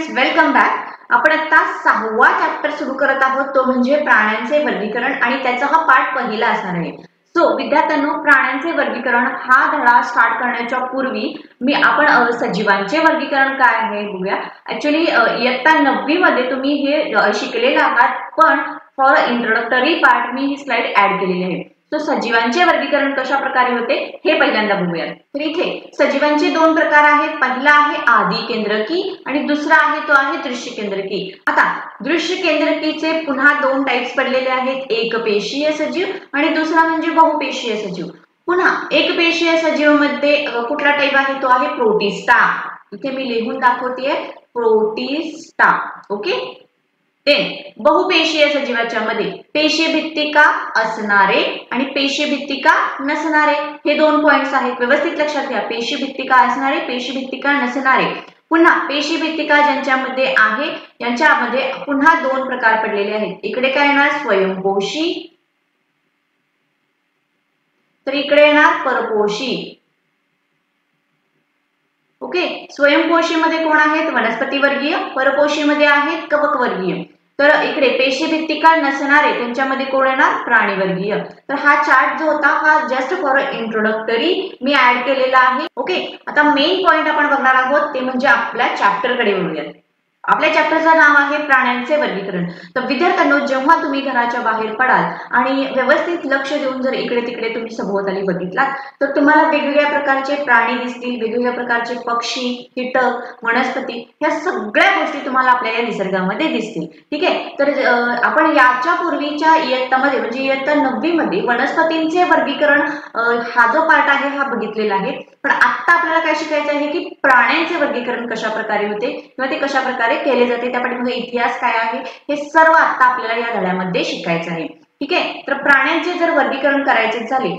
Friends, welcome back. आपण आता 6वा chapter सुरू करत आहोत, तो म्हणजे प्राण्यांचे वर्गीकरण आणि त्याचा हा पार्ट पहिला असणार आहे। सो विद्यार्थ्यांनो, प्राण्यांचे वर्गीकरण हा धडा स्टार्ट करण्याच्या पूर्वी आपण सजीवांचे वर्गीकरण काय आहे बघूया। ऍक्च्युअली इयत्ता 9वी मध्ये तुम्ही हे शिकलेले आहात, पण फॉर इंट्रोडक्टरी पार्ट मी ही स्लाइड ऍड केलेली आहे। तो सजीवांचे वर्गीकरण कशा प्रकारे होते हे पहिल्यांदा बघूया। तर इथे सजीवांचे दोन प्रकार आहेत। पहिला आहे आदी केंद्रकी आणि दुसरा आहे तो आहे दृश्य केंद्रकी। आता दृश्य केंद्रकीचे पुन्हा दोन टाइप्स पडलेले आहेत, एकपेशीय सजीव आणि दुसरा म्हणजे बहुपेशीय सजीव। पुन्हा एकपेशीय सजीवामध्ये कुठला टाइप आहे तो आहे प्रोटिस्टा। इथे मी लिहून दाखवतेय प्रोटिस्टा, ओके। बहुपेशीय सजीवाच्या मध्ये पेशीभित्तिका असणारे आणि पेशीभित्तिका नसणारे हे दोन पॉइंट्स आहेत, व्यवस्थित लक्षात घ्या। पेशीभित्तिका असणारे, पेशीभित्तिका नसणारे। पुन्हा पेशीभित्तिका ज्यांच्यामध्ये आहे यांच्यामध्ये पुन्हा दोन प्रकार पडलेले आहेत। इकडे काय येणार स्वयंपोषी, तर इकडे येणार परपोषी, ओके। स्वयंपोषी मध्ये कोण आहेत वनस्पती वर्गीय, परपोषी मध्ये आहेत कवक वर्गीय। तर इकडे पेशीभित्तिका नसणारे त्यांच्यामध्ये कोण येणार प्राणी वर्गीय। तर हा चार्ट जो होता हा जस्ट फॉर इंट्रोडक्टरी मी ऍड केलेला आहे, ओके। आता मेन पॉइंट आपण बघणार आहोत ते म्हणजे आपल्या चॅप्टर कडे वळूया। आपल्या चॅप्टरचं नाव आहे प्राण्यांचे वर्गीकरण। तर विद्यार्थ्यांनो, जेव्हा तुम्ही घराच्या बाहेर पडाल आणि व्यवस्थित लक्ष देऊन जर इकडे तिकडे तुम्ही सभोवताली बघितलात तर तुम्हाला वेगवेगळ्या प्रकारचे प्राणी दिसतील, वेगवेगळ्या प्रकारचे पक्षी, कीटक, वनस्पती ह्या सगळ्या गोष्टी तुम्हाला आपल्या या निसर्गामध्ये दिसतील, ठीक आहे। तर आपण याच्या पूर्वीच्या इयत्तामध्ये म्हणजे इयत्ता 9वी मध्ये वनस्पतींचे वर्गीकरण हा जो पार्ट आहे हा बघितलेला आहे। पण आता आपल्याला काय शिकायचं आहे की प्राण्यांचे वर्गीकरण कशा प्रकारे होते किंवा ते कशा प्रकारे केले जाते, त्या पाठीमागे इतिहास काय आहे हे सर्व आता आपल्याला या धड्यामध्ये शिकायचं आहे, ठीक आहे। तर प्राण्यांचे जर वर्गीकरण करायचे झाले,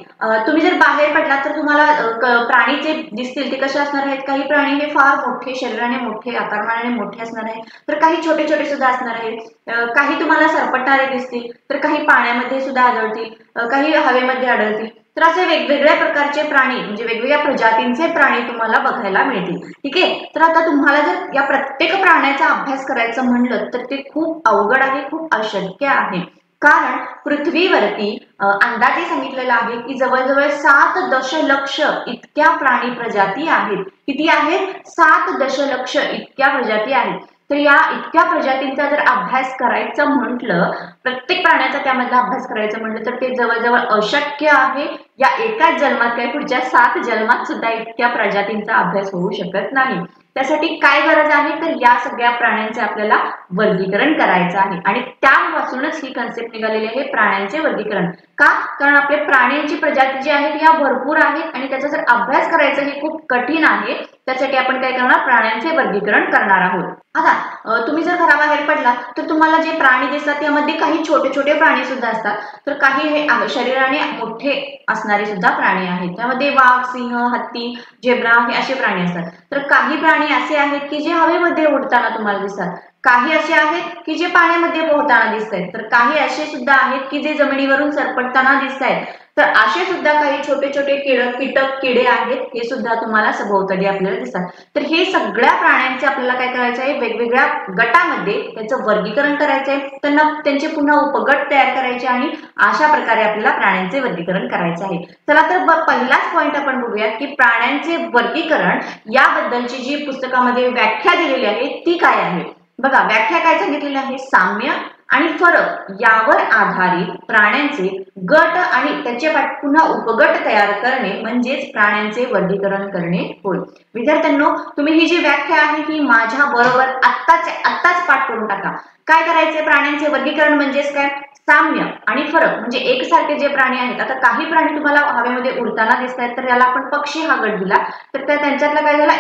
तुम्ही जर बाहेर पडलात तर तुम्हाला प्राणीचे दिसतील ते कसे असणार आहेत। काही प्राणी हे फार मोठे, शरीराने मोठे, आकारमानाने मोठे असणार आहेत, तर काही छोटे छोटे सुद्धा असणार आहेत। काही तुम्हाला सरपटणारे दिसतील, तर काही पाण्यामध्ये सुद्धा आढळतील, काही हवेमध्ये आढळतील। तर असे वेगवेगळ्या प्रकारचे प्राणी म्हणजे वेगवेगळ्या प्रजातींचे प्राणी तुम्हाला बघायला मिळतील, ठीक आहे। तर आता तुम्हाला जर या प्रत्येक प्राण्याचा अभ्यास करायचं म्हणलं तर ते खूप अवघड आहे, खूप अशक्य आहे। कारण पृथ्वीवरती अंदाजे सांगितलेलं आहे की जवळजवळ 7 दशलक्ष इतक्या प्राणी प्रजाती आहेत। किती आहेत? 7 दशलक्ष इतक्या प्रजाती आहेत। तर या इतक्या प्रजातींचा जर अभ्यास करायचं म्हटलं, प्रत्येक प्राण्याचा त्यामधला अभ्यास करायचं म्हटलं तर ते जवळजवळ अशक्य आहे। या एकाच जन्मात काय पुढच्या 7 जन्मात सुद्धा इतक्या प्रजातींचा अभ्यास होऊ शकत नाही। त्यासाठी काय गरज आहे तर या सगळ्या प्राण्यांचे आपल्याला वर्गीकरण करायचं आहे आणि त्यापासूनच ही कन्सेप्ट निघालेली आहे प्राण्यांचे वर्गीकरण। का? कारण आपले प्राण्यांची प्रजाती जी आहेत या भरपूर आहेत आणि त्याचा जर अभ्यास करायचा हे खूप कठीण आहे। त्यासाठी आपण काय करणार प्राण्यांचे वर्गीकरण करणार आहोत। आता तुम्ही जर घराबाहेर पडला तर तुम्हाला जे प्राणी दिसतात त्यामध्ये काही छोटे छोटे प्राणी सुद्धा असतात, तर काही हे शरीराने मोठे असणारे सुद्धा प्राणी आहेत। त्यामध्ये वाघ, सिंह, हत्ती, झेब्रा हे असे प्राणी असतात। तर काही प्राणी असे आहेत की जे हवेमध्ये उडताना तुम्हाला दिसतात, काही असे आहेत की जे पाण्यामध्ये पोहताना दिसत आहेत, तर काही असे सुद्धा आहेत की जे जमिनीवरून सरपटताना दिसत आहेत। तर असे सुद्धा काही छोटे छोटे कीटक किडे आहेत, हे सुद्धा तुम्हाला सभोवताली आपल्याला दिसतात। तर हे सगळ्या प्राण्यांचे आपल्याला काय करायचं आहे, वेगवेगळ्या गटामध्ये त्याचं वर्गीकरण करायचं आहे, त्यांना त्यांचे पुन्हा उपगट तयार करायचे आणि अशा प्रकारे आपल्याला प्राण्यांचे वर्गीकरण करायचे आहे। चला तर पहिलाच पॉइंट आपण बघूया की प्राण्यांचे वर्गीकरण याबद्दलची जी पुस्तकामध्ये व्याख्या दिलेली आहे ती काय आहे। बघा, व्याख्या काय सांगितलेली आहे, साम्य आणि फरक यावर आधारित प्राण्यांचे गट आणि त्याचे पुन्हा उपगट तयार करणे म्हणजेच प्राण्यांचे वर्गीकरण करणे होय। विद्यार्थ्यांनो, तुम्ही ही जी व्याख्या आहे ही माझ्या बरोबर आत्ताच पाठ करून टाका। काय करायचे, प्राण्यांचे वर्गीकरण म्हणजेच काय, साम्य आणि फरक म्हणजे एकसारखे जे प्राणी आहेत। आता काही प्राणी तुम्हाला हवेमध्ये उडताना दिसत आहेत तर याला आपण पक्षी हा गट दिला, तर त्यांच्यातला काय झाला,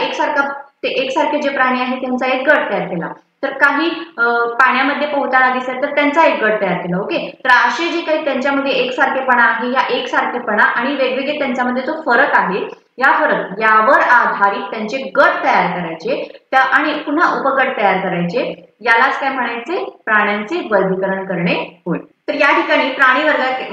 एकसारखे जे प्राणी आहेत त्यांचा एक गट तयार केला। तर काही पाण्यामध्ये पोहताना दिसतात तर त्यांचा एक गट तयार केला, ओके। तर असे जे काही त्यांच्यामध्ये एकसारखेपणा आहे, या एकसारखेपणा आणि वेगवेगळे त्यांच्यामध्ये जो फरक आहे यावर आधारित त्यांचे गट तयार करायचे आणि पुन्हा उपगट तयार करायचे, यालाच काय म्हणायचे, प्राण्यांचे वर्गीकरण करणे होय। तर या ठिकाणी प्राणी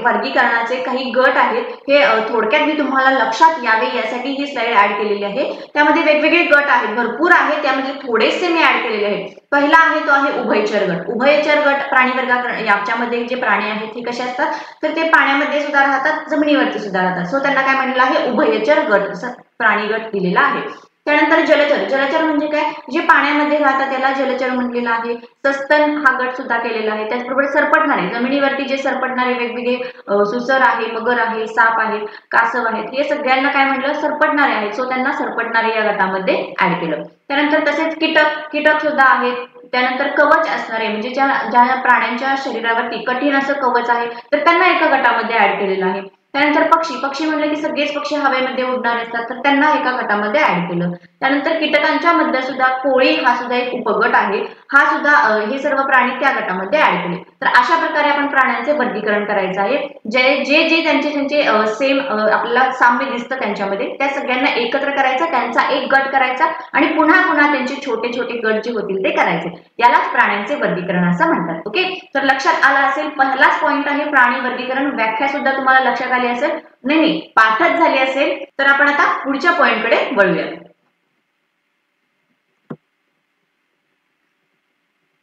वर्गीकरणाचे काही गट आहेत, हे थोडक्यात मी तुम्हाला लक्षात यावे यासाठी ही स्लाइड ऍड केलेली आहे। त्यामध्ये वेगवेगळे गट आहेत, भरपूर आहेत, त्यामध्ये थोडेसे मी ऍड केलेले आहेत। पहिला आहे तो आहे उभयचर गट। उभयचर गट प्राणी वर्गीकरण याच्यामध्ये जे प्राणी आहेत ते कसे असतात, तर ते पाण्यामध्ये सुद्धा राहतात, जमिनीवरती सुद्धा राहतात। सो त्यांना काय म्हणलेलं आहे, उभयचर गट असं प्राणी गट दिलेला आहे। त्यानंतर जलचर। जलचर म्हणजे काय, जे पाण्यामध्ये राहतात त्याला जलचर म्हटलेलं आहे। सस्तन हा गट सुद्धा केलेला आहे। त्याचबरोबर सरपटणारे, जमिनीवरती जे सरपटणारे वेगवेगळे सुसर आहे, मगर आहे, साप आहे, कासव आहेत, हे सगळ्यांना काय म्हटलं, सरपटणारे आहेत। सो त्यांना सरपटणारे या गटामध्ये ऍड केलं। त्यानंतर तसेच कीटक सुद्धा आहेत। त्यानंतर कवच असणारे म्हणजे ज्या प्राण्यांच्या शरीरावरती कठीण असं कवच आहे, तर त्यांना एका गटामध्ये ऍड केलेलं आहे। त्यानंतर पक्षी म्हणलं की सगळेच पक्षी हवेमध्ये उडणारे असतात, तर त्यांना एका गटामध्ये ऍड केलं। त्यानंतर कीटकांच्या मध्ये सुद्धा कोळी हा सुद्धा एक उपगट आहे, हा सुद्धा हे सर्व प्राणी त्या गटामध्ये ऍड केले। तर अशा प्रकारे आपण प्राण्यांचे वर्गीकरण करायचं आहे। जे त्यांचे सेम आपल्याला साम्य दिसतं त्यांच्यामध्ये, त्या सगळ्यांना एकत्र करायचं, त्यांचा एक गट करायचा आणि पुन्हा त्यांचे छोटे छोटे गट जे होतील ते करायचे। यालाच प्राण्यांचे वर्गीकरण असं म्हणतात। ओके, तर लक्षात आला असेल, पहिलाच पॉइंट आहे प्राणी वर्गीकरण। व्याख्या सुद्धा तुम्हाला लक्षात आली असेल, नाही पाठच झाली असेल। तर आपण आता पुढच्या पॉइंटकडे वळूया।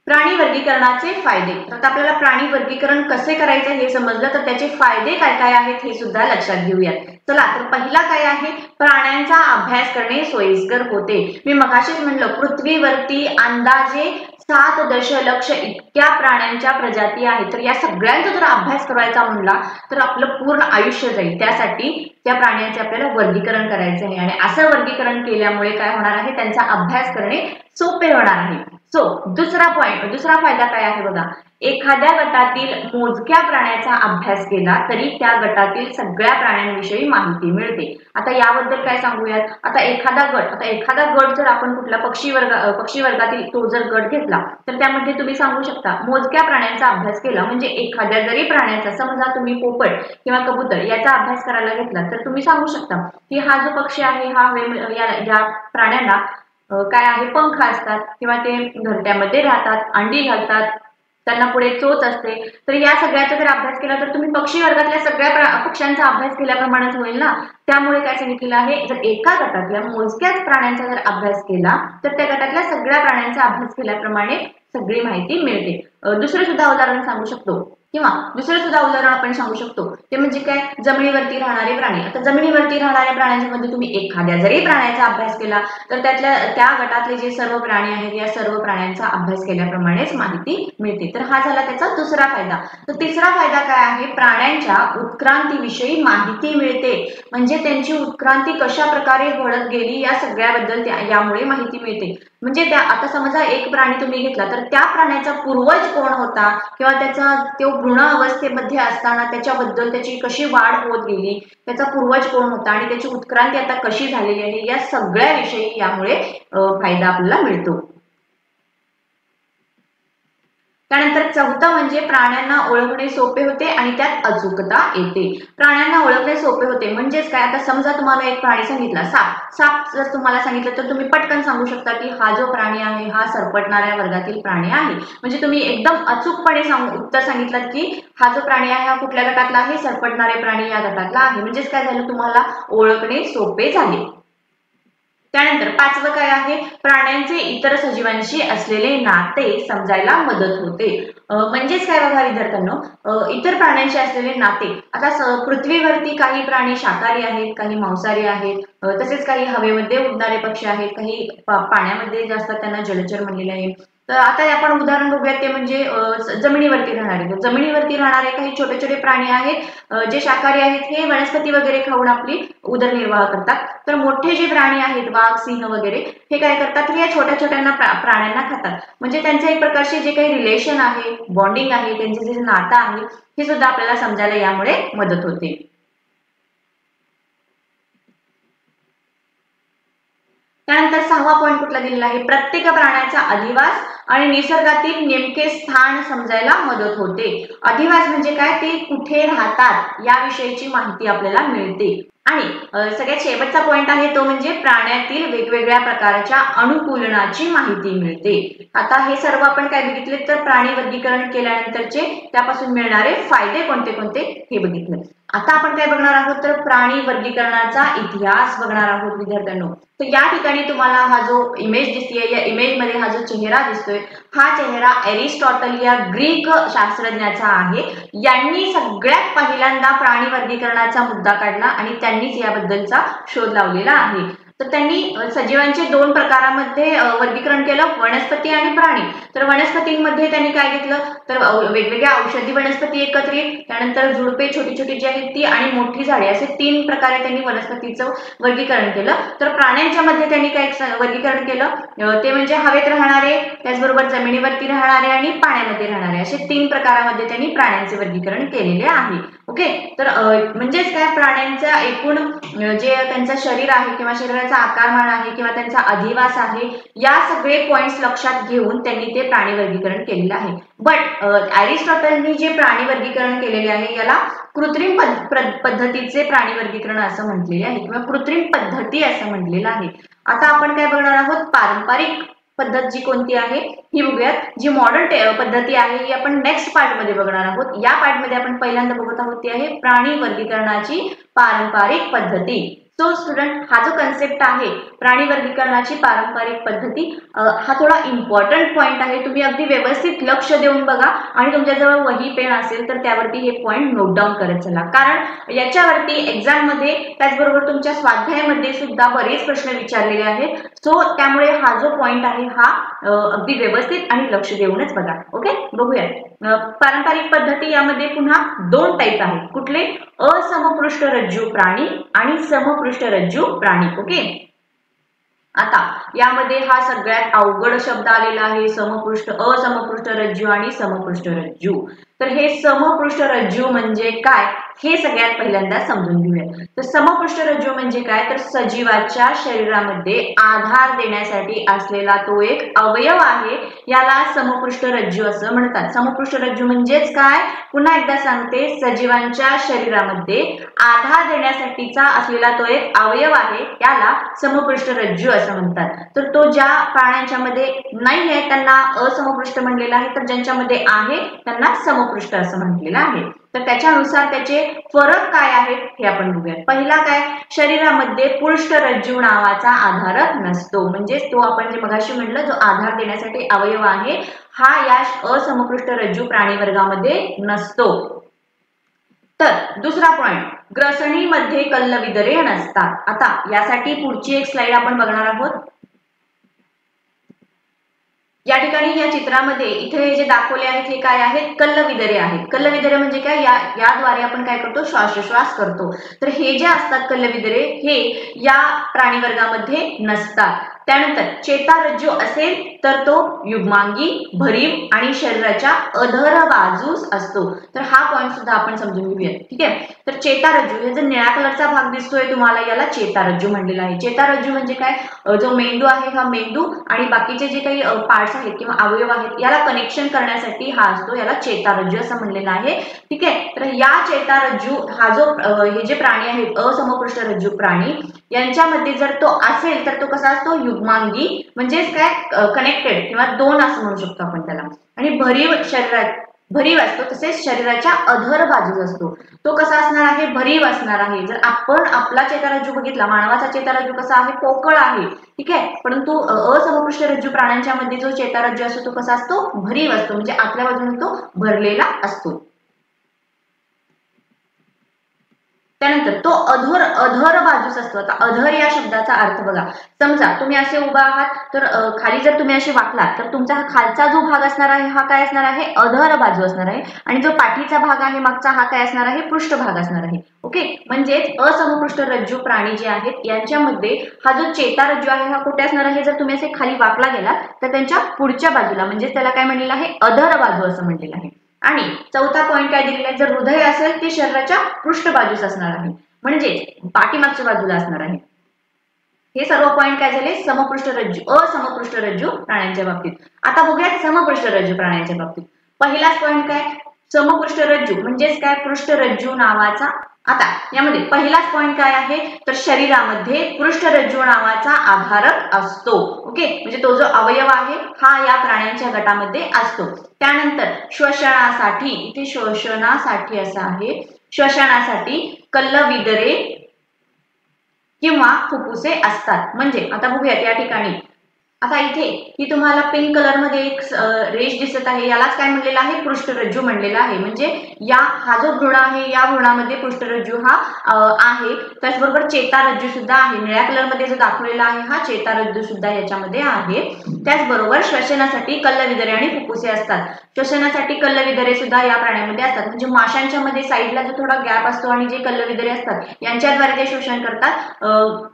प्राणी वर्गीकरणाचे फायदे। तर आपल्याला प्राणी वर्गीकरण कसे करायचे हे समजलं, तर त्याचे फायदे काय काय आहेत हे सुद्धा लक्षात घेऊयात। चला, तर पहिला काय आहे, प्राण्यांचा अभ्यास करणे सोयीस्कर होते। मी मगाशीच म्हणलं, पृथ्वीवरती अंदाजे 7 दशलक्ष इतक्या प्राण्यांच्या प्रजाती आहेत। तर या सगळ्यांचा जर अभ्यास करायचा म्हणला तर आपलं पूर्ण आयुष्य जाईल। त्यासाठी त्या प्राण्यांचे आपल्याला वर्गीकरण करायचे आहे आणि असं वर्गीकरण केल्यामुळे काय होणार आहे, त्यांचा अभ्यास करणे सोपे होणार आहे। सो दुसरा फायदा काय आहे बघा, एखाद्या गटातील मोजक्या प्राण्याचा अभ्यास केला तरी त्या गटातील सगळ्या प्राण्यांविषयी माहिती मिळते। आता याबद्दल काय सांगूयात, आता एखादा गट जर आपण कुठला पक्षी वर्गातील तो जर गट घेतला, तर त्यामध्ये तुम्ही सांगू शकता मोजक्या प्राण्यांचा अभ्यास केला, म्हणजे एखाद्या जरी प्राण्याचा, समजा तुम्ही पोपट किंवा कबूतर याचा अभ्यास करायला घेतला, तर तुम्ही सांगू शकता की हा जो पक्षी आहे, या प्राण्यांना काय आहे, पंख असतात किंवा ते घरट्यामध्ये राहतात, अंडी घालतात, त्यांना पुढे चोच असते। तर या सगळ्याचा जर अभ्यास केला तर तुम्ही पक्षी वर्गातल्या सगळ्या पक्ष्यांचा अभ्यास केल्याप्रमाणेच होईल ना। त्यामुळे काय सांगितलेलं आहे, जर एका गटातल्या मोजक्याच प्राण्यांचा जर अभ्यास केला तर त्या गटातल्या सगळ्या प्राण्यांचा अभ्यास केल्याप्रमाणे सगळी माहिती मिळते। दुसरं सुद्धा उदाहरण सांगू शकतो आपण सांगू शकतो, ते म्हणजे काय, जमिनीवरती राहणारे प्राणी। आता जमिनीवरती राहणाऱ्या प्राण्यांच्या मध्ये तुम्ही एखाद्या जरी प्राण्याचा अभ्यास केला तर त्या गटातले जे सर्व प्राणी आहेत, या सर्व प्राण्यांचा अभ्यास केल्याप्रमाणेच माहिती मिळते। तर हा झाला त्याचा दुसरा फायदा। तर तिसरा फायदा काय आहे, प्राण्यांच्या उत्क्रांतीविषयी माहिती मिळते, म्हणजे त्यांची उत्क्रांती कशा प्रकारे घडत गेली या सगळ्याबद्दल यामुळे माहिती मिळते। म्हणजे आता समजा एक प्राणी तुम्ही घेतला, तर त्या प्राण्याचा पूर्वज कोण होता किंवा त्याचा तो भ्रूण अवस्थेमध्ये असताना त्याच्याबद्दल त्याची कशी वाढ होत गेली, त्याचा पूर्वज कोण होता आणि त्याची उत्क्रांती आता कशी झालेली आहे, या सगळ्या विषयी यामुळे फायदा आपल्याला मिळतो। त्यानंतर चौथं म्हणजे प्राण्यांना ओळखणे सोपे होते आणि त्यात अचूकता येते। प्राण्यांना ओळखणे सोपे होते म्हणजेच काय, आता समजा तुम्हाला एक प्राणी सांगितला, साप जर तुम्हाला सांगितलं तर तुम्ही पटकन सांगू शकता की हा जो प्राणी आहे हा सरपटणाऱ्या वर्गातील प्राणी आहे। म्हणजे तुम्ही एकदम अचूकपणे उत्तर सांगितलं की हा जो प्राणी आहे हा कुठल्या गटातला आहे, सरपटणारे प्राणी या गटातला आहे। म्हणजेच काय झालं, तुम्हाला ओळखणे सोपे झाले। त्यानंतर पाचवं काय आहे, प्राण्यांचे इतर सजीवांशी असलेले नाते समजायला मदत होते। म्हणजेच काय बघा विद्यार्थ्यांनो, इतर प्राण्यांशी असलेले नाते, आता पृथ्वीवरती काही प्राणी शाकाहारी आहेत, काही मांसाहारी आहेत, तसेच काही हवेमध्ये उडणारे पक्षी आहेत, काही पाण्यामध्ये जे असतात त्यांना जलचर म्हणलेले आहे। तर आता आपण उदाहरण बघूयात, ते म्हणजे जमिनीवरती राहणारे काही छोटे छोटे प्राणी आहेत, जे शाकाहारी आहेत, हे वनस्पती वगैरे खाऊन आपली उदरनिर्वाह करतात। तर मोठे जे प्राणी आहेत, वाघ, सिंह वगैरे, हे काय करतात, या छोट्या छोट्या प्राण्यांना खातात। म्हणजे त्यांचे एक प्रकारचे जे काही रिलेशन आहे, बॉन्डिंग आहे, त्यांचे जे नातं आहे, हे सुद्धा आपल्याला समजायला यामुळे मदत होते। त्यानंतर सहावा पॉइंट कुठला दिलेला आहे, प्रत्येक प्राण्याचा अधिवास आणि निसर्गातील नेमके स्थान समजायला मदत होते। अधिवास म्हणजे काय, ते कुठे राहतात याविषयीची माहिती आपल्याला मिळते। आणि सगळ्यात शेवटचा पॉइंट आहे तो म्हणजे प्राण्यातील वेगवेगळ्या प्रकारच्या अनुकूलनाची माहिती मिळते. आता हे सर्व आपण काय बघितले तर प्राणी वर्गीकरण केल्यानंतरचे त्यापासून मिळणारे फायदे कोणते कोणते हे बघितले. आता आपण काय बघणार आहोत तर प्राणी वर्गीकरणाचा इतिहास बघणार आहोत विद्यार्थ्यांनो. तर या ठिकाणी तुम्हाला हा जो इमेज दिसतेय या इमेज मध्ये हा जो चेहरा दिसतोय हा चेहरा एरिस्टॉटल या ग्रीक शास्त्रज्ञाचा आहे. यांनी सगळ्यात पहिल्यांदा प्राणी वर्गीकरणाचा मुद्दा काढला आणि त्यांनीच याबद्दलचा शोध लावलेला आहे. तर त्यांनी सजीवांचे दोन प्रकारामध्ये वर्गीकरण केलं, वनस्पती आणि प्राणी. तर वनस्पतींमध्ये त्यांनी काय घेतलं तर वेगवेगळ्या औषधी वनस्पती एकत्रित, त्यानंतर झुडपे छोटी छोटी जी आहेत ती आणि मोठी झाडे असे तीन प्रकारे त्यांनी वनस्पतीचं वर्गीकरण केलं. तर प्राण्यांच्या मध्ये त्यांनी काय वर्गीकरण केलं ते म्हणजे हवेत राहणारे, त्याचबरोबर जमिनीवरती राहणारे आणि पाण्यामध्ये राहणारे असे तीन प्रकारामध्ये त्यांनी प्राण्यांचे वर्गीकरण केलेले आहे. ओके, तर म्हणजेच काय प्राण्यांचा एकूण जे त्यांचं शरीर आहे किंवा शरीराचा आकारमान आहे किंवा त्यांचा अधिवास आहे या सगळे पॉइंट्स लक्षात घेऊन त्यांनी ते प्राणी वर्गीकरण केलेलं आहे. बट एरिस्टॉटलनी जे प्राणी वर्गीकरण केलेले आहे याला कृत्रिम पद्धतीचे प्राणी वर्गीकरण असं म्हटलेले आहे किंवा कृत्रिम पद्धती असं म्हटलेलं आहे. आता आपण काय बघणार आहोत पारंपरिक पद्धत जी कोणती आहे ही बघूयात. जी मॉडर्न पद्धती आहे ही आपण नेक्स्ट पार्ट मध्ये बघणार आहोत. या पार्ट मध्ये आपण पहिल्यांदा बघत आहोत ती आहे प्राणी वर्गीकरणाची पारंपरिक पद्धती. सो स्टुडंट हा जो कन्सेप्ट आहे प्राणी वर्गीकरणाची पारंपरिक पद्धती हा थोडा इम्पॉर्टंट पॉइंट आहे. तुम्ही अगदी व्यवस्थित लक्ष देऊन बघा आणि तुमच्याजवळ वही पेन असेल तर त्यावरती हे पॉइंट नोट डाऊन करत चला, कारण याच्यावरती एक्झाम मध्ये त्याचबरोबर तुमच्या स्वाध्यायामध्ये सुद्धा बरेच प्रश्न विचारलेले आहेत. सो त्यामुळे हा जो पॉइंट आहे हा अगदी व्यवस्थित आणि लक्ष देऊनच बघा. ओके, बघूया. पारंपरिक पद्धती यामध्ये पुन्हा दोन टाईप आहेत. कुठले? असमपृष्ठरज्जू प्राणी आणि समपृष्ठरज्जू प्राणी. ओके, आता यामध्ये हा सगळ्यात अवघड शब्द आलेला आहे असमपृष्ठरज्जू आणि समपृष्ठरज्जू. तर हे समपृष्ठरज्जू म्हणजे काय हे सगळ्यात पहिल्यांदा समजून घेऊया. तर समपृष्ठरज्जू म्हणजे काय तर सजीवाच्या शरीरामध्ये आधार देण्यासाठी असलेला तो एक अवयव आहे, याला समपृष्ठरज्जू असं म्हणतात. समपृष्ठरज्जू म्हणजेच काय, पुन्हा एकदा सांगते, सजीवांच्या शरीरामध्ये आधार देण्यासाठीचा असलेला तो एक अवयव आहे याला समपृष्ठरज्जू असं म्हणतात. तर तो ज्या प्राण्यांच्या मध्ये नाही आहे त्यांना असमपृष्ठ म्हणलेला आहे, तर ज्यांच्यामध्ये आहे त्यांना समपृष्ठ असं म्हटलेलं आहे. तर त्याच्यानुसार त्याचे फरक काय आहेत हे आपण बघूया. पहिला काय, शरीरामध्ये पृष्ठरज्जू नावाचा आधारक नसतो. म्हणजेच तो आपण जे मगाशी म्हटलं जो आधार देण्यासाठी अवयव आहे हा या असमपृष्ठरज्जू प्राणी वर्गामध्ये नसतो. तर दुसरा पॉइंट, ग्रसणीमध्ये कल्लविदरे नसतात. आता यासाठी पुढची एक स्लाइड आपण बघणार आहोत. या ठिकाणी या चित्रामध्ये इथे जे दाखवले आहेत हे काय आहेत, कल्लविदरे आहेत. कल्लविदरे म्हणजे काय, याद्वारे आपण काय करतो, श्वासोश्वास करतो. तर हे जे असतात कल्लविदरे हे या प्राणी वर्गामध्ये नसतात. त्यानंतर चेतारज्जू असेल तर तो युग्मांगी, भरीव आणि शरीराच्या अधर बाजूस असतो. तर हा पॉइंट सुद्धा आपण समजून घेऊया. ठीक आहे, तर चेतारज्जू हे जो निळ्या कलरचा भाग दिसतोय तुम्हाला याला चेतारज्जू म्हणलेला आहे. चेतारज्जू म्हणजे काय, जो मेंदू आहे हा मेंदू आणि बाकीचे जे काही पार्ट्स आहेत किंवा अवयव आहेत याला कनेक्शन करण्यासाठी हा असतो, याला चेतारज्जू असं म्हणलेलं आहे. ठीक आहे, तर या चेतारज्जू हा जो हे जे प्राणी आहेत असमपृष्ठरज्जू प्राणी यांच्यामध्ये जर तो असेल तर तो कसा असतो, युग्मांगी म्हणजेच काय कनेक्टेड किंवा दोन असं म्हणू शकतो आपण त्याला. आणि भरीव असतो, तसेच शरीराच्या अधर बाजूस असतो. तो कसा असणार आहे, भरीव असणार आहे. जर आपण आपला चेतारज्जू बघितला, मानवाचा चेतारज्जू कसा आहे, पोकळ आहे. ठीक आहे, परंतु असमपृष्ठरज्जू प्राण्यांच्या मध्ये जो चेतारज्जू असतो तो कसा असतो, भरीव असतो, म्हणजे आतल्या बाजूने तो भरलेला असतो. त्यानंतर तो अधर बाजूस असतो. आता अधर या शब्दाचा अर्थ बघा, समजा तुम्ही असे उभा आहात तर खाली जर तुम्ही असे वाकलात तर तुमचा खालचा जो भाग असणार आहे हा काय असणार आहे, अधर बाजू असणार आहे. आणि जो पाठीचा भाग आहे मागचा हा काय असणार आहे, पृष्ठभाग असणार आहे. ओके, म्हणजेच असमपृष्ठरज्जू प्राणी जे आहेत यांच्यामध्ये हा जो चेतारज्जू आहे हा कुठे असणार आहे, जर तुम्ही असे खाली वाकला गेलात तर त्यांच्या पुढच्या बाजूला, म्हणजे त्याला काय म्हणलेलं आहे, अधर बाजू असं म्हटलेलं आहे. आणि चौथा पॉइंट काय दिलेला आहे, जर हृदय असेल ते शरीराच्या पृष्ठबाजूस असणार आहे, म्हणजे पाठीमागच्या बाजूला असणार आहे. हे सर्व पॉइंट काय झाले, असमपृष्ठरज्जू प्राण्यांच्या बाबतीत. आता बघूयात समपृष्ठरज्जू प्राण्यांच्या बाबतीत. पहिलाच पॉइंट काय, समपृष्ठरज्जू म्हणजेच काय, पृष्ठरज्जू नावाचा आता यामध्ये पहिलाच पॉइंट काय आहे तर शरीरामध्ये पृष्ठरज्जू नावाचा आधारक असतो. ओके, म्हणजे तो जो अवयव आहे हा या प्राण्यांच्या गटामध्ये असतो. त्यानंतर श्वसनासाठी, इथे श्वसनासाठी असं आहे, श्वसनासाठी कल्लविदरे किंवा फुफ्फुसे असतात. म्हणजे आता बघूयात या ठिकाणी, आता इथे ही तुम्हाला पिंक कलर मध्ये एक रेष दिसत आहे, यालाच काय म्हणलेलं आहे पृष्ठरज्जू म्हणलेला आहे. म्हणजे हा जो भ्रूण आहे या भ्रूणामध्ये पृष्ठरज्जू हा आहे. त्याचबरोबर चेतारज्जू सुद्धा आहे, निळ्या कलर मध्ये जो दाखवलेला आहे हा चेतारज्जू सुद्धा याच्यामध्ये आहे. त्याचबरोबर श्वसनासाठी कल्लविदरे आणि फुफ्फुसे असतात. श्वसनासाठी कल्लविदरे सुद्धा या प्राण्यांमध्ये असतात. म्हणजे माशांच्या मध्ये साईडला जो थोडा गॅप असतो आणि जे कल्लविदरे असतात यांच्याद्वारे ते श्वसन करतात.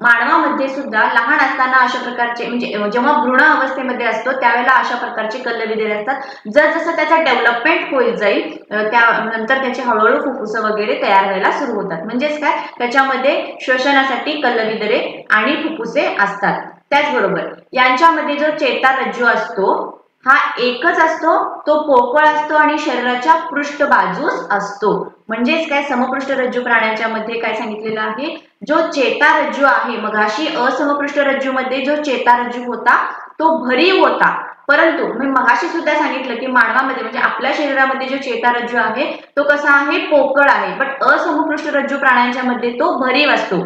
मानवामध्ये सुद्धा लहान असताना अशा प्रकारचे, म्हणजे जेव्हा भ्रूण अवस्थेमध्ये असतो त्यावेळेला अशा प्रकारचे कल्लविदरे असतात. जसं त्याचा डेव्हलपमेंट होत जाईल त्यानंतर त्याचे हळूहळू फुफ्फुस वगैरे तयार व्हायला सुरू होतात. म्हणजेच काय, त्याच्यामध्ये श्वसनासाठी कल्लविदरे आणि फुफ्फुसे असतात. त्याचबरोबर यांच्यामध्ये जो चेतारज्जू असतो हा एकच असतो, तो पोकळ असतो आणि शरीराच्या पृष्ठबाजूस असतो. म्हणजेच काय, समपृष्ठरज्जू प्राण्यांच्या मध्ये काय सांगितलेलं आहे, जो चेतारज्जू आहे, मगाशी असमपृष्ठरज्जू मध्ये जो चेतारज्जू होता तो भरीव होता, परंतु मी मगाशी सुद्धा सांगितलं की मानवामध्ये म्हणजे आपल्या शरीरामध्ये जो चेतारज्जू आहे तो कसा आहे, पोकळ आहे. बट असमपृष्ठरज्जू प्राण्यांच्या मध्ये तो भरीव असतो.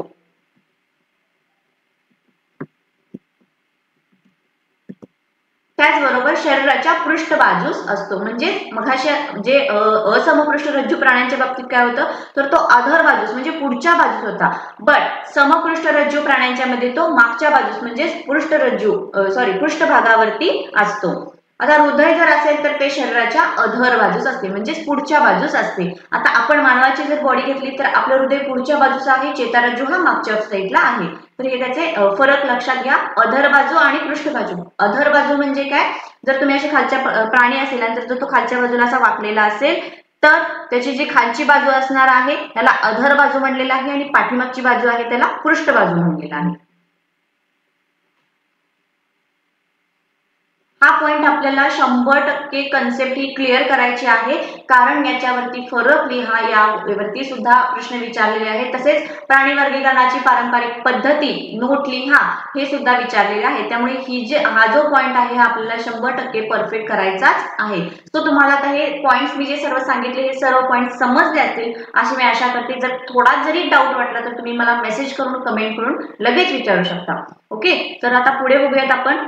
त्याचबरोबर शरीराच्या पृष्ठबाजूस असतो. म्हणजे मगाशी जे असमपृष्ठरज्जू प्राण्यांच्या बाबतीत काय होतं तर तो अधर बाजूस म्हणजे पुढच्या बाजूस होता. बट समपृष्ठरज्जू प्राण्यांच्या मध्ये तो मागच्या बाजूस म्हणजे पृष्ठभागावरती असतो. आता हृदय जर असेल तर ते शरीराच्या अधर बाजूस असते, म्हणजे पुढच्या बाजूस असते. आता आपण मानवाची जर बॉडी घेतली तर आपलं हृदय पुढच्या बाजूस आहे, चेतारज्जू हा मागच्या साईडला आहे. तर हे त्याचे फरक लक्षात घ्या, अधर बाजू आणि पृष्ठबाजू. अधर बाजू म्हणजे काय, जर तुम्ही असे खालच्या प्राणी असेल आणि जर तो खालच्या बाजूला असा वाकलेला असेल तर त्याची जी खालची बाजू असणार आहे त्याला अधर बाजू म्हणलेला आहे आणि पाठीमागची बाजू आहे त्याला पृष्ठबाजू म्हणलेला आहे. हा पॉइंट आपल्याला 100% कन्सेप्ट ही क्लिअर करायची आहे, कारण याच्यावरती फरक लिहा यावरती सुद्धा प्रश्न विचारलेले आहेत. तसेच प्राणी वर्गीकरणाची पारंपरिक पद्धती नोट लिहा हे सुद्धा विचारलेले आहे. त्यामुळे हा जो पॉइंट आहे हा आपल्याला 100% परफेक्ट करायचाच आहे. सो तुम्हाला आता हे पॉइंट्स मी जे सर्व सांगितले हे सर्व पॉइंट समजले असतील अशी मी आशा करते. जर थोडा जरी डाऊट वाटला तर तुम्ही मला मेसेज करून कमेंट करून लगेच विचारू शकता. ओके, तर आता पुढे बघूयात आपण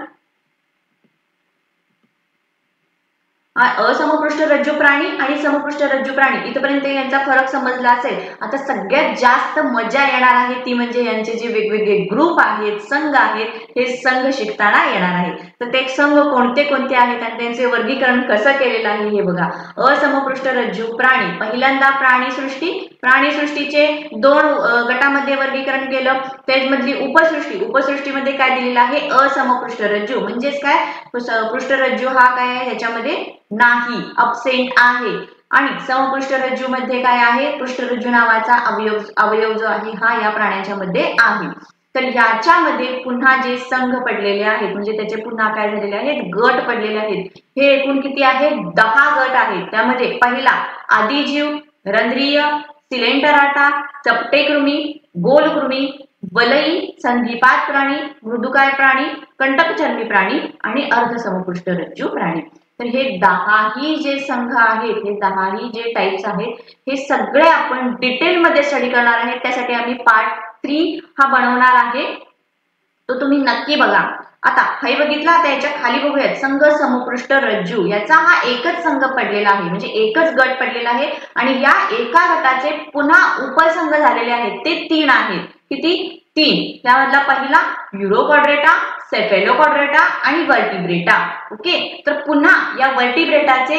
असमपृष्ठरज्जू प्राणी आणि समपृष्ठरज्जू प्राणी. इथपर्यंत यांचा फरक समजला असेल. आता सगळ्यात जास्त मजा येणार आहे ती म्हणजे यांचे जे वेगवेगळे ग्रुप आहेत, संघ आहेत, हे संघ शिकताना येणार आहे. तर ते संघ कोणते कोणते आहेत आणि त्यांचे वर्गीकरण कसं केलेलं आहे हे बघा. असमपृष्ठरज्जू प्राणी, पहिल्यांदा प्राणीसृष्टीचे 2 गटामध्ये वर्गीकरण केलं. त्यामधली उपसृष्टीमध्ये काय दिलेलं आहे, असमपृष्ठरज्जू. म्हणजेच काय, पृष्ठरज्जू हा काय आहे ह्याच्यामध्ये नाही, अब्सेंट आहे. आणि समपृष्ठरज्जू मध्ये काय आहे, पृष्ठरज्जू नावाचा अवयव जो आहे हा या प्राण्यांच्या मध्ये आहे. तर याच्यामध्ये पुन्हा जे संघ पडलेले आहेत म्हणजे त्याचे पुन्हा काय झालेले आहेत, गट पडलेले आहेत. हे एकूण किती आहे, 10 गट आहेत. त्यामध्ये पहिला आदिजीव, रंध्रीय, सिलेंटराटा, चपटे कृमी, गोल कृमी, वलयी, संधिपात प्राणी, मृदुकाय प्राणी, कंटकचर्मी प्राणी आणि अर्धसमपृष्ठरज्जू प्राणी. तर हे 10ही जे संघ आहेत, हे 10ही जे टाइप्स आहेत हे सगळे आपण डिटेलमध्ये स्टडी करणार आहे. त्यासाठी आम्ही पार्ट 3 हा बनवणार आहे, तो तुम्ही नक्की बघा. आता हे बघितलं, आता याच्या खाली बघूयात संघ समपृष्ठरज्जू. याचा हा एकच संघ पडलेला आहे, म्हणजे एकच गट पडलेला आहे आणि या एका गटाचे पुन्हा उपसंघ झालेले आहेत ते 3 आहेत. किती, 3. त्यामधला पहिला युरोक्वाड्रेटा, सेफेलोक्वाड्रेटा आणि वर्टिब्रेटा. ओके, तर पुन्हा या वर्टिब्रेटाचे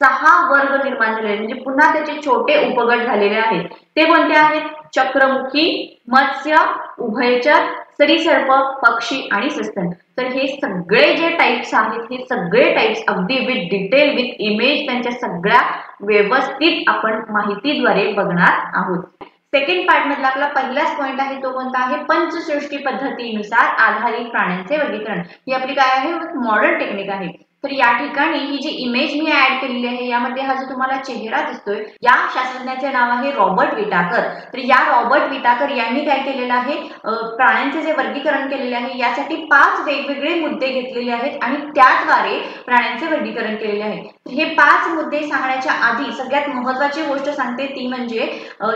6 वर्ग निर्माण झालेले, म्हणजे पुन्हा त्याचे छोटे उपगट झालेले आहेत. ते कोणते आहेत, चक्रमुखी, मत्स्य, उभयचर, सरीसर्प, पक्षी आणि सस्तन. तर हे सगळे जे टाइप्स आहेत हे सगळे टाइप्स अगदी विथ डिटेल, विथ इमेज, त्यांच्या सगळ्या व्यवस्थित आपण माहितीद्वारे बघणार आहोत. सेकंड पार्ट मधला आपला पहिलाच पॉइंट आहे तो कोणता आहे, पंचसृष्टी पद्धतीनुसार आधारित प्राण्यांचे वर्गीकरण. ही आपली काय आहे, मॉडर्न टेक्निक आहे. तर या ठिकाणी ही जी इमेज मी ऍड केलेली आहे यामध्ये हा जो तुम्हाला चेहरा दिसतोय या शास्त्रज्ञाचे नाव आहे रॉबर्ट विटाकर। तर या रॉबर्ट विटाकर यांनी काय केलेलं आहे, प्राण्यांचे जे वर्गीकरण केलेले आहे यासाठी 5 वेगवेगळे मुद्दे घेतलेले आहेत आणि त्याद्वारे प्राण्यांचे वर्गीकरण केलेले आहे। हे 5 मुद्दे सांगण्याच्या आधी सगळ्यात महत्त्वाची गोष्ट सांगते ती म्हणजे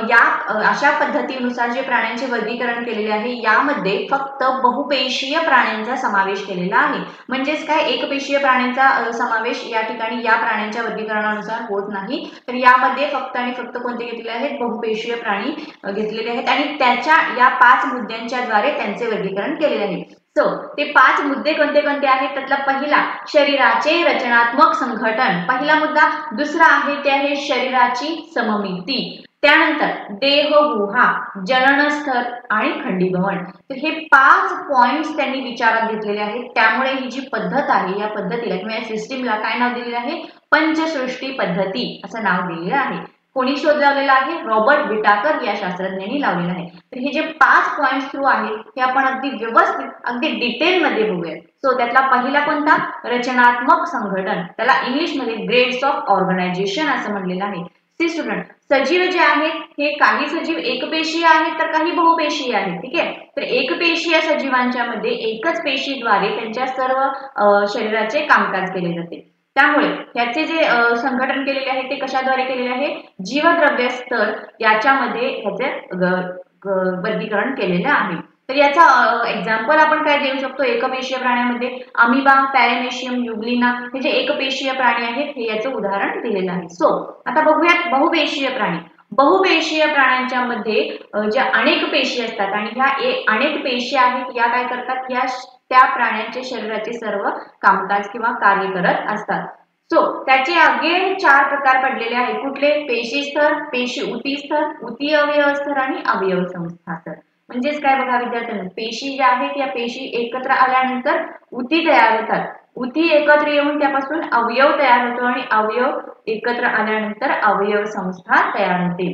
या अशा पद्धतीनुसार जे प्राण्यांचे वर्गीकरण केलेले आहे यामध्ये फक्त बहुपेशीय प्राण्यांचा समावेश केलेला आहे। म्हणजेच काय, एकपेशीय प्राण्यांचा समावेश या ठिकाणी या प्राण्यांच्या वर्गीकरणानुसार होत नाही। तर यामध्ये फक्त आणि फक्त कोणते घेतलेले आहेत, बहुपेशीय प्राणी घेतलेले आहेत आणि त्याच्या या 5 मुद्द्यांच्या द्वारे त्यांचे वर्गीकरण केलेले आहे। सो ते 5 मुद्दे कोणते कोणते आहेत, त्यातला पहिला शरीराचे रचनात्मक संघटन, पहिला मुद्दा। दुसरा आहे ते आहे शरीराची सममिती, त्यानंतर देहगुहा, जननस्थळ आणि खंडीभवन। तर हे 5 पॉइंट्स त्यांनी विचारात घेतलेले आहेत। त्यामुळे ही जी पद्धत आहे या पद्धतीला किंवा या सिस्टीमला काय नाव दिलेलं आहे, पंचसृष्टी पद्धती असं नाव दिलेलं आहे। कोणी शोध लावलेला आहे, रॉबर्ट विटाकर या शास्त्रज्ञांनी लावलेला आहे। तर हे जे 5 पॉइंट्स थ्रू आहे हे आपण अगदी व्यवस्थित अगदी डिटेल मध्ये बघूया। सो त्यातला पहिला कोणता, रचनात्मक संघटन, त्याला इंग्लिश मध्ये ग्रेड्स ऑफ ऑर्गनायझेशन असं म्हणलेलं आहे। स्टुडंट, सजीव जे आहेत हे काही सजीव एकपेशीय आहेत तर काही बहुपेशीय आहेत, ठीक आहे। तर एकपेशीय सजीवांच्या मध्ये एकच पेशीद्वारे त्यांच्या सर्व शरीराचे कामकाज केले जाते। त्यामुळे याचे जे संघटन केलेले आहे ते कशाद्वारे केलेले आहे, जीवद्रव्य स्तर याच्यामध्ये याचे वर्गीकरण केलेलं आहे। तर याचा एक्झाम्पल आपण काय देऊ शकतो, एकपेशीय प्राण्यामध्ये अमिबा, पॅरामेशियम, युग्लिना हे जे एकपेशीय प्राणी आहेत हे याचं उदाहरण दिलेलं आहे। सो आता बघूयात बहुपेशीय प्राणी। बहुपेशीय प्राण्यांच्या मध्ये ज्या अनेक पेशी असतात आणि ह्या अनेक पेशी आहेत या काय करतात, या त्या प्राण्यांच्या शरीराचे सर्व कामकाज किंवा कार्य करत असतात। सो त्याचे अगेन 4 प्रकार पडलेले आहेत, कुठले, पेशी स्तर, पेशी उती स्तर, उती अवयव स्तर आणि अवयव संस्था स्तर। म्हणजेच काय बघा विद्यार्थ्यांनो, पेशी ज्या आहेत या पेशी एकत्र आल्यानंतर उती तयार होतात, उती एकत्र येऊन त्यापासून अवयव तयार होतो आणि अवयव एकत्र आल्यानंतर अवयव संस्था तयार होते।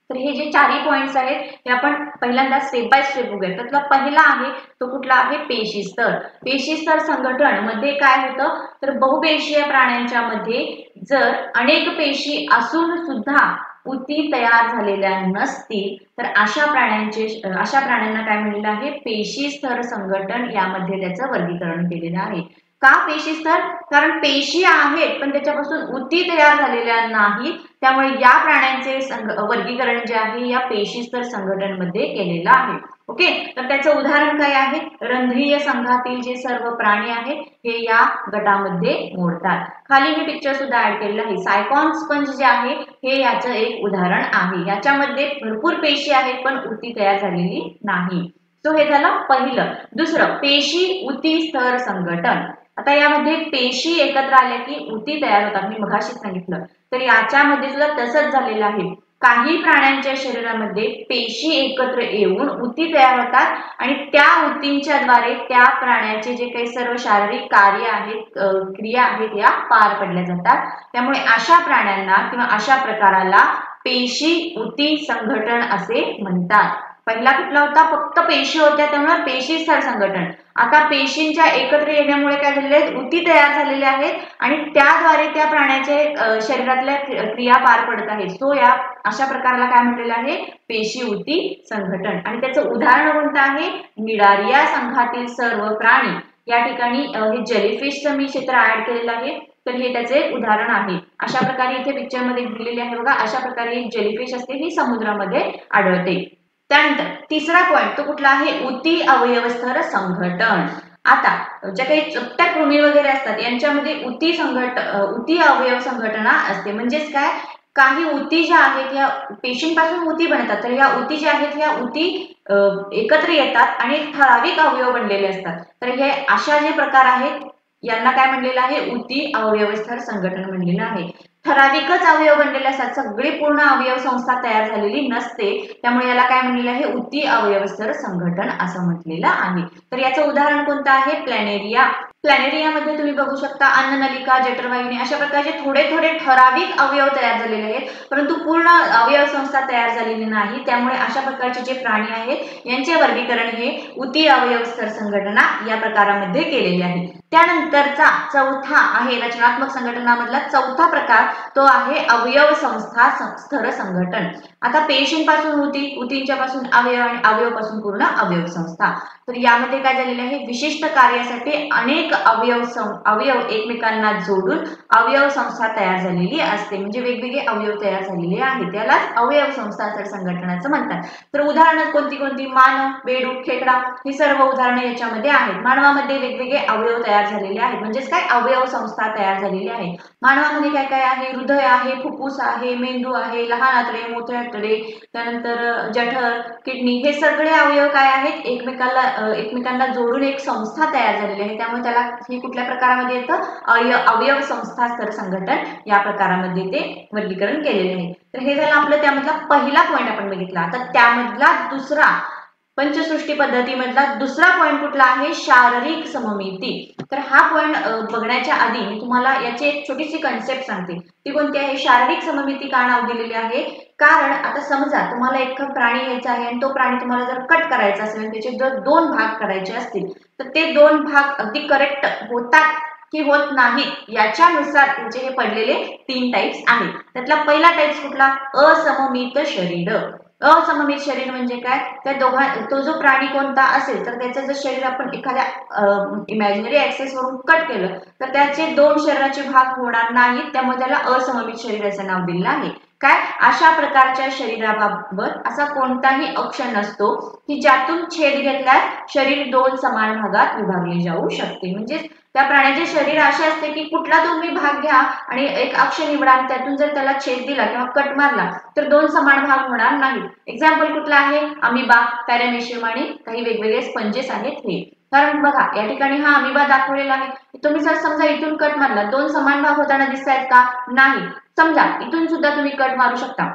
तर हे जे 4 पॉइंट्स आहेत हे आपण पहिल्यांदा स्टेप बाय स्टेप बघूया। त्यातला पहिला आहे तो कुठला आहे, पेशी स्तर। पेशी स्तर संघटन मध्ये काय होतं, तर बहुपेशीय प्राण्यांच्या मध्ये जर अनेक पेशी असून सुद्धा उती तयार झालेल्या नसतील तर अशा प्राण्यांना काय म्हणलेलं आहे, पेशी स्तर संघटन यामध्ये त्याचं वर्गीकरण केलेलं आहे। का पेशी स्तर, कारण पेशी आहेत पण त्याच्यापासून उती तयार झालेल्या नाहीत, त्यामुळे या प्राण्यांचे वर्गीकरण जे आहे या पेशी स्तर संघटन मध्ये केलेलं आहे। ओके, तर त्याचं उदाहरण काय आहे, रंध्रीय संघातील जे सर्व प्राणी आहेत हे या गटामध्ये मोडतात। खाली हे पिक्चर सुद्धा ऍड केलेलं आहे, सायकॉन स्पंज जे आहे हे याचं एक उदाहरण आहे। याच्यामध्ये भरपूर पेशी आहेत पण उती तयार झालेली नाही। सो हे झालं पहिलं। दुसरं, पेशी उती स्तर संघटन। आता यामध्ये पेशी एकत्र आल्या की उती तयार होतात, मी मगाशीच सांगितलं। तर याच्यामध्ये सुद्धा तसंच झालेलं आहे, काही प्राण्यांच्या शरीरामध्ये पेशी एकत्र येऊन उती तयार होतात आणि त्या उतींच्या द्वारे त्या प्राण्याचे जे काही सर्व शारीरिक कार्य आहेत, क्रिया आहेत या पार पडल्या जातात। त्यामुळे अशा प्राण्यांना किंवा अशा प्रकाराला पेशी उती संघटन असे म्हणतात। पहिला कुठला होता, फक्त पेशी होत्या त्यामुळे पेशी स्तर संघटन। आता पेशींच्या एकत्र येण्यामुळे काय झालेले आहेत, उती तयार झालेल्या आहेत आणि त्याद्वारे त्या प्राण्याचे शरीरातल्या क्रिया पार पडत आहेत। सो या अशा प्रकाराला काय म्हटलेलं आहे, पेशी उती संघटन। आणि त्याचं उदाहरण कोणतं आहे, निडारिया संघातील सर्व प्राणी। या ठिकाणी हे जेलीफिशचं मी चित्र ऍड केलेलं आहे, तर हे त्याचे उदाहरण आहे। अशा प्रकारे इथे पिक्चर मध्ये दिलेले आहे बघा, अशा प्रकारे जेलीफिश असते ही समुद्रामध्ये आढळते। त्यानंतर तिसरा पॉइंट तो कुठला आहे, उती अवयव स्तर संघटन। आता ज्या काही चपट्या कृमी वगैरे असतात यांच्यामध्ये उती अवयव संघटना असते। म्हणजेच काय, काही उती ज्या आहेत या पेशींपासून उती बनतात, तर या उती ज्या आहेत या उती एकत्र येतात आणि ठराविक अवयव बनलेले असतात। तर हे अशा जे प्रकार आहेत यांना काय म्हणलेलं आहे, उती अवयव स्तर संघटन म्हणलेलं आहे। ठराविकच अवयव बनलेले असतात, सगळी पूर्ण अवयव संस्था तयार झालेली नसते, त्यामुळे याला काय म्हणलेलं आहे, उती अवयव स्तर संघटन असं म्हटलेलं आहे। तर याचं उदाहरण कोणतं आहे, प्लॅनेरिया। प्लॅनेरियामध्ये तुम्ही बघू शकता अन्ननलिका, जठरवाहिनी अशा प्रकारचे थोडे थोडे ठराविक अवयव तयार झालेले आहेत, परंतु पूर्ण अवयव संस्था तयार झालेली नाही। त्यामुळे अशा प्रकारचे जे प्राणी आहेत यांचे वर्गीकरण हे उती अवयव स्तर संघटना या प्रकारामध्ये केलेले आहे। त्यानंतरचा चौथा आहे रचनात्मक संघटनामधला चौथा प्रकार, तो आहे अवयव संस्था स्तर संघटन. आता पेशींपासून ऊतींच्या पासून अवयव आणि अवयवापासून पूर्ण अवयव संस्था. तर यामध्ये काय झालेले आहे, विशिष्ट कार्यासाठी अनेक अवयव एकमेकांना जोडून अवयव संस्था तयार झालेली असते. म्हणजे वेगवेगळे अवयव तयार झालेले आहेत, त्याला अवयव संस्था स्तर संघटनाचं म्हणतात. तर उदाहरणं कोणती कोणती, मानव, बेडूक, खेकडा ही सर्व उदाहरणं याच्यामध्ये आहेत. मानवामध्ये वेगवेगळे अवयव तयार झालेले आहेत, म्हणजेच काय अवयव संस्था तयार झालेली आहे. मानवामध्ये काय काय आहे, हृदय आहे, फुफ्फुस आहे, मेंदू आहे, लहान आतडे, मोठे आतडे, त्यानंतर जठर, किडनी, हे सगळे अवयव काय आहेत, एकमेकांना जोडून एक संस्था तयार झालेली आहे. त्यामुळे त्याला हे कुठल्या प्रकारामध्ये येतं, अवयव संस्था स्तर संघटन या प्रकारामध्ये ते वर्गीकरण केलेले आहे. तर हे झालं आपलं त्यामधला पहिला पॉईंट आपण बघितला. तर त्यामधला दुसरा, पंचसृष्टी पद्धतीमधला दुसरा पॉईंट कुठला आहे, शारीरिक सममिती. तर हा पॉईंट बघण्याच्या आधी मी तुम्हाला याची एक छोटीशी कन्सेप्ट सांगते. ती कोणती आहे, शारीरिक सममिती का नाव दिलेली आहे, कारण आता समजा तुम्हाला एक प्राणी घ्यायचा आहे आणि तो प्राणी तुम्हाला जर कट करायचा असेल, त्याचे जर दोन भाग करायचे असतील, तर ते दोन भाग अगदी करेक्ट होतात की होत नाही याच्यानुसार त्यांचे हे पडलेले 3 टाइप्स आहेत. त्यातला पहिला टाइप्स कुठला, असममित शरीर. असममित शरीर म्हणजे काय, त्या तो जो प्राणी कोणता असेल तर त्याचं जर शरीर आपण एखाद्या इमॅजिनरी ऍक्सेस वरून कट केलं तर त्याचे दोन शरीराचे भाग होणार नाहीत, त्यामुळे त्याला असममित शरीर असं नाव दिलेलं आहे. काय, अशा प्रकारच्या शरीराबाबत असा कोणताही अक्ष नसतो की ज्यातून छेद घेतल्यास शरीर दोन समान भागात विभागले जाऊ शकते. म्हणजे त्या प्राण्याचे शरीर असे असते की कुठला तुम्ही भाग घ्या आणि एक अक्ष निवडा आणि त्यातून जर त्याला छेद दिला किंवा कट मारला तर दोन समान भाग होणार नाही. एक्झाम्पल कुठला आहे, अमिबा, पॅरामेशियम आणि काही वेगवेगळे स्पंजेस आहेत हे. कारण बघा या ठिकाणी हा अमिबा दाखवलेला आहे. तुम्ही जर समजा इथून कट मारला, दोन समान भाग होताना दिसत आहेत का, नाही. समजा इथून सुद्धा तुम्ही कट मारू शकता,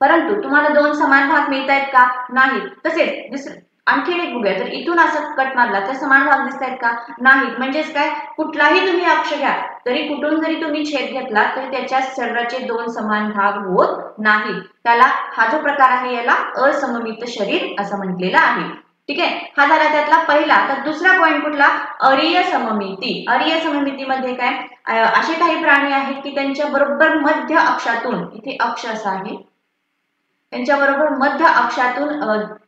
परंतु तुम्हाला दोन समान भाग मिळत आहेत का, नाही. तसेच आणखीन एक बघूया, तर इथून असं कट मारला तर समान भाग दिसत आहेत का, नाहीत. म्हणजेच काय, कुठलाही तुम्ही अक्ष घ्या तरी कुठून जरी तुम्ही छेद घेतला तरी त्याच्या शरीराचे दोन समान भाग होत नाहीत. त्याला हा जो प्रकार आहे याला असममित शरीर असं म्हटलेलं आहे. ठीक आहे, हा झाला त्यातला पहिला. तर दुसरा पॉईंट कुठला, अरीय सममिती. अरीय सममितीमध्ये काय, असे काही प्राणी आहेत की त्यांच्या बरोबर मध्य अक्षातून, इथे अक्ष असा आहे, त्यांच्या बरोबर मध्य अक्षातून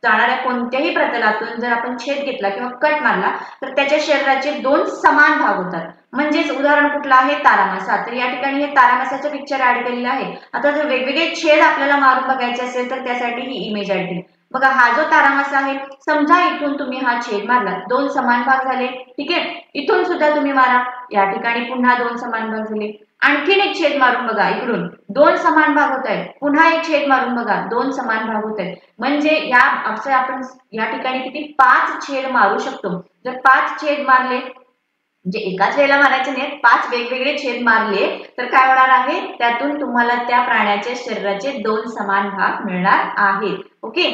जाणाऱ्या कोणत्याही प्रतलातून जर आपण छेद घेतला किंवा कट मारला तर त्याच्या शरीराचे दोन समान भाग होतात. म्हणजेच उदाहरण कुठलं आहे, तारामासा. तर या ठिकाणी हे तारामासाचं पिक्चर ऍड केलेलं आहे. आता जर वेगवेगळे छेद आपल्याला मारून बघायचे असेल तर त्यासाठी ही इमेज ऍड केली. बघा हा जो तारामासा आहे, समजा इथून तुम्ही हा छेद मारला, दोन समान भाग झाले. ठीक आहे, इथून सुद्धा तुम्ही मारा, या ठिकाणी पुन्हा दोन समान भाग झाले. आणखीन एक छेद मारून बघा, इकडून दोन समान भाग होत आहेत. पुन्हा एक छेद मारून बघा, दोन समान भाग होत आहेत. म्हणजे असं आपण या ठिकाणी किती 5 छेद मारू शकतो. जर 5 छेद मारले, म्हणजे एकाच वेळेला मारायचे नाही, 5 वेगवेगळे छेद मारले तर काय होणार आहे, त्यातून तुम्हाला त्या प्राण्याच्या शरीराचे दोन समान भाग मिळणार आहेत. ओके,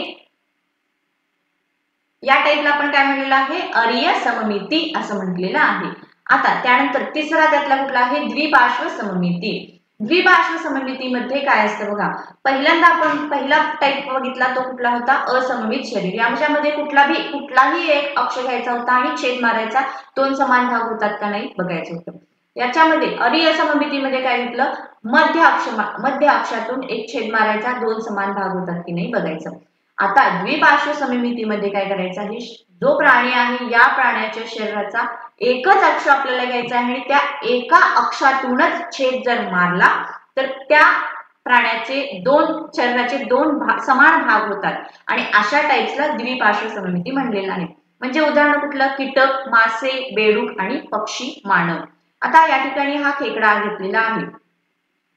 या टाइपला आपण काय म्हणलेलं आहे, अरीय सममिती असं म्हटलेलं आहे. आता त्यानंतर तिसरा त्यातला कुठला आहे, द्विपार्श्व सममिती. द्विपार्श्व सममितीमध्ये काय असतं बघा, पहिल्यांदा आपण पहिला टाइप बघितला तो कुठला होता, असममित शरीर. यामध्ये कुठलाही एक अक्ष घ्यायचा होता आणि छेद मारायचा, दोन समान भाग होतात का नाही बघायचं होतं. याच्यामध्ये अरीय सममितीमध्ये काय घेतलं, मध्य अक्षातून एक छेद मारायचा, दोन समान भाग होतात की नाही बघायचं. आता द्विपार्श्व सममितीमध्ये काय करायचं आहे, जो प्राणी आहे या प्राण्याच्या शरीराचा एकच अक्ष आपल्याला घ्यायचा आहे आणि त्या एका अक्षातूनच छेद जर मारला तर त्या प्राण्याचे शरीराचे दोन समान भाग होतात आणि अशा टाइप्सला द्विपार्श्व सममिती म्हणलेलं आहे. म्हणजे उदाहरण कुठलं, कीटक, मासे, बेडूक आणि पक्षी, मानव. आता या ठिकाणी हा खेकडा घेतलेला आहे.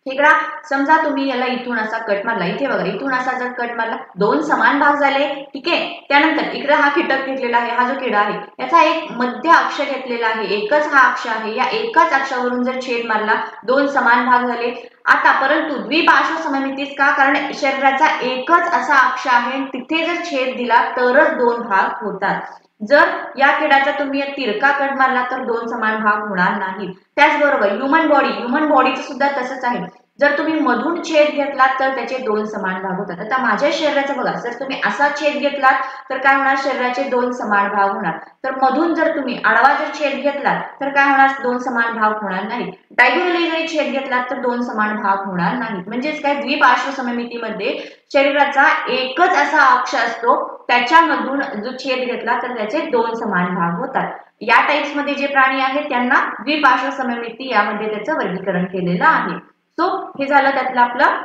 खेकडा समजा तुम्ही याला इथून असा कट मारला, इथे बघा इथून असा जर कट मारला, दोन समान भाग झाले. ठीक आहे, त्यानंतर इकडे हा कीटक घेतलेला आहे, हा जो किडा आहे याचा एक मध्य अक्ष घेतलेला आहे, एकच हा अक्ष आहे. या एकाच अक्षावरून जर छेद मारला, दोन समान भाग झाले. आता परंतु द्विपार्श्व सममितीच का, कारण शरीराचा एकच असा अक्ष आहे, तिथे जर छेद दिला तरच दोन भाग होतात. जर या किडाचा तुम्ही तिरका कट मारला तर दोन समान भाग होणार नाही. त्याचबरोबर ह्युमन बॉडीचं सुद्धा तसंच आहे. जर तुम्ही मधून छेद घेतलात तर त्याचे 2 समान भाग होतात. आता माझ्या शरीराचं बघा, जर तुम्ही असा छेद घेतलात तर काय होणार, शरीराचे 2 समान भाग होणार. तर मधून जर तुम्ही आडवा जर छेद घेतलात तर काय होणार, 2 समान भाग होणार नाहीत. डायगोनली जरी छेद घेतलात तर 2 समान भाग होणार नाहीत. म्हणजेच काय, द्विपार्श्व सममितीमध्ये शरीराचा एकच असा अक्ष असतो, त्याच्यामधून जो छेद घेतला तर त्याचे 2 समान भाग होतात. या टाइप्स मध्ये जे प्राणी आहेत त्यांना द्विपार्श्व सममिती यामध्ये त्याचं वर्गीकरण केलेलं आहे. सो हे झालं त्यातलं आपलं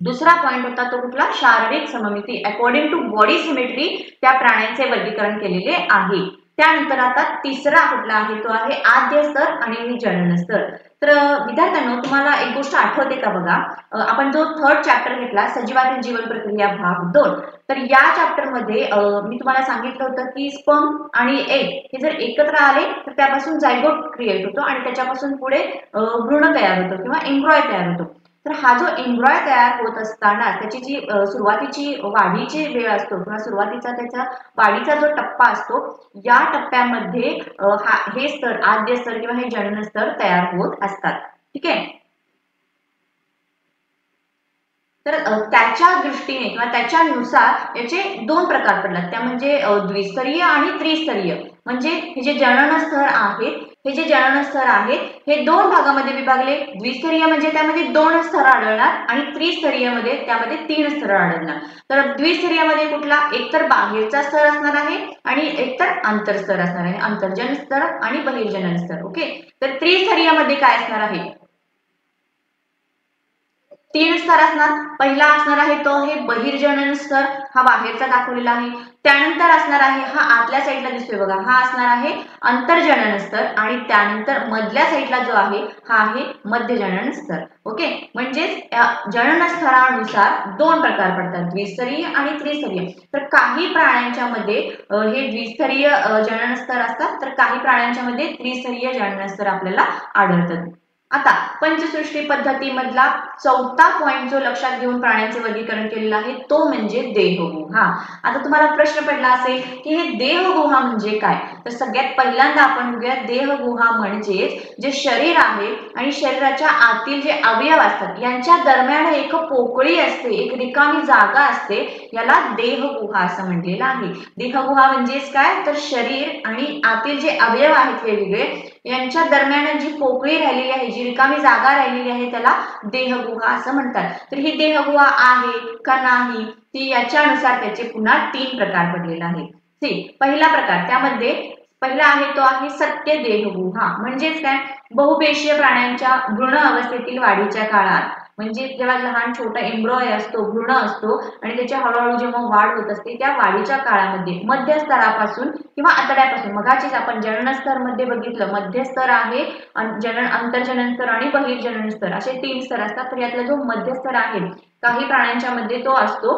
दुसरा पॉइंट होता, तो कुठला, शारीरिक सममिती. अकॉर्डिंग टू बॉडी सिमेट्री त्या प्राण्यांचे वर्गीकरण केलेले आहे. त्यानंतर आता तिसरा कुठला आहे, तो आहे आद्य स्तर आणि जनन स्तर. तर विद्यार्थ्यांनो, तुम्हाला एक गोष्ट आठवते का बघा, आपण जो 3rd चॅप्टर घेतला, सजीवातील जीवन प्रक्रिया भाग 2, तर या चॅप्टर मध्ये मी तुम्हाला सांगितलं होतं की स्पर्म आणि एग हे जर एकत्र आले तर त्यापासून जायगोट क्रिएट होतो आणि त्याच्यापासून पुढे भ्रूण तयार होतो किंवा एम्ब्रॉय तयार होतो. तर हा जो एम्ब्रॉय तयार होत असताना त्याची जी सुरुवातीची वाढीची वेळ असतो किंवा सुरुवातीचा त्याचा वाढीचा जो टप्पा असतो, या टप्प्यामध्ये हे स्तर, आद्य स्तर किंवा हे जनन स्तर तयार होत असतात. ठीक आहे. तर त्याच्या दृष्टीने किंवा त्याच्यानुसार याचे 2 प्रकार पडतात, त्या म्हणजे द्विस्तरीय आणि त्रिस्तरीय. म्हणजे हे जे जनन स्तर आहेत, हे 2 भागामध्ये विभागले. द्विस्तरीय म्हणजे त्यामध्ये 2 स्तर आढळणार आणि त्रिस्तरीय मध्ये त्यामध्ये 3 स्तर आढळणार. तर द्विस्तरीय मध्ये कुठला, एकतर बाहेरचा स्तर असणार आहे आणि एकतर आंतरस्तर असणार आहे, अंतर्जन स्तर आणि बहिर्जनन स्तर. ओके. तर त्रिस्तरीय मध्ये काय असणार आहे, 3 स्तर असणार. पहिला असणार आहे तो आहे बहिर्जनन स्तर, हा बाहेरचा दाखवलेला आहे. त्यानंतर असणार आहे, हा आतल्या साईडला दिसतोय बघा, हा असणार आहे अंतर्जनन स्तर आणि त्यानंतर मधल्या साईडला जो आहे हा आहे मध्यजनन स्तर. ओके. म्हणजेच जनन स्तरानुसार 2 प्रकार पडतात, द्विस्तरीय आणि त्रिस्तरीय. तर काही प्राण्यांच्या मध्ये हे द्विस्तरीय जनन स्तर असतात, तर काही प्राण्यांच्या मध्ये त्रिस्तरीय जनन स्तर आपल्याला आढळतात. आता पंचसृष्टी पद्धतीमधला 4था पॉइंट जो लक्षात घेऊन प्राण्यांचे वर्गीकरण केलेलं आहे, तो म्हणजे देहगुहा. आता तुम्हाला प्रश्न पडला असेल की हे देहगुहा म्हणजे काय, तर सगळ्यात पहिल्यांदा आपण बघूया, देहगुहा म्हणजे जे शरीर आहे आणि शरीराच्या आतील जे अवयव असतात यांच्या दरम्यान एक पोकळी असते, एक रिकामी जागा असते, याला देहगुहा असं म्हटलेलं आहे. देहगुहा म्हणजेच काय, तर शरीर आणि आतील जे अवयव आहेत वेगवेगळे यांच्या दरम्यान जी पोकळी राहिलेली आहे, जी रिकामी जागा राहिलेली आहे, त्याला देहगुहा असं म्हणतात. तर ही देहगुहा आहे का नाही, ती याच्यानुसार त्याचे पुन्हा 3 प्रकार पडलेले आहेत. पहिला प्रकार, त्यामध्ये पहिला आहे तो आहे सत्य देहगुहा. म्हणजेच काय, बहुपेशीय प्राण्यांच्या भ्रूण अवस्थेतील वाढीच्या काळात, म्हणजे जेव्हा लहान छोटा एम्ब्रॉय असतो, भ्रूण असतो आणि त्याच्या हळूहळू जेव्हा वाढ होत असते, त्या वाढीच्या काळामध्ये मध्य स्तरापासून किंवा आतड्यापासून, मगाचीच आपण जनन स्तर मध्ये बघितलं, मध्य स्तर आहे, अंतर्जनन स्तर आणि बहिर्जनन स्तर असे 3 स्तर असतात. तर यातला जो मध्य स्तर आहे काही प्राण्यांच्या मध्ये तो असतो.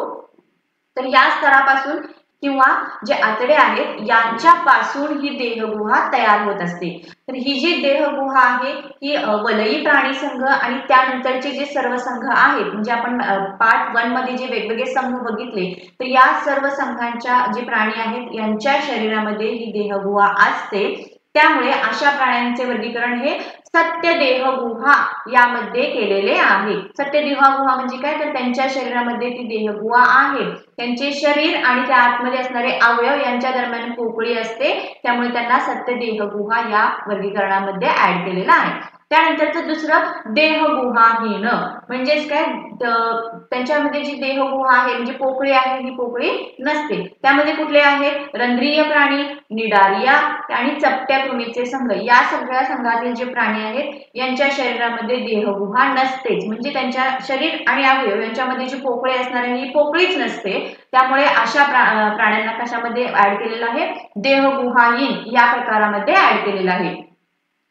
तर या स्तरापासून किंवा जे आतडे आहेत यांच्यापासून ही देहगुहा तयार होत असते. तर ही जी देहगुहा आहे ही वलयी प्राणी संघ आणि त्यानंतरचे जे सर्व संघ आहेत, म्हणजे आपण पार्ट 1 मध्ये जे वेगवेगळे संघ बघितले, तर या सर्व संघांच्या जे प्राणी आहेत यांच्या शरीरामध्ये ही देहगुहा असते. त्यामुळे अशा प्राण्यांचे वर्गीकरण हे सत्य देहगुहा यामध्ये केलेले आहे. सत्य देहगुहा म्हणजे काय, तर त्यांच्या शरीरामध्ये ती देहगुहा आहे, त्यांचे शरीर आणि त्या आतमध्ये असणारे अवयव यांच्या दरम्यान पोकळी असते, त्यामुळे त्यांना सत्य देहगुहा या वर्गीकरणामध्ये ऍड केलेला आहे. त्यानंतरचं दुसरं देहगुहाहीन म्हणजेच काय, त्यांच्यामध्ये जी देहगुहा आहे म्हणजे पोकळी आहे, ही पोकळी नसते. त्यामध्ये कुठले आहेत, रंध्रीय प्राणी, निडारिया आणि चपट्या कृमीचे संघ, या सगळ्या संघातील जे प्राणी आहेत यांच्या शरीरामध्ये देहगुहा नसतेच. म्हणजे त्यांच्या शरीर आणि अवयव यांच्यामध्ये जी पोकळी असणार आहे ही पोकळीच नसते. त्यामुळे अशा प्राण्यांना कशामध्ये ऍड केलेलं आहे, देहगुहाहीन या प्रकारामध्ये ऍड केलेलं आहे.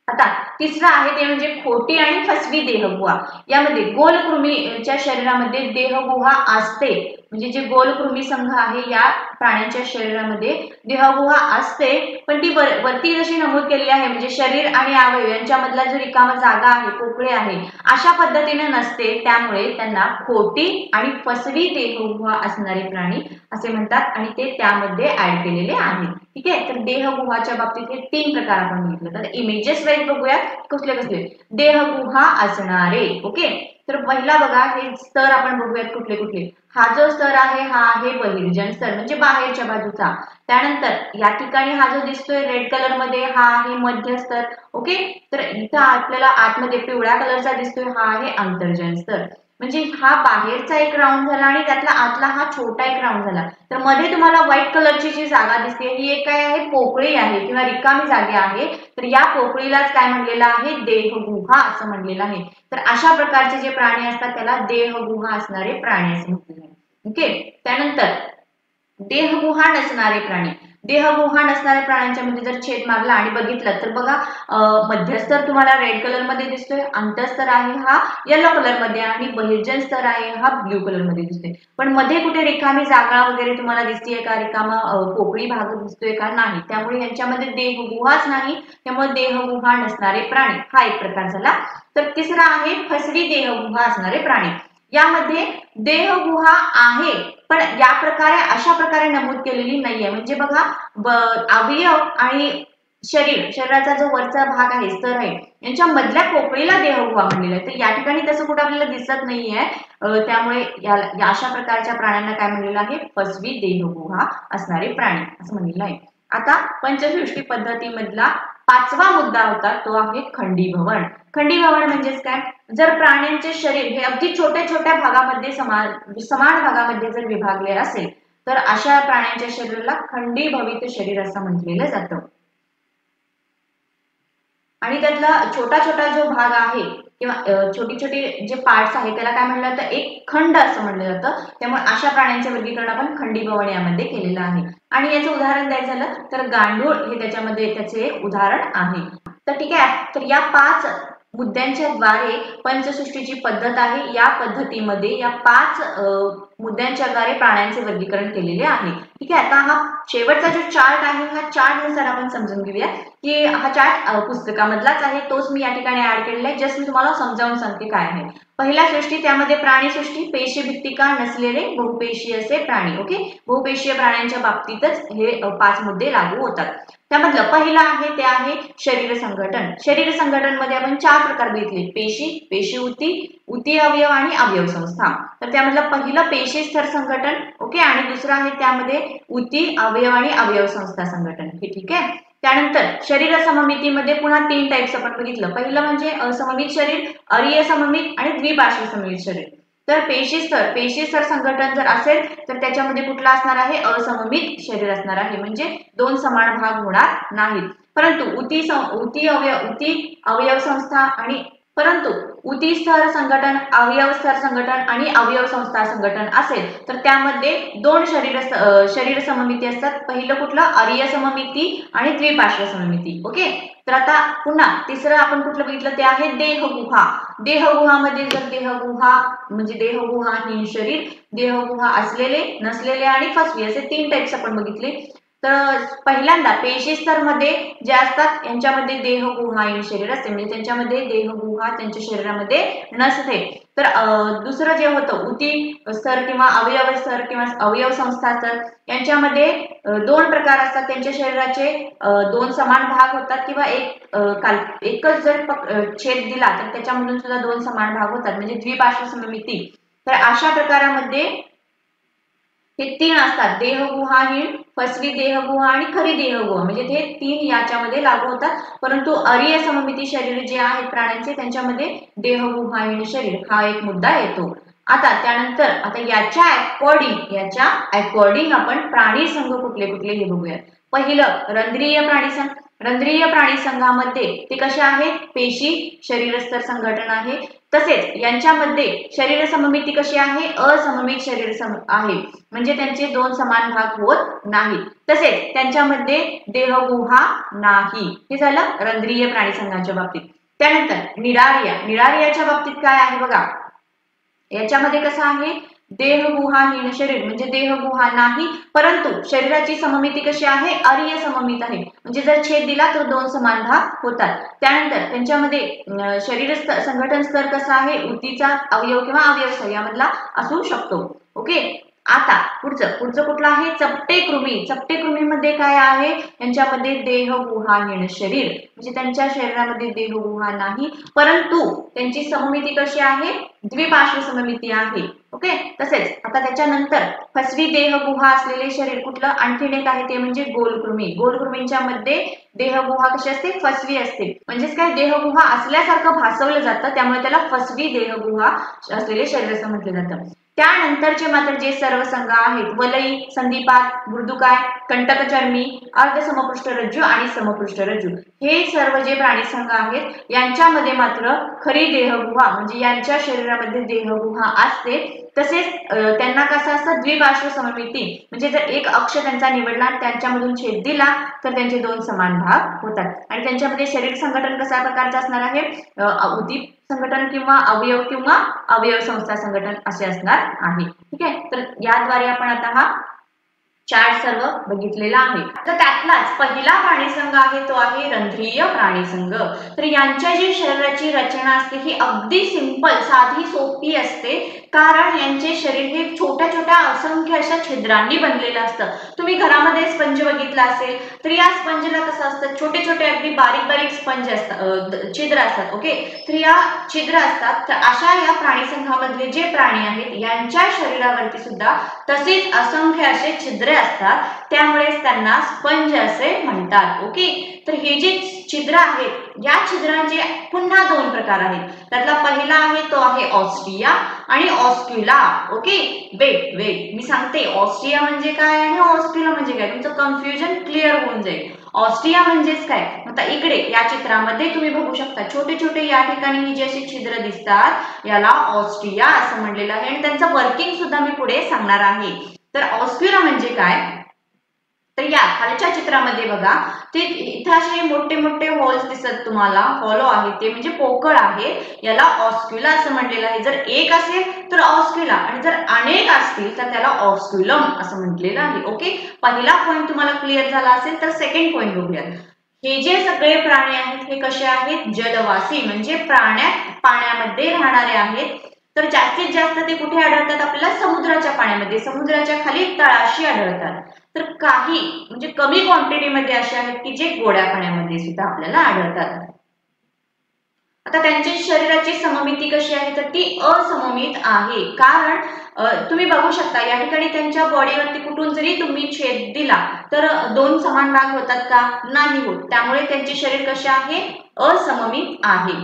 आता तिसरा आहे ते म्हणजे खोटी आणि फसवी देहगुहा. यामध्ये गोलकृमीच्या शरीरामध्ये देहगुहा असते, म्हणजे जे गोलकृमी संघ आहे या प्राण्यांच्या शरीरामध्ये देहगुहा असते, पण ती वरती जशी नमूद केलेली आहे म्हणजे शरीर आणि अवयव यांच्यामधला जो रिकामा जागा आहे, पोकळी आहे, अशा पद्धतीने नसते. त्यामुळे त्यांना खोटी आणि फसवी देहगुहा असणारे प्राणी असे म्हणतात आणि ते त्यामध्ये ऍड केलेले आहेत. ठीक आहे. तर देहगुहाच्या बाबतीत हे 3 प्रकार आपण बघितले. तर इमेजेस वाईज बघूयात. कसले कसले देहगुहा असणारे. ओके, तर पहिला बघा हे स्तर आपण बघूयात कुठले कुठले. हा जो स्तर आहे हा आहे बहिर्जन स्तर म्हणजे बाहेरच्या बाजूचा. त्यानंतर या ठिकाणी हा जो दिसतोय रेड कलर मध्ये हा आहे मध्य स्तर. ओके, तर इथं आपल्याला आतमध्ये पिवळ्या कलरचा दिसतोय हा आहे अंतर्जन स्तर. म्हणजे हा बाहेरचा एक राऊंड झाला आणि त्यातला आतला हा छोटा एक राऊंड झाला. तर मध्ये तुम्हाला व्हाईट कलरची जी जागा दिसते ही एक काय आहे पोकळी आहे किंवा रिकामी जागा आहे. तर या पोकळीलाच काय म्हणलेलं आहे देहगुहा असं म्हणलेलं आहे. तर अशा प्रकारचे जे प्राणी असतात त्याला देहगुहा असणारे प्राणी असं म्हटलेलं आहे. ओके, त्यानंतर देहगुहा नसणारे प्राणी. देहगुहा नसणाऱ्या प्राण्यांच्या मध्ये जर छेद मारला आणि बघितलं तर बघा मध्यस्तर तुम्हाला रेड कलर मध्ये दिसतोय, अंतस्तर आहे हा येलो कलर मध्ये आणि बहिर्जन स्तर आहे हा ब्ल्यू कलर मध्ये दिसतोय. पण मध्ये कुठे रिकामी जागा वगैरे तुम्हाला दिसतेय का, रिकामा पोकळी भाग दिसतोय का, नाही. त्यामुळे यांच्यामध्ये देहगुहाच नाही, त्यामुळे देहगुहा नसणारे प्राणी हा एक प्रकार झाला. तर तिसरा आहे फसवी देहगुहा असणारे प्राणी. यामध्ये देहगुहा आहे पण या प्रकारे अशा प्रकारे नमूद केलेली नाहीये. म्हणजे बघा अवयव आणि शरीराचा जो वरचा भाग आहे स्तर आहे यांच्या मधल्या पोकळीला देहगुहा म्हणलेला आहे. तर या ठिकाणी तसं कुठं आपल्याला दिसत नाहीये. त्यामुळे या अशा प्रकारच्या प्राण्यांना काय म्हणलेलं आहे फसवी देहगुहा असणारे प्राणी असं म्हणलेलं आहे. आता पंचसृष्टी पद्धतीमधला पाचवा मुद्दा होता तो आहे खंडीभवन. खंडीभवन म्हणजेच काय, जर प्राण्यांचे शरीर हे अगदी छोट्या छोट्या भागामध्ये समान भागामध्ये जर विभागले असेल तर अशा प्राण्यांच्या शरीराला खंडीभवित शरीर असं म्हटलेलं जातं. आणि त्यातला छोटा छोटा जो भाग आहे किंवा छोटी छोटी जे पार्ट्स आहे त्याला काय म्हणलं जातं एक खंड असं म्हणलं जातं. त्यामुळे अशा प्राण्यांचे वर्गीकरण आपण खंडीभवन यामध्ये केलेलं आहे. आणि याचं उदाहरण द्यायचं झालं तर गांडूळ हे त्याच्यामध्ये त्याचे एक उदाहरण आहे. तर ठीक आहे, तर या 5 मुद्द्यांच्या द्वारे पंचसृष्टीची पद्धत आहे. या पद्धतीमध्ये या 5 मुद्द्यांच्या द्वारे प्राण्यांचे वर्गीकरण केलेले आहे. ठीक आहे, आता हा शेवटचा जो चार्ट आहे हा चार्ट नुसार आपण समजून घेऊया की हा चार्ट पुस्तकामधलाच आहे, तोच मी या ठिकाणी ऍड केलेला आहे. जस्ट मी तुम्हाला समजावून सांगते काय आहे. पहिला सृष्टी त्यामध्ये प्राणीसृष्टी पेशीभित्तिका नसलेले बहुपेशीय असे प्राणी. ओके, बहुपेशीय प्राण्यांच्या बाबतीतच हे 5 मुद्दे लागू होतात. त्यामधलं पहिलं आहे ते आहे शरीर संघटन. शरीर संघटन मध्ये आपण 4 प्रकार बघितले, पेशी, पेशी उती अवयव आणि अवयव संस्था. तर त्यामधलं पहिलं पेशी स्तर संघटन. ओके, आणि दुसरं आहे त्यामध्ये उती अवयव आणि अवयव संस्था संघटन. हे ठीक आहे. त्यानंतर शरीर सममितीमध्ये पुन्हा 3 टाइप्स आपण बघितलं. पहिलं म्हणजे असममित शरीर, अरीय सममित आणि द्विपार्श्व सममित शरीर. तर पेशी स्तर संघटन जर असेल तर त्याच्यामध्ये कुठला असणार आहे असममित शरीर असणार आहे, म्हणजे 2 समान भाग होणार नाहीत. परंतु उती अवयव संस्था आणि उती स्तर संघटन, अवयव स्तर संघटन आणि अवयव संस्था संघटन असेल तर त्यामध्ये 2 शरीर सममिती असतात. पहिलं कुठलं अरीय सममिती आणि द्विपार्श्व सममिती. ओके, तर आता पुन्हा तिसरं आपण कुठलं बघितलं ते आहे देहगुहा. देहगुहामध्ये जर देहगुहा म्हणजे देहगुहाहीन शरीर, देहगुहा असलेले, नसलेले आणि फसवी असे 3 टाइप्स आपण बघितले. तर पहिल्यांदा पेशी स्तर मध्ये जे असतात यांच्यामध्ये देहगुहाहीन शरीर असते, म्हणजे त्यांच्यामध्ये देहगुहा त्यांच्या शरीरामध्ये नसते. तर दुसरं जे होतं उती स्तर किंवा अवयव स्तर किंवा अवयव संस्था स्तर यांच्यामध्ये 2 प्रकार असतात. त्यांच्या शरीराचे 2 समान भाग होतात किंवा एकच जर छेद दिला तर त्याच्यामधून सुद्धा 2 समान भाग होतात, म्हणजे द्विपार्श्व सममिती. तर अशा प्रकारामध्ये हे 3 असतात, देहगुहाहीन, फसवी देहगुहा आणि खरी देहगुहा, म्हणजे ते 3 याच्यामध्ये लागू होतात. परंतु अरीय सममिती शरीर जे आहेत प्राण्यांचे त्यांच्यामध्ये देहगुहाहीन शरीर हा एक मुद्दा येतो. आता त्यानंतर आता याच्या अकॉर्डिंग आपण प्राणी संघ कुठले कुठले हे बघूया. पहिलं रंध्रीय प्राणीसंघ. रंध्रीय प्राणी संघामध्ये ते कसे आहेत, पेशी शरीर स्तर संघटन आहे. तसेच यांच्यामध्ये शरीर सममिती कशी आहे, असममित शरीर आहे, म्हणजे त्यांचे 2 समान भाग होत नाहीत. तसेच त्यांच्यामध्ये देहगुहा नाही. हे झालं रंध्रीय प्राणी संघाच्या बाबतीत. त्यानंतर निरार्याच्या बाबतीत काय आहे बघा. याच्यामध्ये कसं आहे, देहगुहाहीन शरीर म्हणजे देहगुहा नाही, परंतु शरीराची सममिती कशी आहे, अरीय सममित आहे, म्हणजे जर छेद दिला तर 2 समान भाग होतात. त्यानंतर त्यांच्यामध्ये शरीर संघटन स्तर कसा आहे, उतीचा अवयव किंवा अवयव यामधला असू शकतो. ओके, आता पुढचं कुठलं आहे? चपटे कृमी. चपटे कृमीमध्ये काय आहे? यांच्यामध्ये देहगुहाहीन शरीर, म्हणजे त्यांच्या शरीरामध्ये देहगुहा नाही, परंतु त्यांची सममिती कशी आहे? द्विपार्श्व सममिती आहे. ओके. तसेच आता त्याच्यानंतर फसवी देहगुहा असलेले शरीर कुठलं? आणखीन एक आहे ते म्हणजे गोलकृमी. गोलकृमींच्या मध्ये देहगुहा कशी असते? फसवी असते. म्हणजेच काय? देहगुहा असल्यासारखं भासवलं जातं, त्यामुळे त्याला फसवी देहगुहा असलेले शरीर असं म्हटलं जातं. त्यानंतरचे मात्र जे सर्व संघ आहेत, वलई, संधिपाद, मृदुकाय, कंटकचर्मी, अर्धसमपृष्ठरज्जू आणि समपृष्ठरज्जू, हे सर्व जे प्राणी संघ आहेत यांच्यामध्ये मात्र खरी देहगुहा म्हणजे यांच्या शरीरामध्ये देहगुहा असते. तसेच त्यांना कसं असतं? द्विपार्श्व सममिती, म्हणजे जर एक अक्ष त्यांचा निवडला आणि त्यांच्यामधून छेद दिला तर त्यांचे दोन समान भाग होतात. आणि त्यांच्यामध्ये शरीर संघटन कशा प्रकारचं असणार आहे? उद्दीप संघटन किंवा अवयव संस्था संघटन असे असणार आहे. ठीक आहे. तर याद्वारे आपण आता हा चार्ट सर्व बघितलेला आहे. तर त्यातलाच पहिला प्राणीसंघ आहे तो आहे रंध्रीय प्राणीसंघ. तर यांच्या जी शरीराची रचना असते ही अगदी सिंपल, साधी, सोपी असते, कारण यांचे शरीर हे छोट्या छोट्या असंख्य अशा छिद्रांनी बनलेलं असतं. तुम्ही घरामध्ये स्पंज बघितला असेल तर या स्पंजला कसं असतं? छोटे छोटे अगदी बारीक बारीक स्पंज असतात, छिद्र असतात. ओके. तर या छिद्र असतात. तर अशा या प्राणीसंघामधले जे प्राणी आहेत यांच्या शरीरावरती सुद्धा तसेच असंख्य असे छिद्रे असतात, त्यामुळेच त्यांना स्पंज असे म्हणतात. ओके. तर हे जे छिद्र आहेत या छिद्रांचे पुन्हा दोन प्रकार आहेत. त्यातला पहिला आहे तो आहे ऑस्टिया आणि ऑस्क्युला. ओके. वेट मी सांगते ऑस्टिया म्हणजे काय आणि ऑस्क्युला म्हणजे काय, तुमचं कन्फ्युजन क्लिअर होऊन जाईल. ऑस्टिया म्हणजेच काय? आता इकडे या चित्रामध्ये तुम्ही बघू शकता छोटे छोटे या ठिकाणी ही जी अशी छिद्र दिसतात याला ऑस्टिया असं म्हणलेलं आहे आणि त्यांचं वर्किंग सुद्धा मी पुढे सांगणार आहे. तर ऑस्क्युला म्हणजे काय? तर या खालच्या चित्रामध्ये बघा, ते इथे असे मोठे मोठे होल्स दिसत तुम्हाला, हॉलो आहे ते म्हणजे पोकळ आहे, याला ऑस्क्युला असं म्हणलेलं आहे. जर एक असेल तर ऑस्क्युला आणि जर अनेक असतील तर त्याला ऑस्क्युलम असं म्हटलेलं आहे. ओके. पहिला पॉइंट तुम्हाला क्लिअर झाला असेल तर सेकंड पॉइंट बघूया. हे जे सगळे प्राणी आहेत हे कसे आहेत? जलवासी, म्हणजे पाण्यामध्ये राहणारे आहेत. तर जास्तीत जास्त ते कुठे आढळतात? आपल्याला समुद्राच्या पाण्यामध्ये, समुद्राच्या खाली तळाशी आढळतात. तर काही म्हणजे कमी क्वांटिटीमध्ये असे आहेत की जे गोड्या पाण्यामध्ये सुद्धा आपल्याला आढळतात. आता त्यांच्या शरीराची सममिती कशी आहे? तर ती असममित आहे, कारण तुम्ही बघू शकता या ठिकाणी त्यांच्या बॉडीवरती कुठून जरी तुम्ही छेद दिला तर दोन समान भाग होतात का? नाही होत. त्यामुळे त्यांचे शरीर कसे आहे? असममित आहे.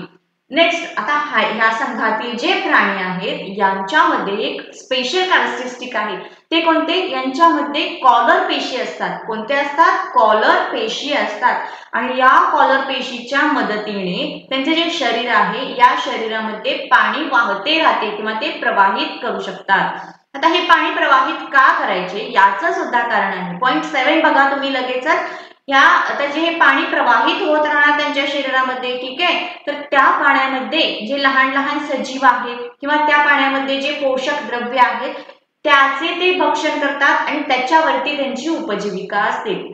नेक्स्ट, आता ह्या संघातील जे प्राणी आहेत यांच्यामध्ये एक स्पेशल कॅरेक्टरिस्टिक आहे. ते कोणते? यांच्यामध्ये कॉलर पेशी असतात. कोणते असतात? कॉलर पेशी असतात. आणि या कॉलर पेशीच्या मदतीने त्यांचे जे शरीर आहे या शरीरामध्ये पाणी वाहते राहते किंवा ते प्रवाहित करू शकतात. आता हे पाणी प्रवाहित का करायचे याचं सुद्धा कारण आहे. पॉइंट 7 बघा तुम्ही लगेचच. आता जे हे पाणी प्रवाहित होत राहणार त्यांच्या शरीरामध्ये, ठीक आहे, तर त्या पाण्यामध्ये जे लहान लहान सजीव आहेत किंवा त्या पाण्यामध्ये जे पोषक द्रव्य आहेत त्याचे ते भक्षण करतात आणि त्याच्यावरती त्यांची उपजीविका असते.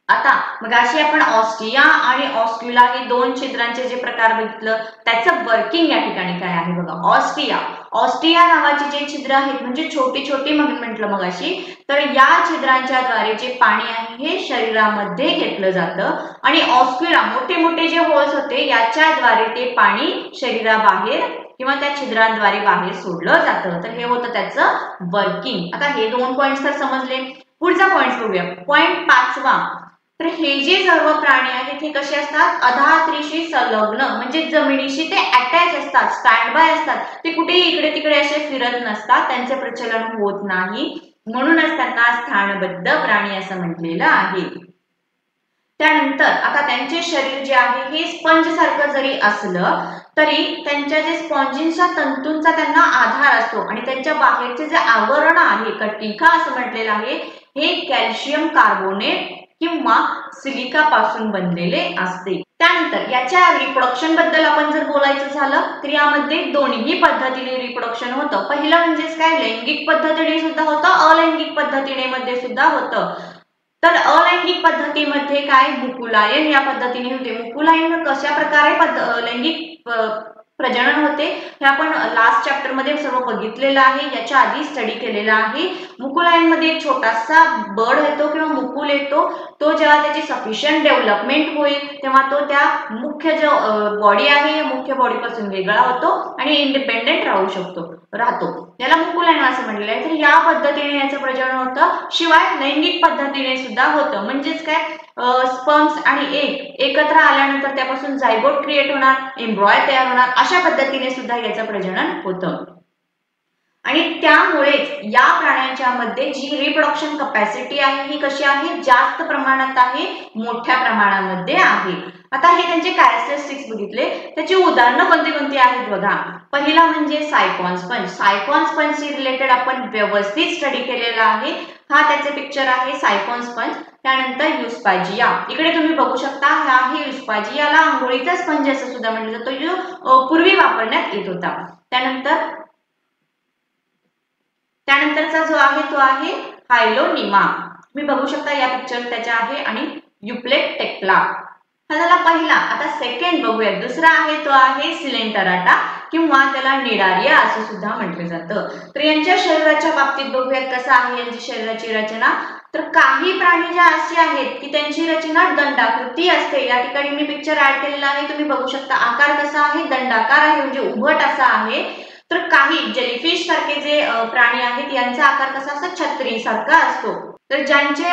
आता मग अशी आपण ऑस्टिया आणि ऑस्क्युला हे दोन छिद्रांचे जे प्रकार बघितलं त्याचं वर्किंग या ठिकाणी काय आहे बघा. ऑस्टिया नावाची जे छिद्र आहेत म्हणजे छोटी छोटी म्हटलं मग अशी, तर या छिद्रांच्या द्वारे जे पाणी आहे हे शरीरामध्ये घेतलं जातं आणि ऑस्क्युला मोठे मोठे जे होल्स होते याच्याद्वारे ते पाणी शरीराबाहेर किंवा त्या छिद्रांद्वारे बाहेर सोडलं जातं. तर हे होतं त्याचं वर्किंग. आता हे दोन पॉइंट्स तर समजले. पुढचा पॉइंट बघूया. पॉइंट 5. तर हे जे सर्व प्राणी आहेत हे कसे असतात? अधात्रीशी संलग्न, म्हणजे जमिनीशी ते अटॅच असतात, स्टँड बाय असतात. ते कुठेही इकडे तिकडे असे फिरत नसतात, त्यांचे प्रचलन होत नाही, म्हणूनच त्यांना स्थानबद्ध प्राणी असं म्हटलेलं आहे. त्यानंतर आता त्यांचे शरीर जे आहे हे स्पंज सारखं जरी असलं तरी त्यांच्या जे स्पॉन्जिनच्या तंतूंचा त्यांना आधार असतो आणि त्यांच्या बाहेरचे जे आवरण आहे कटिका असं म्हटलेलं आहे हे कॅल्शियम कार्बोनेट किंवा सिलिका पासून बनलेले असते. त्यानंतर याच्या रिप्रोडक्शन बद्दल आपण जर बोलायचं झालं तर यामध्ये दोन्ही पद्धतीने रिप्रोडक्शन होतं. पहिलं म्हणजेच काय? लैंगिक पद्धतीने सुद्धा होतं, अलैंगिक पद्धतीने मध्ये सुद्धा होतं. तर अलैंगिक पद्धतीमध्ये काय? मुकुलायन या पद्धतीने होते. मुकुलायन कशा प्रकारे लैंगिक प्रजनन होते हे आपण लास्ट चॅप्टर मध्ये सर्व बघितलेलं आहे, याच्या आधी स्टडी केलेला आहे। मुकुलायनमध्ये एक छोटासा बर्ड येतो किंवा मुकुल येतो, तो जेव्हा त्याची सफिशियंट डेव्हलपमेंट होईल तेव्हा तो त्या मुख्य जो बॉडी आहे या मुख्य बॉडीपासून वेगळा होतो आणि इंडिपेंडेंट राहतो, याला मुकुलायन असं म्हटलेलं आहे। तर या पद्धतीने याचं प्रजनन होतं, शिवाय लैंगिक पद्धतीने सुद्धा होतं, म्हणजेच काय स्पर्म्स आणि एग एकत्र आल्यानंतर त्यापासून झायगोट क्रिएट होणार, एम्ब्रॉय तयार होणार, अशा पद्धतीने सुद्धा याचं प्रजनन होतं। आणि त्यामुळेच या प्राण्यांच्या मध्ये जी रिप्रोडक्शन कपॅसिटी आहे ही कशी आहे, जास्त प्रमाणात आहे, मोठ्या प्रमाणामध्ये आहे। आता हे त्यांचे कॅरेक्टरिस्टिक्स बघितले, त्याची उदाहरणं कोणती कोणती आहेत बघा। पहिला म्हणजे सायकॉन स्पंज। सायकॉन स्पंजशी रिलेटेड आपण व्यवस्थित स्टडी केलेला आहे, हा त्याचे पिक्चर आहे सायकॉन स्पंज। त्यानंतर युस्पाजिया, इकडे तुम्ही बघू शकता, हा आहे युस्पाजियाला आंघोळीचा स्पंज असं सुद्धा म्हटलं जातं, जो पूर्वी वापरण्यात येत होता। त्यानंतरचा जो आहे तो आहे हायलोनिमा, तुम्ही बघू शकता या पिक्चर त्याच्या आहे, आणि युप्लेट टेक्ला हा झाला पहिला। आता सेकंड बघूया, दुसरा आहे तो आहे सिलेंटराटा किंवा त्याला निडारिया असं सुद्धा म्हटलं जातं। तर यांच्या शरीराच्या बाबतीत बघूयात कसं आहे यांची शरीराची रचना। तर काही प्राणी जे असे आहेत की त्यांची रचना दंडाकृती असते, या ठिकाणी मी पिक्चर ऍड केलेला आहे, तुम्ही बघू शकता आकार कसा आहे, दंडाकार आहे, म्हणजे उभट असा आहे। तर काही जेलीफिश सारखे जे प्राणी आहेत यांचा आकार कसा असतो, छत्री सारखा असतो। तर ज्यांचे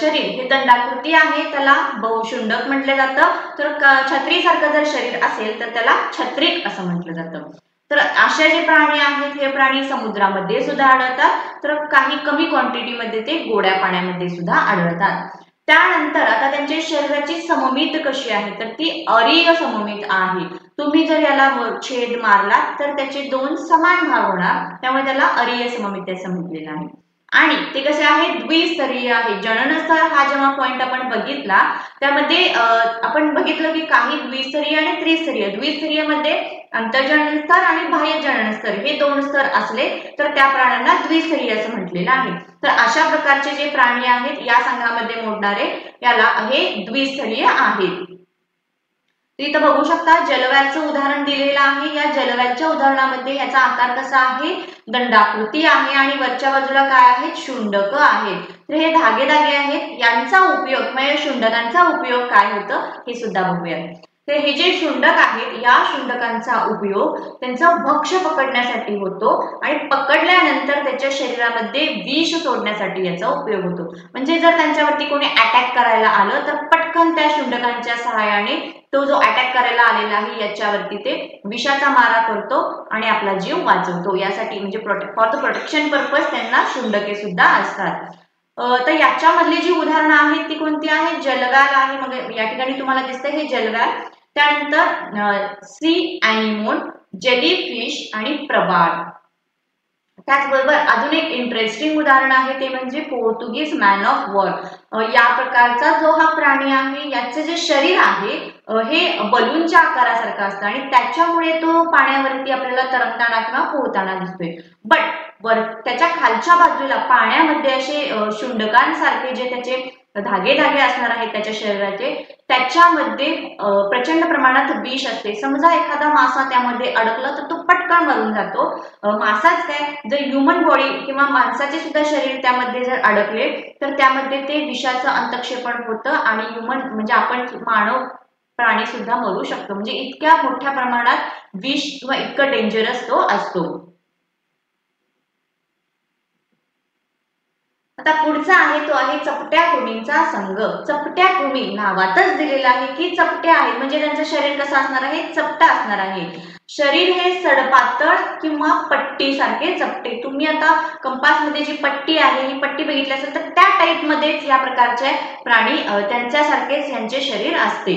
शरीर हे दंडाकृती आहे त्याला बहुशुंडक म्हटले जातं, तर छत्री सारखं जर शरीर असेल तर त्याला छत्रिक असं म्हटलं जातं। तर असे जे प्राणी आहेत हे प्राणी समुद्रामध्ये सुद्धा आढळतात, तर काही कमी क्वांटिटीमध्ये ते गोड्या पाण्यामध्ये सुद्धा आढळतात। त्यानंतर आता त्यांच्या शरीराची सममित कशी आहे, तर ती अरीय सममित आहे। तुम्ही जर याला छेद मारला तर त्याचे दोन समान भाग होणार, त्यामुळे त्याला अरीय सममित असं म्हटलेलं आहे। आणि ते कसे आहे, द्विस्तरीय आहे। जननस्तर हा जेव्हा पॉइंट आपण बघितला त्यामध्ये आपण बघितलं की काही द्विस्तरीय आणि त्रिस्तरीय, द्विस्तरीय मध्ये अंतर्जनन स्तर आणि बाह्य जनन स्तर हे दोन स्तर असले तर त्या प्राण्यांना द्विस्तरीय असं म्हटलेलं आहे। तर अशा प्रकारचे जे प्राणी आहेत या संघामध्ये मोडणारे याला हे द्विस्तरीय आहेत। इथं बघू शकता जलव्यालचं उदाहरण दिलेलं आहे, या जलव्यालच्या उदाहरणामध्ये याचा आकार कसा आहे, दंडाकृती आहे, आणि वरच्या बाजूला काय आहे, शुंडक आहे। तर हे धागे आहेत, यांचा उपयोग म्हणजे शुंडकांचा उपयोग काय होतं हे सुद्धा बघूया। तर हे जे शुंडक आहेत या शुंडकांचा उपयोग त्यांचं भक्ष्य पकडण्यासाठी होतो, आणि पकडल्यानंतर त्याच्या शरीरामध्ये विष सोडण्यासाठी याचा उपयोग होतो। म्हणजे जर त्यांच्यावरती कोणी अटॅक करायला आलं तर पटकन त्या शुंडकांच्या सहाय्याने तो जो अटॅक करायला आलेला आहे याच्यावरती ते विषाचा मारा करतो आणि आपला जीव वाचवतो। यासाठी म्हणजे फॉर द प्रोटेक्शन पर्पज त्यांना शुंडके सुद्धा असतात। तर याच्यामधली जी उदाहरणं आहेत ती कोणती आहेत, जलव्याल आहे, मग या ठिकाणी तुम्हाला दिसतंय हे जलव्याल। त्यानंतर सी अॅनिमोन, जेलीफिश आणि प्रबाळ। त्याचबरोबर अजून एक इंटरेस्टिंग उदाहरण आहे ते म्हणजे पोर्तुगीज मॅन ऑफ वॉर। या प्रकारचा जो हा प्राणी आहे याचे जे शरीर आहे हे बलूनच्या आकारासारखं असतं, आणि त्याच्यामुळे तो पाण्यावरती आपल्याला तरंगताना किंवा पोहताना दिसतोय। बट त्याच्या खालच्या बाजूला पाण्यामध्ये असे शुंडकांसारखे जे त्याचे धागे असणार आहेत त्याच्या शरीराचे, त्याच्यामध्ये प्रचंड प्रमाणात विष असते। समजा एखादा मासा त्यामध्ये अडकला तर तो पटकन मरून जातो। मासाच काय, जर ह्युमन बॉडी किंवा माणसाचे सुद्धा शरीर त्यामध्ये जर अडकले तर त्यामध्ये ते विषाचं अंतक्षेपण होतं, आणि ह्युमन म्हणजे आपण मानव प्राणी सुद्धा मरू शकतो। म्हणजे इतक्या मोठ्या प्रमाणात विष किंवा इतकं डेंजरस तो असतो। आता पुढचा आहे तो आहे चपट्या कृमींचा संघ। चपट्या कृमी नावातच दिलेला आहे की चपट्या आहेत, म्हणजे त्यांचं शरीर कसं असणार आहे, चपटा असणार आहे। शरीर हे सडपातळ किंवा पट्टी सारखे चपटे। तुम्ही आता कंपास मध्ये जी पट्टी आहे ही पट्टी बघितली असेल तर त्या टाइप मध्येच या प्रकारचे प्राणी त्यांच्यासारखेच यांचे शरीर असते।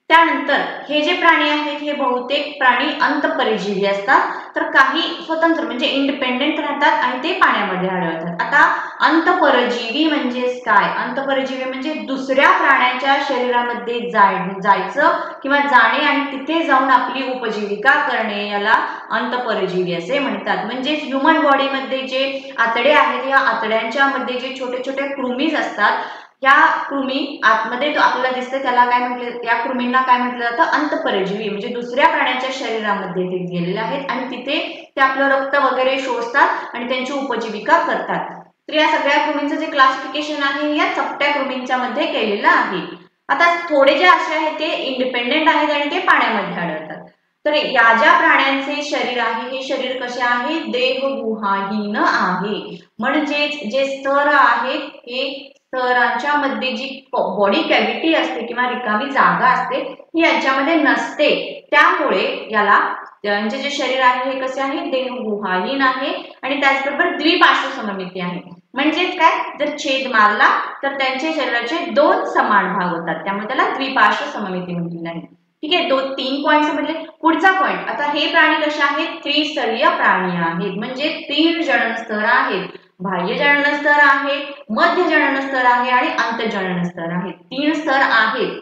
त्यानंतर हे जे प्राणी आहेत हे बहुतेक प्राणी अंतपरिजीवी असतात, तर काही स्वतंत्र म्हणजे इंडिपेंडेंट राहतात आणि ते पाण्यामध्ये आढळतात। आता अंतपरजीवी म्हणजेच काय, अंतपरजीवी म्हणजे दुसऱ्या प्राण्याच्या शरीरामध्ये जायचं किंवा जाणे आणि तिथे जाऊन आपली उपजीविका करणे याला अंतपरजीवी असे म्हणतात। म्हणजे ह्युमन बॉडीमध्ये जे आतडे आहेत या आतड्यांच्या मध्ये जे छोटे छोटे कृमीज असतात, या कृमी आतमध्ये आपल्याला दिसते त्याला काय म्हटले, या कृमींना काय म्हटलं जातं, अंतःपरजीवी, म्हणजे दुसऱ्या प्राण्याच्या शरीरामध्ये ते गेलेले आहेत आणि तिथे ते आपलं रक्त वगैरे शोषतात आणि त्यांची उपजीविका करतात. तर या सगळ्या कृमींचं जे क्लासिफिकेशन आहे या चपट्या कृमींच्या मध्ये केलेलं आहे. आता थोडे जे असे आहेत ते इंडिपेंडेंट आहेत आणि ते पाण्यामध्ये आढळतात. तर या ज्या प्राण्यांचे शरीर आहे हे शरीर कसे आहे, देहगुहाहीन आहे. म्हणजेच जे स्तर आहेत हे स्तरांच्या मध्ये जी बॉडी कॅव्हिटी असते किंवा रिकामी जागा असते ही यांच्यामध्ये नसते. त्यामुळे याला यांचे जे शरीर आहे हे कसे आहे, देहगुहाहीन आहे आणि त्याचबरोबर द्विपार्श्वसममिती आहे. म्हणजेच काय, जर छेद मारला तर त्यांचे शरीराचे दोन समान भाग होतात, त्यामुळे त्याला द्विपार्श्वसममिती म्हटलेलं आहे. ठीक आहे, 3 पॉइंट समजले. पुढचा पॉइंट, आता हे प्राणी कसे आहेत, त्रिस्तरीय प्राणी आहेत. म्हणजे 3 जनन स्तर आहेत. बाह्य जनन स्तर आहे, मध्य जनन स्तर आहे आणि अंतःजनन स्तर आहे. 3 स्तर आहेत.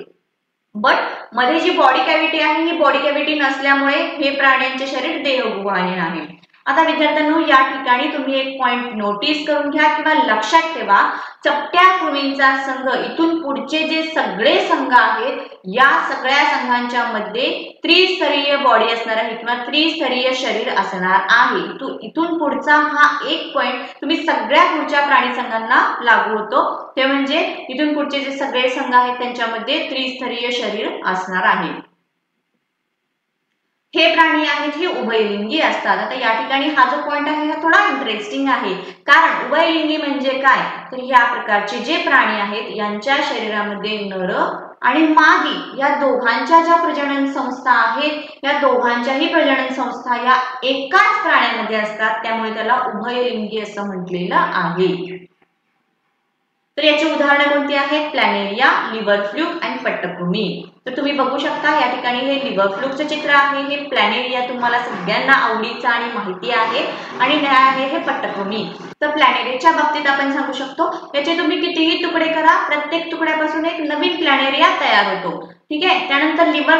बट मध्ये जी बॉडी कॅव्हिटी आहे ही बॉडी कॅव्हिटी नसल्यामुळे हे प्राण्यांचे शरीर देहगुहाहीन आहे. आता विद्यार्थ्यांनो या ठिकाणी तुम्ही एक पॉइंट नोटीस करून घ्या किंवा लक्षात ठेवा, चपट्या कृमींचा संघ, इथून पुढचे जे सगळे संघ आहेत या सगळ्या संघांच्या मध्ये त्रिस्तरीय बॉडी असणार आहे किंवा त्रिस्तरीय शरीर असणार आहे. इथून पुढचा हा एक पॉइंट तुम्ही सगळ्या पुढच्या प्राणी संघांना लागू होतो, ते म्हणजे इथून पुढचे जे सगळे संघ आहेत त्यांच्यामध्ये त्रिस्तरीय शरीर असणार आहे. हे प्राणी आहेत हे उभयलिंगी असतात. आता या ठिकाणी हा जो पॉइंट आहे हा थोडा इंटरेस्टिंग आहे, कारण उभयलिंगी म्हणजे काय, तर या प्रकारचे जे प्राणी आहेत यांच्या शरीरामध्ये नर आणि मादी या दोघांच्या ज्या प्रजनन संस्था आहेत या दोघांच्याही प्रजनन संस्था या एकाच प्राण्यामध्ये असतात, त्यामुळे त्याला उभयलिंगी असं म्हटलेलं आहे. तर याची उदाहरणे कोणती आहेत, प्लॅनेरिया, लिव्हर फ्लूक आणि पट्टकृमी. तर तुम्ही बघू शकता या ठिकाणी हे लिव्हर फ्लूकचं चित्र आहे, हे प्लॅनेरिया तुम्हाला सगळ्यांना आवडीचं आणि माहिती आहे आणि आहे हे पट्टकृमी. तर प्लॅनेरियाच्या बाबतीत आपण सांगू शकतो याचे तुम्ही कितीही तुकडे करा, प्रत्येक तुकड्यापासून एक नवीन प्लॅनेरिया तयार होतो. ठीक आहे, त्यानंतर लिव्हर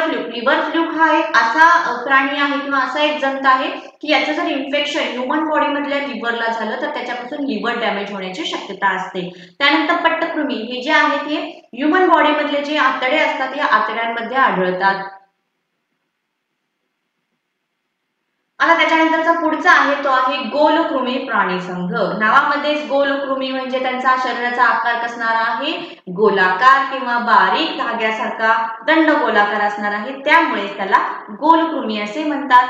फ्लूक हा एक असा प्राणी आहे किंवा असा एक जंत आहे की याचं जर इन्फेक्शन ह्युमन बॉडी मधल्या लिव्हरला झालं तर त्याच्यापासून लिव्हर डॅमेज होण्याची शक्यता असते. त्यानंतर पट्टकृमी हे जे आहेत हे ह्युमन बॉडी मधले जे आतडे असतात या आतड्यांमध्ये आढळतात. आता त्याच्यानंतरचा पुढचा आहे तो आहे गोलकृमी प्राणी संघ. नावामध्येच गोलकृमी म्हणजे त्यांचा शरीराचा आकार कसणार आहे, गोलाकार किंवा बारीक धाग्यासारखा दंड गोलाकार असणार आहे, त्यामुळे त्याला गोलकृमी असे म्हणतात.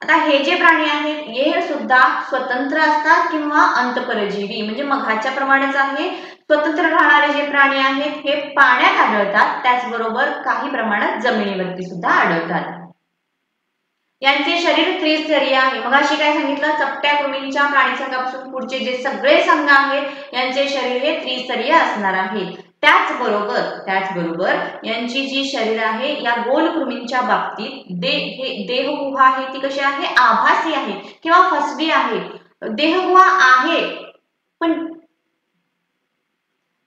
आता हे जे प्राणी आहेत हे सुद्धा स्वतंत्र असतात किंवा अंतःपरजीवी, म्हणजे मघाच्या प्रमाणेच आहे. स्वतंत्र राहणारे जे प्राणी आहेत हे पाण्यात आढळतात, त्याचबरोबर काही प्रमाणात जमिनीवरती सुद्धा आढळतात. यांचे शरीर त्रिस्तरीय आहे. मग अशी काय सांगितलं, चपट्या कृमींच्या प्राणीसंघापासून पुढचे जे सगळे संघ आहेत यांचे शरीर हे त्रिस्तरीय असणार आहे. त्याचबरोबर यांची जी शरीर आहे या गोलकृमींच्या बाबतीत देहगुहा आहे ती कशी आहे, आभासी आहे किंवा फसवी आहे. देहगुहा आहे पण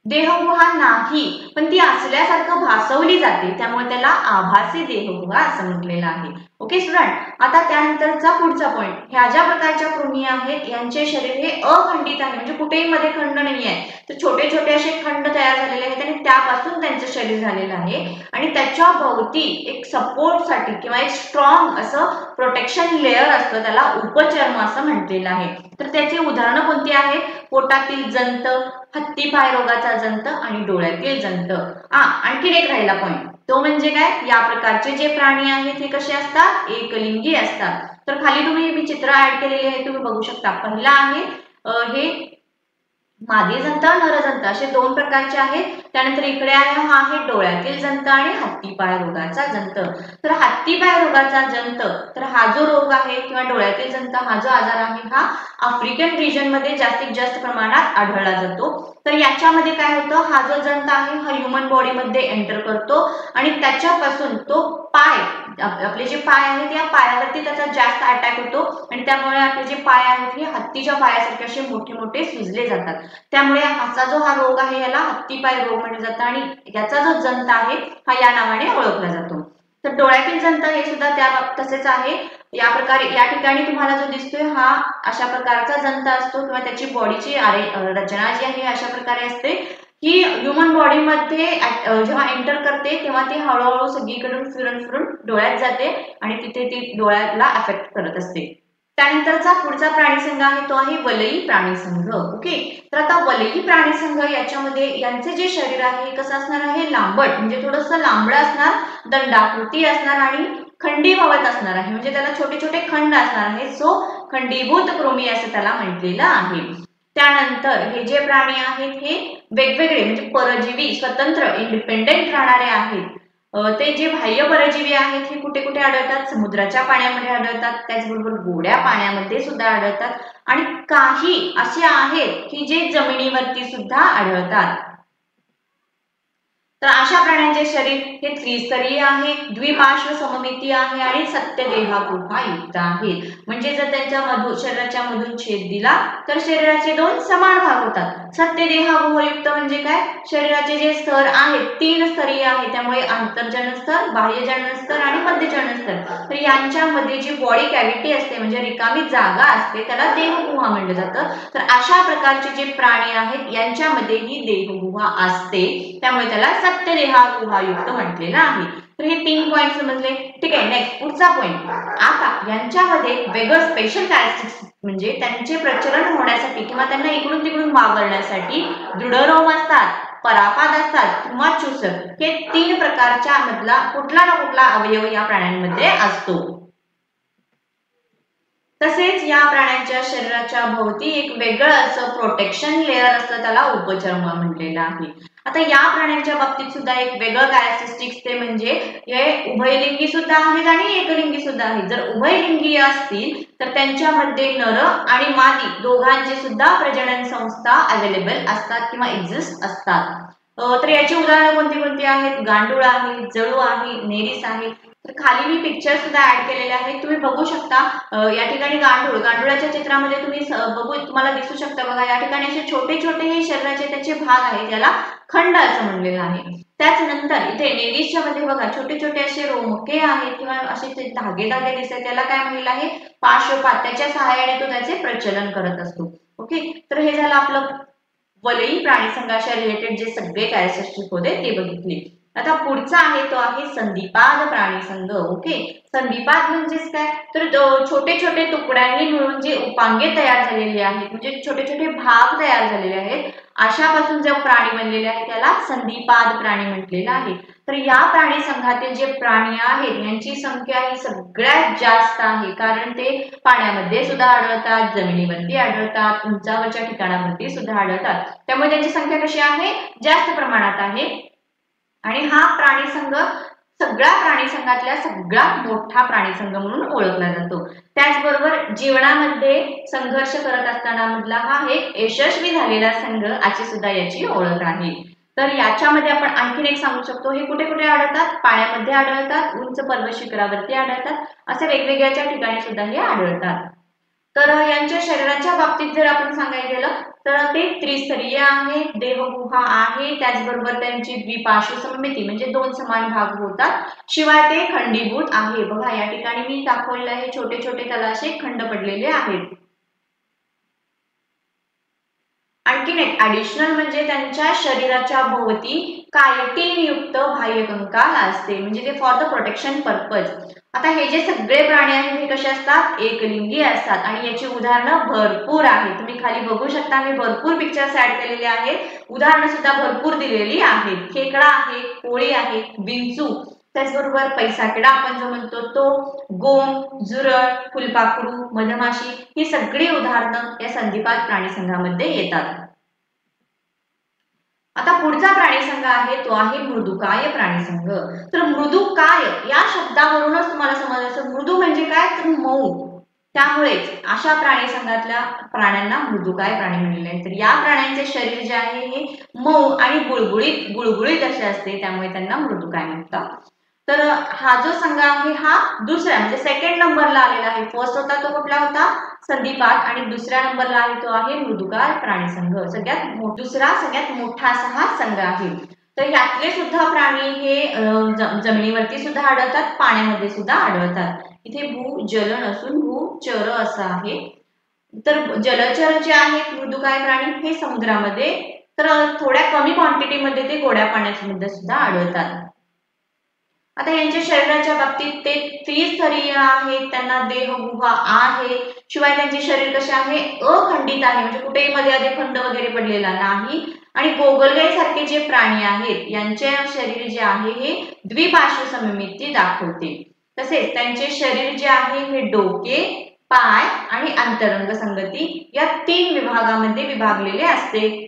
देहगुहा नाही, पण ती असल्यासारखं भासवली जाते, त्यामुळे त्याला आभासी देहगुहा असं म्हटलेलं आहे. ओके स्टुडंट, आता त्यानंतरचा पुढचा पॉइंट, ह्या ज्या प्रकारच्या कृमी आहेत यांचे शरीर हे अखंडित आहे, म्हणजे कुठेही मध्ये खंड नाही आहे, तर छोटे छोटे असे खंड तयार झालेले आहेत आणि त्यापासून त्यांचं शरीर झालेलं आहे आणि त्याच्या भोवती एक सपोर्टसाठी किंवा एक स्ट्रॉंग असं प्रोटेक्शन लेअर असतं, त्याला उपचर्म असं म्हटलेलं आहे. तर त्याची उदाहरणं कोणती आहेत, पोटातील जंत, हत्तीपाय रोगाचा जंत आणि डोळ्यातील जंत. आणखी एक राहिला पॉइंट, तो म्हणजे काय, या प्रकारचे जे प्राणी आहेत हे कसे असतात, एकलिंगी असतात. तर खाली तुम्ही मी चित्र ऍड केलेले आहे, तुम्ही बघू शकता. पहिला आहे हे मादी जंत, नरजंत असे 2 प्रकारचे आहेत. त्यानंतर इकडे आहे हा आहे डोळ्यातील जंत आणि हत्तीपाय रोगाचा जंत. तर हत्तीपाय रोगाचा जंत, तर हा जो रोग आहे किंवा डोळ्यातील जंत हा जो आजार आहे हा आफ्रिकन रिजन मध्ये जास्तीत जास्त प्रमाणात आढळला जातो. तर याच्यामध्ये काय होतं, हा जो जंत आहे हा ह्युमन बॉडी मध्ये एंटर करतो आणि त्याच्यापासून तो पाय, आपले जे पाय आहेत या पायावरती त्याचा जास्त अटॅक होतो आणि त्यामुळे आपले जे पाय आहेत हे हत्तीच्या पायासारखे असे मोठे मोठे सुजले जातात. त्यामुळे असा जो हा रोग आहे याला हत्तीपाय रोग म्हटलं जातं आणि याचा जो जंत आहे हा या नावाने ओळखला जातो. तर डोळ्यातील जंत हे सुद्धा त्या तसेच आहे. या प्रकारे या ठिकाणी तुम्हाला जो दिसतोय हा अशा प्रकारचा जंत असतो किंवा त्याची बॉडीची रचना जी आहे अशा प्रकारे असते की ह्युमन बॉडीमध्ये जेव्हा एंटर करते तेव्हा ती हळूहळू सगळीकडून फिरून फिरून डोळ्यात जाते आणि तिथे ती डोळ्याला अफेक्ट करत असते. त्यानंतरचा पुढचा प्राणीसंघ आहे तो आहे वलयी प्राणीसंघ. ओके, तर आता वलयी प्राणीसंघ याच्यामध्ये यांचे जे शरीर आहे कसं असणार आहे, लांबट म्हणजे थोडंसं लांबड असणार, दंडाकृती असणार आणि खंडीभवत असणार आहे. म्हणजे त्याला छोटे छोटे खंड असणार आहे. सो खंडीभूत कृमी असं त्याला म्हटलेलं आहे. त्यानंतर हे जे प्राणी आहेत हे वेगवेगळे म्हणजे परजीवी स्वतंत्र इंडिपेंडेंट राहणारे आहेत. ते जे बाह्य परजीवी आहेत हे कुठे कुठे आढळतात, समुद्राच्या पाण्यामध्ये आढळतात, त्याचबरोबर गोड्या पाण्यामध्ये सुद्धा आढळतात आणि काही असे आहेत की जे जमिनीवरती सुद्धा आढळतात. तर अशा प्राण्यांचे शरीर हे त्रिस्तरीय आहे, द्विपार्श्व सममिती आहे आणि सत्यदेहागुहायुक्त आहे. म्हणजे जर त्यांच्या शरीराच्या मधून छेद दिला तर शरीराचे दोन समान भाग होतात. सत्यदेहागुहायुक्त म्हणजे काय, शरीराचे जे स्तर आहेत 3 स्तरीय आहे, त्यामुळे आंतरजनन स्तर, बाह्यजनन स्तर आणि मध्यजनन स्तर. तर यांच्यामध्ये जी बॉडी कॅव्हिटी असते म्हणजे रिकामी जागा असते त्याला देहगुहा म्हटलं जातं. तर अशा प्रकारचे जे प्राणी आहेत यांच्यामध्ये ही देहगुहा असते, त्यामुळे त्याला सत्यदेहागुहायुक्त म्हटलेलं आहे. तर हे 3 पॉइंट समजले. ठीक आहे, नेक्स्ट पुढचा पॉइंट. आता यांच्यामध्ये वेगळं स्पेशल कॅरेक्टरिस्टिक्स म्हणजे त्यांचे प्रचलन होण्यासाठी किंवा त्यांना इकडून तिकडून वावरण्यासाठी दृढरोम असतात, परापाद असतात किंवा चुसर, हे 3 प्रकारच्या मधला कुठला ना कुठला अवयव या प्राण्यांमध्ये असतो. तसेच या प्राण्यांच्या शरीराच्या भोवती एक वेगळं असं प्रोटेक्शन लेअर असतं, त्याला उपचर्म म्हटलेलं आहे. आता या प्राण्यांच्या बाबतीत सुद्धा एक वेगळं कॅरेक्टरिस्टिक्स ते म्हणजे हे उभयलिंगी सुद्धा आहेत आणि एकलिंगी सुद्धा आहेत. जर उभयलिंगी असतील तर त्यांच्यामध्ये नर आणि मादी दोघांचे सुद्धा प्रजनन संस्था अवेलेबल असतात किंवा एक्झिस्ट असतात. तर याची उदाहरणं कोणती कोणती आहेत, गांडूळ आहे, जळू आहे, नेरिस आहे. तर खाली मी पिक्चर सुद्धा ऍड केलेले आहेत, तुम्ही बघू शकता. या ठिकाणी गांडुळाच्या चित्रामध्ये तुम्ही तुम्हाला दिसू शकता बघा, या ठिकाणी असे छोटे छोटे हे शरीराचे त्याचे भाग आहेत, ज्याला खंड असं म्हणलेलं आहे. त्याचनंतर इथे नेरिसच्या मध्ये बघा छोटे छोटे असे रोमके आहेत किंवा असे धागे धागे दिसतात, त्याला काय म्हणलेलं आहे, पार्श्वपाद. त्याच्या सहाय्याने तो त्याचे प्रचलन करत असतो. ओके, तर हे झालं आपलं वलयी प्राणीसंघाच्या रिलेटेड जे सगळे कॅरेक्टरिस्टिक होते ते बघितले. आता पुढचा आहे तो आहे संधिपाद प्राणीसंघ. ओके, संधिपाद म्हणजेच काय, तर छोटे छोटे तुकड्यांनी मिळून जे उपांगे तयार झालेले आहेत म्हणजे छोटे छोटे भाग तयार झालेले आहेत, अशापासून जे प्राणी बनलेले आहेत त्याला संधिपाद प्राणी म्हटलेलं आहे. तर या प्राणी संघातील जे प्राणी आहेत यांची संख्या ही सगळ्यात जास्त आहे, कारण ते पाण्यामध्ये सुद्धा आढळतात, जमिनीवरती आढळतात, उंचावरच्या ठिकाणावरती सुद्धा आढळतात. त्यामुळे त्यांची संख्या कशी आहे, जास्त प्रमाणात आहे. आणि हा प्राणीसंघ सगळ्या प्राणीसंघातल्या सगळ्यात मोठा प्राणीसंघ म्हणून ओळखला जातो. त्याचबरोबर जीवनामध्ये संघर्ष करत असताना मधला हा एक यशस्वी झालेला संघ अशी सुद्धा याची ओळख आहे. तर याच्यामध्ये आपण आणखीन एक सांगू शकतो, हे कुठे कुठे आढळतात, पाण्यामध्ये आढळतात, उंच पर्वत शिखरावरती आढळतात, असे वेगवेगळ्या ठिकाणी सुद्धा हे आढळतात. तर यांच्या शरीराच्या बाबतीत जर आपण सांगायला गेलं तर ते त्रिस्तरीय आहे, देहगुहा आहे, त्याचबरोबर त्यांची द्विपार्श्व सममिती म्हणजे 2 समान भाग होतात, शिवाय ते खंडीभूत आहे. बघा या ठिकाणी मी दाखवलेलं आहे, छोटे छोटे त्याला असे खंड पडलेले आहेत. आणखीन एक ऍडिशनल म्हणजे त्यांच्या शरीराच्या भोवती कायटिन युक्त बाह्य कंकाल असते, म्हणजे ते फॉर द प्रोटेक्शन पर्पज. आता हे जे सगळे प्राणी आहेत हे कसे असतात, एकलिंगी असतात आणि याची उदाहरणं भरपूर आहेत. तुम्ही खाली बघू शकता, मी भरपूर पिक्चर्स ऍड केलेले आहेत, उदाहरणं सुद्धा भरपूर दिलेली आहेत. खेकडा आहे, कोळी आहे, विंचू, त्याचबरोबर पैसाकडा आपण जो म्हणतो तो, गोम, जुरळ, फुलपाखरू, मधमाशी, ही सगळी उदाहरणं या संधिपाद प्राणीसंघामध्ये येतात. आता पुढचा प्राणीसंघ आहे तो आहे मृदुकाय प्राणीसंघ. तर मृदुकाय या शब्दावरूनच तुम्हाला समजायचं, मृदू म्हणजे काय, तर मऊ, त्यामुळेच अशा प्राणीसंघातल्या प्राण्यांना मृदुकाय प्राणी म्हणलेले आहे. तर या प्राण्यांचे शरीर जे आहे हे मऊ आणि गुळगुळीत असे असते, त्यामुळे त्यांना मृदुकाय म्हणतात. तर हा जो संघ आहे हा दुसरा म्हणजे सेकंड नंबरला आलेला आहे. फर्स्ट होता तो कुठला होता, संधिपाद, आणि दुसऱ्या नंबरला आहे तो आहे मृदुकाय प्राणीसंघ. दुसरा सगळ्यात मोठा असा हा संघ आहे. तर यातले सुद्धा प्राणी हे जमिनीवरती सुद्धा आढळतात, पाण्यामध्ये सुद्धा आढळतात. इथे भू जल नसून भू चर असं आहे. तर जलचर जे आहेत मृदुकाय प्राणी हे समुद्रामध्ये, तर थोड्या कमी क्वांटिटीमध्ये ते गोड्या पाण्यामध्ये सुद्धा आढळतात. आता यांच्या शरीराच्या बाबतीत ते त्रिस्तरीय आहेत, त्यांना देहगुहा आहे, शिवाय त्यांचे शरीर कसे आहे, अखंडित आहे, म्हणजे कुठेही मध्ये आधी खंड वगैरे पडलेला नाही. आणि गोगलगाई सारखे जे प्राणी आहेत यांचे शरीर जे आहे हे द्विपार्श्व सममिती दाखवते. तसेच त्यांचे शरीर जे आहे हे डोके, पाय आणि अंतरंग संगती या 3 विभागामध्ये विभागलेले असते.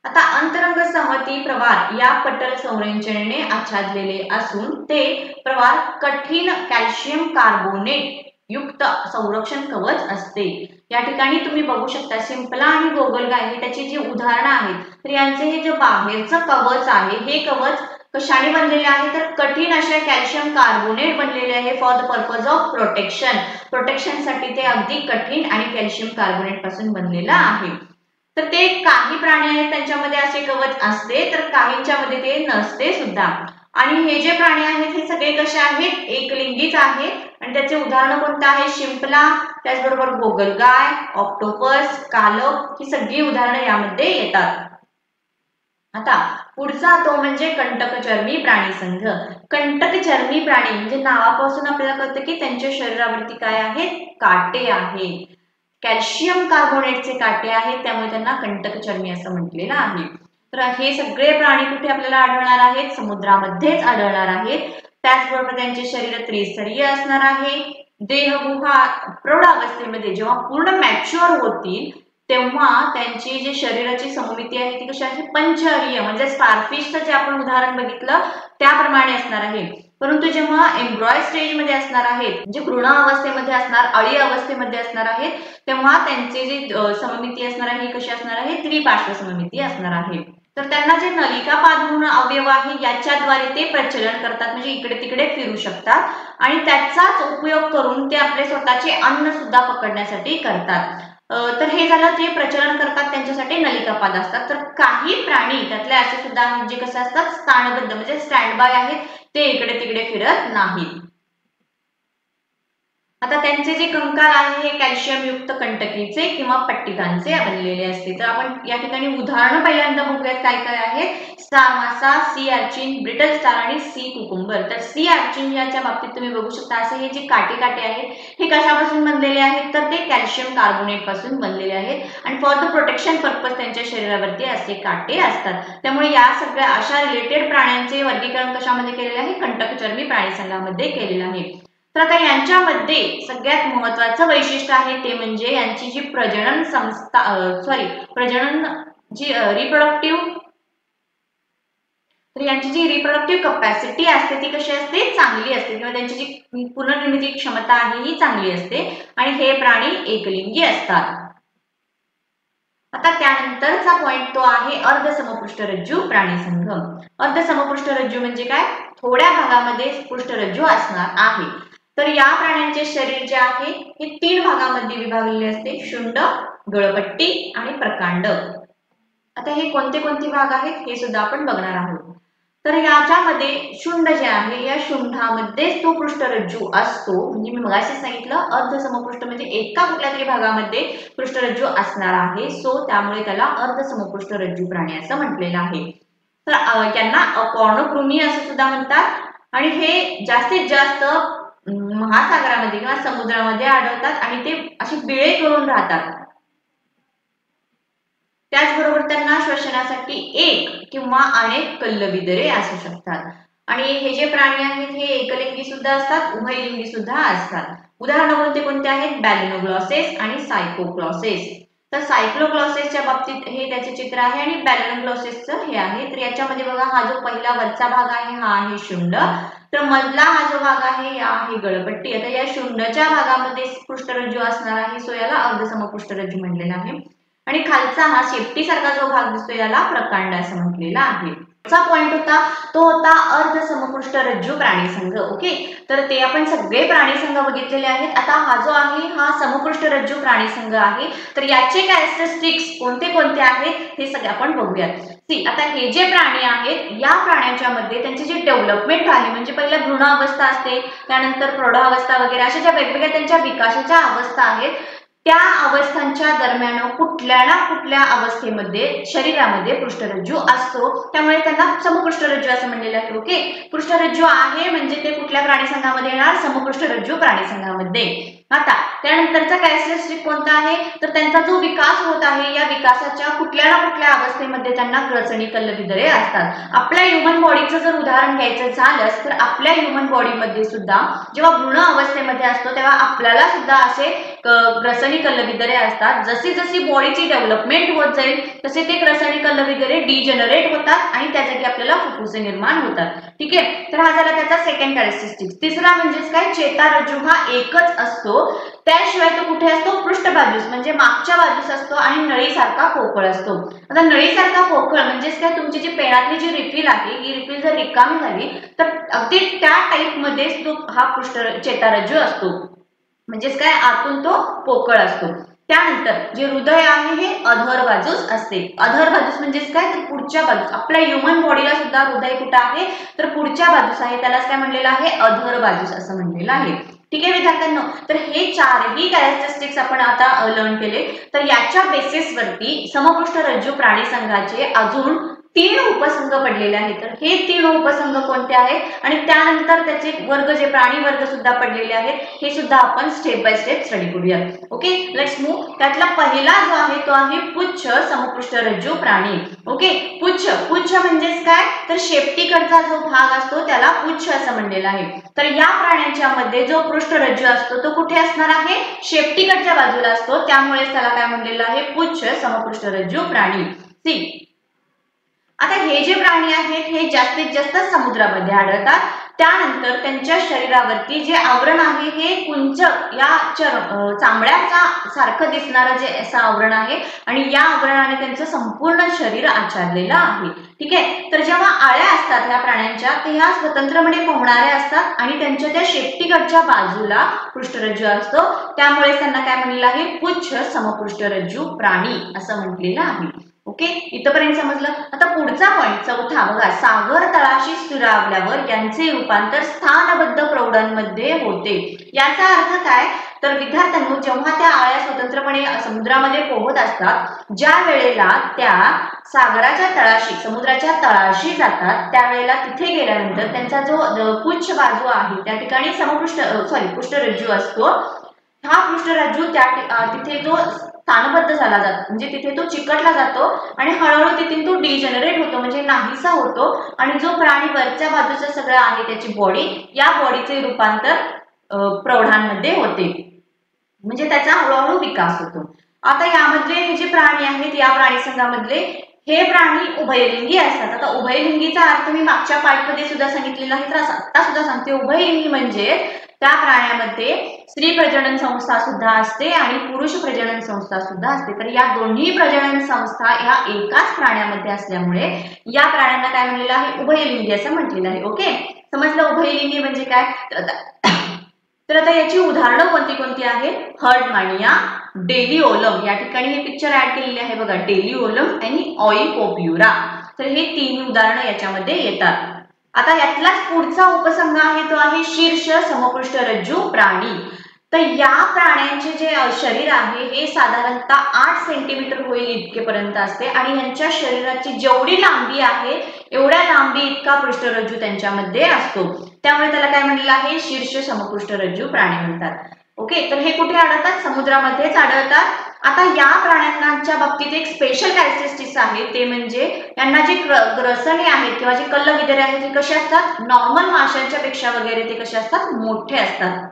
आता अंतरंग संहती प्रवार या पटल संरचनेने आच्छादलेले असून ते प्रवार कठीण कॅल्शियम कार्बोनेट युक्त संरक्षण कवच असते. या ठिकाणी तुम्ही बघू शकता शिंपला आणि गोगलगाय हे त्याची जी उदाहरणं आहेत. तर यांचे हे जे बाहेरचं कवच आहे हे कवच कशाने बनलेले आहे, तर कठीण अशा कॅल्शियम कार्बोनेट बनलेले आहे for the purpose of protection. प्रोटेक्शनसाठी ते अगदी कठीण आणि कॅल्शियम कार्बोनेट पासून बनलेलं आहे. तर ते काही प्राणी आहेत त्यांच्यामध्ये असे कवच असते, तर काहींच्या मध्ये ते नसते सुद्धा. आणि हे जे प्राणी आहेत हे सगळे कसे आहेत, एकलिंगीच आहेत. आणि त्याचे उदाहरण कोणते आहे, शिंपला, त्याचबरोबर गोगलगाय, ऑक्टोपस, कालव ही सगळी उदाहरणं यामध्ये येतात. आता पुढचा तो म्हणजे कंटकचर्मी प्राणी संघ. कंटकचर्मी प्राणी म्हणजे नावापासून आपल्याला कळतं की त्यांच्या शरीरावरती काय आहेत, काटे आहेत. कॅल्शियम कार्बोनेटचे काटे आहेत, त्यामुळे त्यांना कंटकचर्मी असं म्हटलेलं आहे. तर हे सगळे प्राणी कुठे आपल्याला आढळणार आहेत, समुद्रामध्येच आढळणार आहेत. त्याचबरोबर त्यांचे शरीर त्रिस्तरीय असणार आहे. देहगुहा प्रौढावस्थेमध्ये जेव्हा पूर्ण मॅच्युअर होतील तेव्हा त्यांची जी शरीराची सममिती आहे ती कशी आहे, पंचहरीय, म्हणजे स्टारफिशचं जे आपण उदाहरण बघितलं त्याप्रमाणे असणार आहे. परंतु जेव्हा एम्ब्रॉय स्टेज मध्ये असणार आहेत, जे भ्रूण अवस्थेमध्ये असणार, अळी अवस्थेमध्ये असणार आहेत, तेव्हा त्यांची जी सममिती असणार आहे ही कशी असणार आहे, त्रिपार्श्व सममिती असणार आहे. तर त्यांना जे नलिकापाद म्हणून अवयव आहे याच्याद्वारे ते प्रचलन करतात, म्हणजे इकडे तिकडे फिरू शकतात आणि त्याचाच उपयोग करून ते आपले स्वतःचे अन्न सुद्धा पकडण्यासाठी करतात. तर हे झालं जे प्रचलन करतात त्यांच्यासाठी नलिकापाद असतात. तर काही प्राणी त्यातले असे सुद्धा आहेत जे कसे असतात, स्थानबद्ध म्हणजे स्टँड बाय आहेत, ते इकडे तिकडे फिरत नाहीत. आता त्यांचे जे कंकाल आहे हे कॅल्शियम युक्त कंटकीचे किंवा पट्टिकांचे बनलेले असते. तर आपण या ठिकाणी उदाहरणं पहिल्यांदा बघूयात काय काय आहेत. स्टार मासा, सी अर्चिन, ब्रिटल स्टार आणि सी कुकुंबर. तर सी अर्चिन याच्या बाबतीत तुम्ही बघू शकता असे हे जे काटे आहेत हे कशापासून बनलेले आहेत, तर ते कॅल्शियम कार्बोनेट पासून बनलेले आहेत आणि फॉर द प्रोटेक्शन पर्पज त्यांच्या शरीरावरती असे काटे असतात. त्यामुळे या सगळ्या अशा रिलेटेड प्राण्यांचे वर्गीकरण कशामध्ये केलेले आहे, कंटकचर्मी प्राणी संघामध्ये केलेलं आहे. तर आता यांच्यामध्ये सगळ्यात महत्वाचं वैशिष्ट्य आहे ते म्हणजे यांची जी प्रजनन रिप्रोडक्टिव्ह, तर यांची जी रिप्रोडक्टिव्ह कपॅसिटी असते ती कशी असते, चांगली असते, किंवा त्यांची जी पुनर्निर्मिती क्षमता आहे ही चांगली असते आणि हे प्राणी एकलिंगी असतात. आता त्यानंतरचा पॉइंट तो आहे अर्धसमपृष्ठरज्जू प्राणी संघ. अर्धसमपृष्ठरज्जू म्हणजे काय, थोड्या भागामध्ये पृष्ठरज्जू असणार आहे. तर या प्राण्यांचे शरीर जे आहे हे 3 भागामध्ये विभागलेले असते, शुंड, गळपट्टी आणि प्रकांड. आता हे कोणते कोणते भाग आहेत हे सुद्धा आपण बघणार आहोत. तर याच्यामध्ये शुंड जे आहे या शुंडामध्येच तो पृष्ठरज्जू असतो, म्हणजे मी मगाशी सांगितलं अर्धसमपृष्ठ म्हणजे एका कुठल्या तरी भागामध्ये पृष्ठरज्जू असणार आहे, सो त्यामुळे त्याला अर्धसमपृष्ठरज्जू प्राणी असं म्हटलेलं आहे. तर यांना पर्णकृमी असं सुद्धा म्हणतात आणि हे जास्तीत जास्त महासागरामध्ये किंवा समुद्रामध्ये आढळतात आणि ते असे बिळे करून राहतात. त्याचबरोबर त्यांना श्वसनासाठी एक किंवा अनेक कल्लबिदरे असू शकतात. आणि हे जे प्राणी आहेत हे एकलिंगी सुद्धा असतात, उभयलिंगी सुद्धा असतात. उदाहरण कोणते कोणते आहेत, बॅलिनोग्लॉसेस आणि सायकोग्लॉसेस. तर सायक्लोग्लॉसेसच्या बाबतीत हे त्याचे चित्र आहे आणि बॅलिनोग्लॉसेसचं हे आहे. तर याच्यामध्ये बघा हा जो पहिला वरचा भाग आहे हा आहे शुंड, तर मधला हा जो भाग आहे या आहे गळपट्टी. आता या शुंडच्या भागामध्ये पृष्ठरज्जू असणार आहे, सो याला अर्धसमपृष्ठरज्जू म्हटलेला आहे. आणि खालचा हा शेपटी सारखा जो भाग दिसतो याला प्रकांड असं म्हटलेला आहे. चा पॉइंट होता तो होता अर्धसमपृष्ठरज्जू प्राणी संघ. ओके, तर ते आपण सगळे प्राणी संघ बघितलेले आहेत. आता हा जो आहे हा समपृष्ठरज्जू प्राणी संघ आहे. तर याचे कॅरेक्टरिस्टिक्स कोणते कोणते आहेत हे सगळे आपण बघूयात. आता हे जे प्राणी आहेत या प्राण्यांच्या मध्ये त्यांची जी डेव्हलपमेंट आहे म्हणजे पहिला भ्रूण अवस्था असते, त्यानंतर प्रौढावस्था वगैरे अशा ज्या वेगवेगळ्या त्यांच्या विकासाच्या अवस्था आहेत त्या अवस्थांच्या दरम्यान कुठल्या ना कुठल्या अवस्थेमध्ये शरीरामध्ये पृष्ठरज्जू असतो, त्यामुळे त्यांना समपृष्ठरज्जू असं म्हणलेलं आहे. ओके, पृष्ठरज्जू आहे म्हणजे ते कुठल्या प्राणी संघामध्ये येणार, समपृष्ठरज्जू प्राणी संघामध्ये. आता त्यानंतरचा कॅरेक्टरिस्टिक कोणता आहे तर त्यांचा जो विकास होत आहे या विकासाच्या कुठल्या ना कुठल्या अवस्थेमध्ये त्यांना ग्रसणी कल्लविदरे असतात. आपल्या ह्युमन बॉडीचं जर उदाहरण घ्यायचं झालंच तर आपल्या ह्युमन बॉडीमध्ये सुद्धा जेव्हा भ्रूण अवस्थेमध्ये असतो तेव्हा आपल्याला सुद्धा असे ग्रसणी कल्लविदरे असतात. जशी जशी बॉडीची डेव्हलपमेंट होत जाईल तसे ते ग्रसणी कल्लविदरे डिजनरेट होतात आणि त्या जागी आपल्याला फुफ्फुसे निर्माण होतात. ठीक आहे, तर हा झाला त्याचा सेकंड कॅरेक्टरिस्टिक. तिसरा म्हणजेच काय, चेतारज्जू हा एकच असतो, त्याशिवाय तो कुठे असतो, पृष्ठबाजूस म्हणजे मागच्या बाजूस असतो आणि नळीसारखा पोकळ असतो. आता नळीसारखा पोकळ म्हणजेच काय, तुमची जी पेनातली जी रिफिल आहे ही रिफिल जर रिकामी झाली तर अगदी त्या टाईप मध्येच तो हा चेतारज्जू असतो, म्हणजेच काय आतून तो पोकळ असतो. त्यानंतर जे हृदय आहे हे अधर बाजूस असते. अधर बाजूस म्हणजेच काय तर पुढच्या बाजूस. आपल्या ह्युमन बॉडीला सुद्धा हृदय कुठे आहे तर पुढच्या बाजूस आहे, त्यालाच काय म्हणलेलं आहे, अधर बाजूस असं म्हणलेलं आहे. ठीक आहे विद्यार्थ्यांनो, तर हे चारही कॅरेक्टरिस्टिक्स आपण आता लर्न केले. तर याच्या बेसिसवरती समपृष्ठरज्जू प्राणी संघाचे अजून 3 उपसंघ पडलेले आहेत. तर हे 3 उपसंघ कोणते आहेत आणि त्यानंतर त्याचे वर्ग जे प्राणी वर्ग सुद्धा पडलेले आहेत हे सुद्धा आपण स्टेप बाय स्टेप स्टडी करूया. Okay, let's move. त्यातला पहिला जो आहे तो आहे पुच्छ समपृष्ठरज्जू प्राणी. ओके, पुच्छ म्हणजेच काय तर शेपटीकडचा जो भाग असतो त्याला पुच्छ असं म्हणलेलं आहे. तर या प्राण्यांच्या मध्ये जो पृष्ठरज्जू असतो तो कुठे असणार आहे, शेपटीकडच्या बाजूला असतो, त्यामुळे त्याला काय म्हणलेलं आहे, पुच्छ समपृष्ठरज्जू प्राणी. सी, आता हे जे प्राणी आहेत हे जास्तीत जास्त समुद्रामध्ये आढळतात. त्यानंतर त्यांच्या शरीरावरती जे आवरण आहे हे कुंचक या चामड्याचा सारखं दिसणारं जे असं आवरण आहे आणि या आवरणाने त्यांचं संपूर्ण शरीर आच्छादलेलं आहे. ठीक आहे, तर जेव्हा आळ्या असतात ह्या प्राण्यांच्या ते ह्या स्वतंत्रपणे पोहणाऱ्या असतात आणि त्यांच्या त्या शेपटीकडच्या बाजूला पृष्ठरज्जू असतो, त्यामुळे त्यांना काय म्हणलेलं आहे, पुच्छ समपृष्ठरज्जू प्राणी असं म्हटलेलं आहे. ओके, इथपर्यंत समजलं. आता पुढचा पॉइंट चौथा बघा, सागर तळाशी स्थिरावल्यावर यांचे रूपांतर स्थानबद्ध प्रौढांमध्ये होते. याचा अर्थ काय तर विद्यार्थ्यांनो, जेव्हा त्या आळ्या स्वतंत्रपणे समुद्रामध्ये पोहत असतात ज्या वेळेला त्या सागराच्या तळाशी समुद्राच्या तळाशी जातात त्यावेळेला तिथे गेल्यानंतर त्यांचा जो पुच्छ बाजू आहे त्या ठिकाणी पृष्ठरज्जू असतो. हा पृष्ठरज्जू तिथे जो स्थानबद्ध झाला जातो म्हणजे तिथे तो चिकटला जातो आणि हळूहळू तिथून तो डिजनरेट होतो म्हणजे नाहीसा होतो आणि जो प्राणी वरच्या बाजूचं सगळं आहे त्याची बॉडी, या बॉडीचे रूपांतर प्रौढांमध्ये होते म्हणजे त्याचा हळूहळू विकास होतो. आता यामध्ये हे जे प्राणी आहेत या प्राणी संघामधले हे प्राणी उभयलिंगी असतात. आता उभयलिंगीचा अर्थ मी मागच्या पार्टमध्ये सुद्धा सांगितलेला आहे, तर आता सुद्धा सांगते. उभयलिंगी म्हणजे त्या प्राण्यामध्ये स्त्री प्रजनन संस्था सुद्धा असते आणि पुरुष प्रजनन संस्था सुद्धा असते. तर या दोन्ही प्रजनन संस्था ह्या एकाच प्राण्यामध्ये असल्यामुळे या प्राण्यांना काय म्हणलेलं आहे, उभयलिंगी असं म्हटलेलं आहे. ओके, समजलं उभयलिंगी म्हणजे काय. तर आता याची उदाहरणं कोणती कोणती आहेत, हर्डमानिया, डेलिओलम, या ठिकाणी हे पिक्चर ऍड केलेले आहे बघा, डेलिओलम आणि ऑइपोप्युरा. तर हे 3 उदाहरणं याच्यामध्ये येतात. आता यातलाच पुढचा उपसंघ आहे तो आहे शीर्ष समपृष्ठरज्जू प्राणी. तर या प्राण्यांचे जे शरीर आहे हे साधारणतः 8 सेंटीमीटर होईल इतकेपर्यंत असते आणि यांच्या शरीराची जेवढी लांबी आहे एवढ्या लांबी इतका पृष्ठरज्जू त्यांच्यामध्ये असतो, त्यामुळे त्याला काय म्हणलेलं आहे, शीर्ष समपृष्ठरज्जू प्राणी म्हणतात. ओके, तर हे कुठे आढळतात, समुद्रामध्येच आढळतात. आता या प्राण्यांच्या बाबतीत एक स्पेशल कॅरेक्टरिस्टिक्स आहे, ते म्हणजे यांना जे ग्रसणी आहेत किंवा जे कल्लविदरे आहेत ते कसे असतात, नॉर्मल माशांच्या पेक्षा वगैरे ते कसे असतात, मोठे असतात.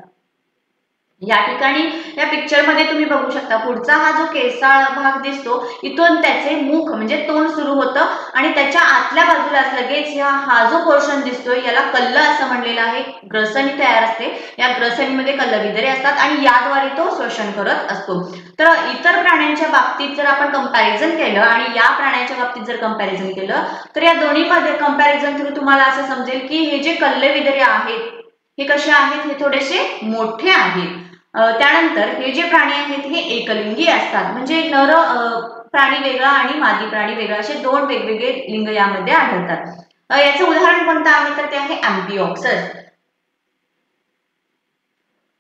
या ठिकाणी या पिक्चर मध्ये तुम्ही बघू शकता पुढचा हा जो केसाळ भाग दिसतो इथून त्याचे मुख म्हणजे तोंड सुरू होतं आणि त्याच्या आतल्या बाजूला लगेच हा जो पोर्शन दिसतोय याला कल्ल असं म्हणलेलं आहे. ग्रसणी तयार असते, या ग्रसणीमध्ये कल्लविदरे असतात आणि याद्वारे तो श्वसन करत असतो. तर इतर प्राण्यांच्या बाबतीत जर आपण कंपॅरिझन केलं आणि या प्राण्यांच्या बाबतीत जर कंपॅरिझन केलं तर या दोन्हीमध्ये कंपॅरिझन थ्रू तुम्हाला असं समजेल की हे जे कल्लविदरे आहेत हे कसे आहेत, हे थोडेसे मोठे आहेत. त्यानंतर हे जे प्राणी आहेत हे एकलिंगी असतात, म्हणजे नर प्राणी वेगळा आणि मादी प्राणी वेगळा असे दोन वेगवेगळे लिंग यामध्ये आढळतात. याचं उदाहरण कोणतं आहे तर ते आहे अँफिऑक्सस.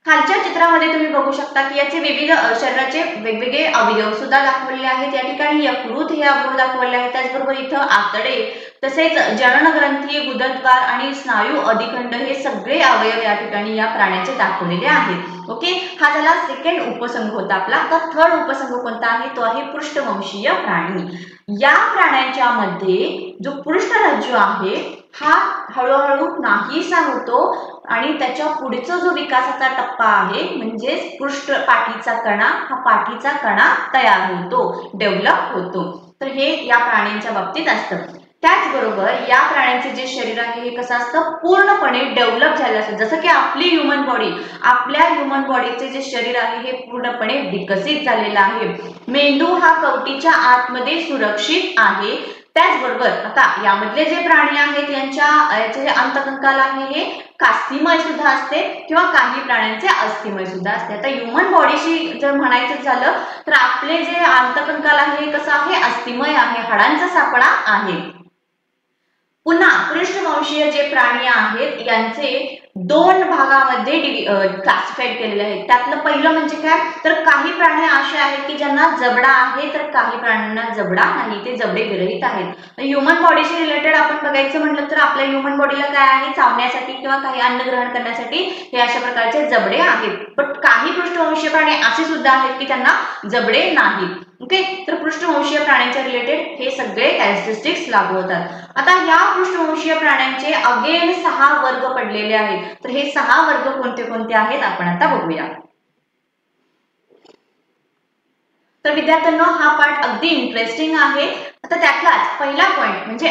खालच्या चित्रामध्ये तुम्ही बघू शकता की याचे विविध शरीराचे वेगवेगळे अवयव सुद्धा दाखवलेले आहेत. या ठिकाणी यकृत हे अवयव दाखवले आहेत, त्याचबरोबर इथं आतडे, तसेच जननग्रंथी, गुदद्वार आणि स्नायू अधिखंड हे सगळे अवयव या ठिकाणी या प्राण्याचे दाखवलेले आहेत. ओके, हा झाला सेकंड उपसंघ होता आपला. तर थर्ड उपसंघ कोणता आहे तो आहे पृष्ठवंशीय प्राणी. या प्राण्यांच्या मध्ये जो पृष्ठरज्जू आहे हा हळूहळू नाहीसा होतो आणि त्याच्या पुढचा जो विकासाचा टप्पा आहे म्हणजेच पृष्ठ पाठीचा कणा, हा पाठीचा कणा तयार होतो, डेव्हलप होतो. तर हे या प्राण्यांच्या बाबतीत असतं. त्याचबरोबर या प्राण्यांचे जे शरीर आहे हे कसं असतं, पूर्णपणे डेव्हलप झालं असतं. जसं की आपली ह्युमन बॉडी, आपल्या ह्युमन बॉडीचे जे शरीर आहे हे पूर्णपणे विकसित झालेलं आहे. मेंदू हा कवटीच्या आतमध्ये सुरक्षित आहे. त्याचबरोबर आता यामधले जे प्राणी आहेत यांचे जे अंतकंकाल आहे हे कास्थिमय सुद्धा असते किंवा काही प्राण्यांचे अस्थिमय सुद्धा असते. आता ह्युमन बॉडीशी जर म्हणायचं झालं तर आपले जे अंतकंकाल आहे हे कसं आहे, अस्थिमय आहे, हाडांचा सापळा आहे. पुन्हा पृष्ठवंशीय जे प्राणी आहेत यांचे दोन भागामध्ये क्लासिफाईड केलेले आहेत. त्यातलं पहिलं म्हणजे काय तर काही प्राणी असे आहेत की ज्यांना जबडा आहे तर काही प्राण्यांना जबडा नाही, ते जबडे विरहित आहेत. ह्युमन बॉडीशी रिलेटेड आपण बघायचं म्हटलं तर आपल्या ह्युमन बॉडीला काय आहे, चावण्यासाठी किंवा काही अन्न ग्रहण करण्यासाठी हे अशा प्रकारचे जबडे आहेत. पण काही पृष्ठवंशीय प्राणी असे सुद्धा आहेत की त्यांना जबडे नाहीत. ओके, तर पृष्ठवंशीय प्राण्यांच्या रिलेटेड हे सगळे कॅरेक्टरिस्टिक्स लागू होतात. आता या पृष्ठवंशीय प्राण्यांचे अगेन 6 वर्ग पडलेले आहेत. तर हे 6 वर्ग कोणते कोणते आहेत आपण आता बघूया. तर विद्यार्थ्यांनो हा पार्ट अगदी इंटरेस्टिंग आहे. आता त्यातलाच पहिला पॉइंट म्हणजे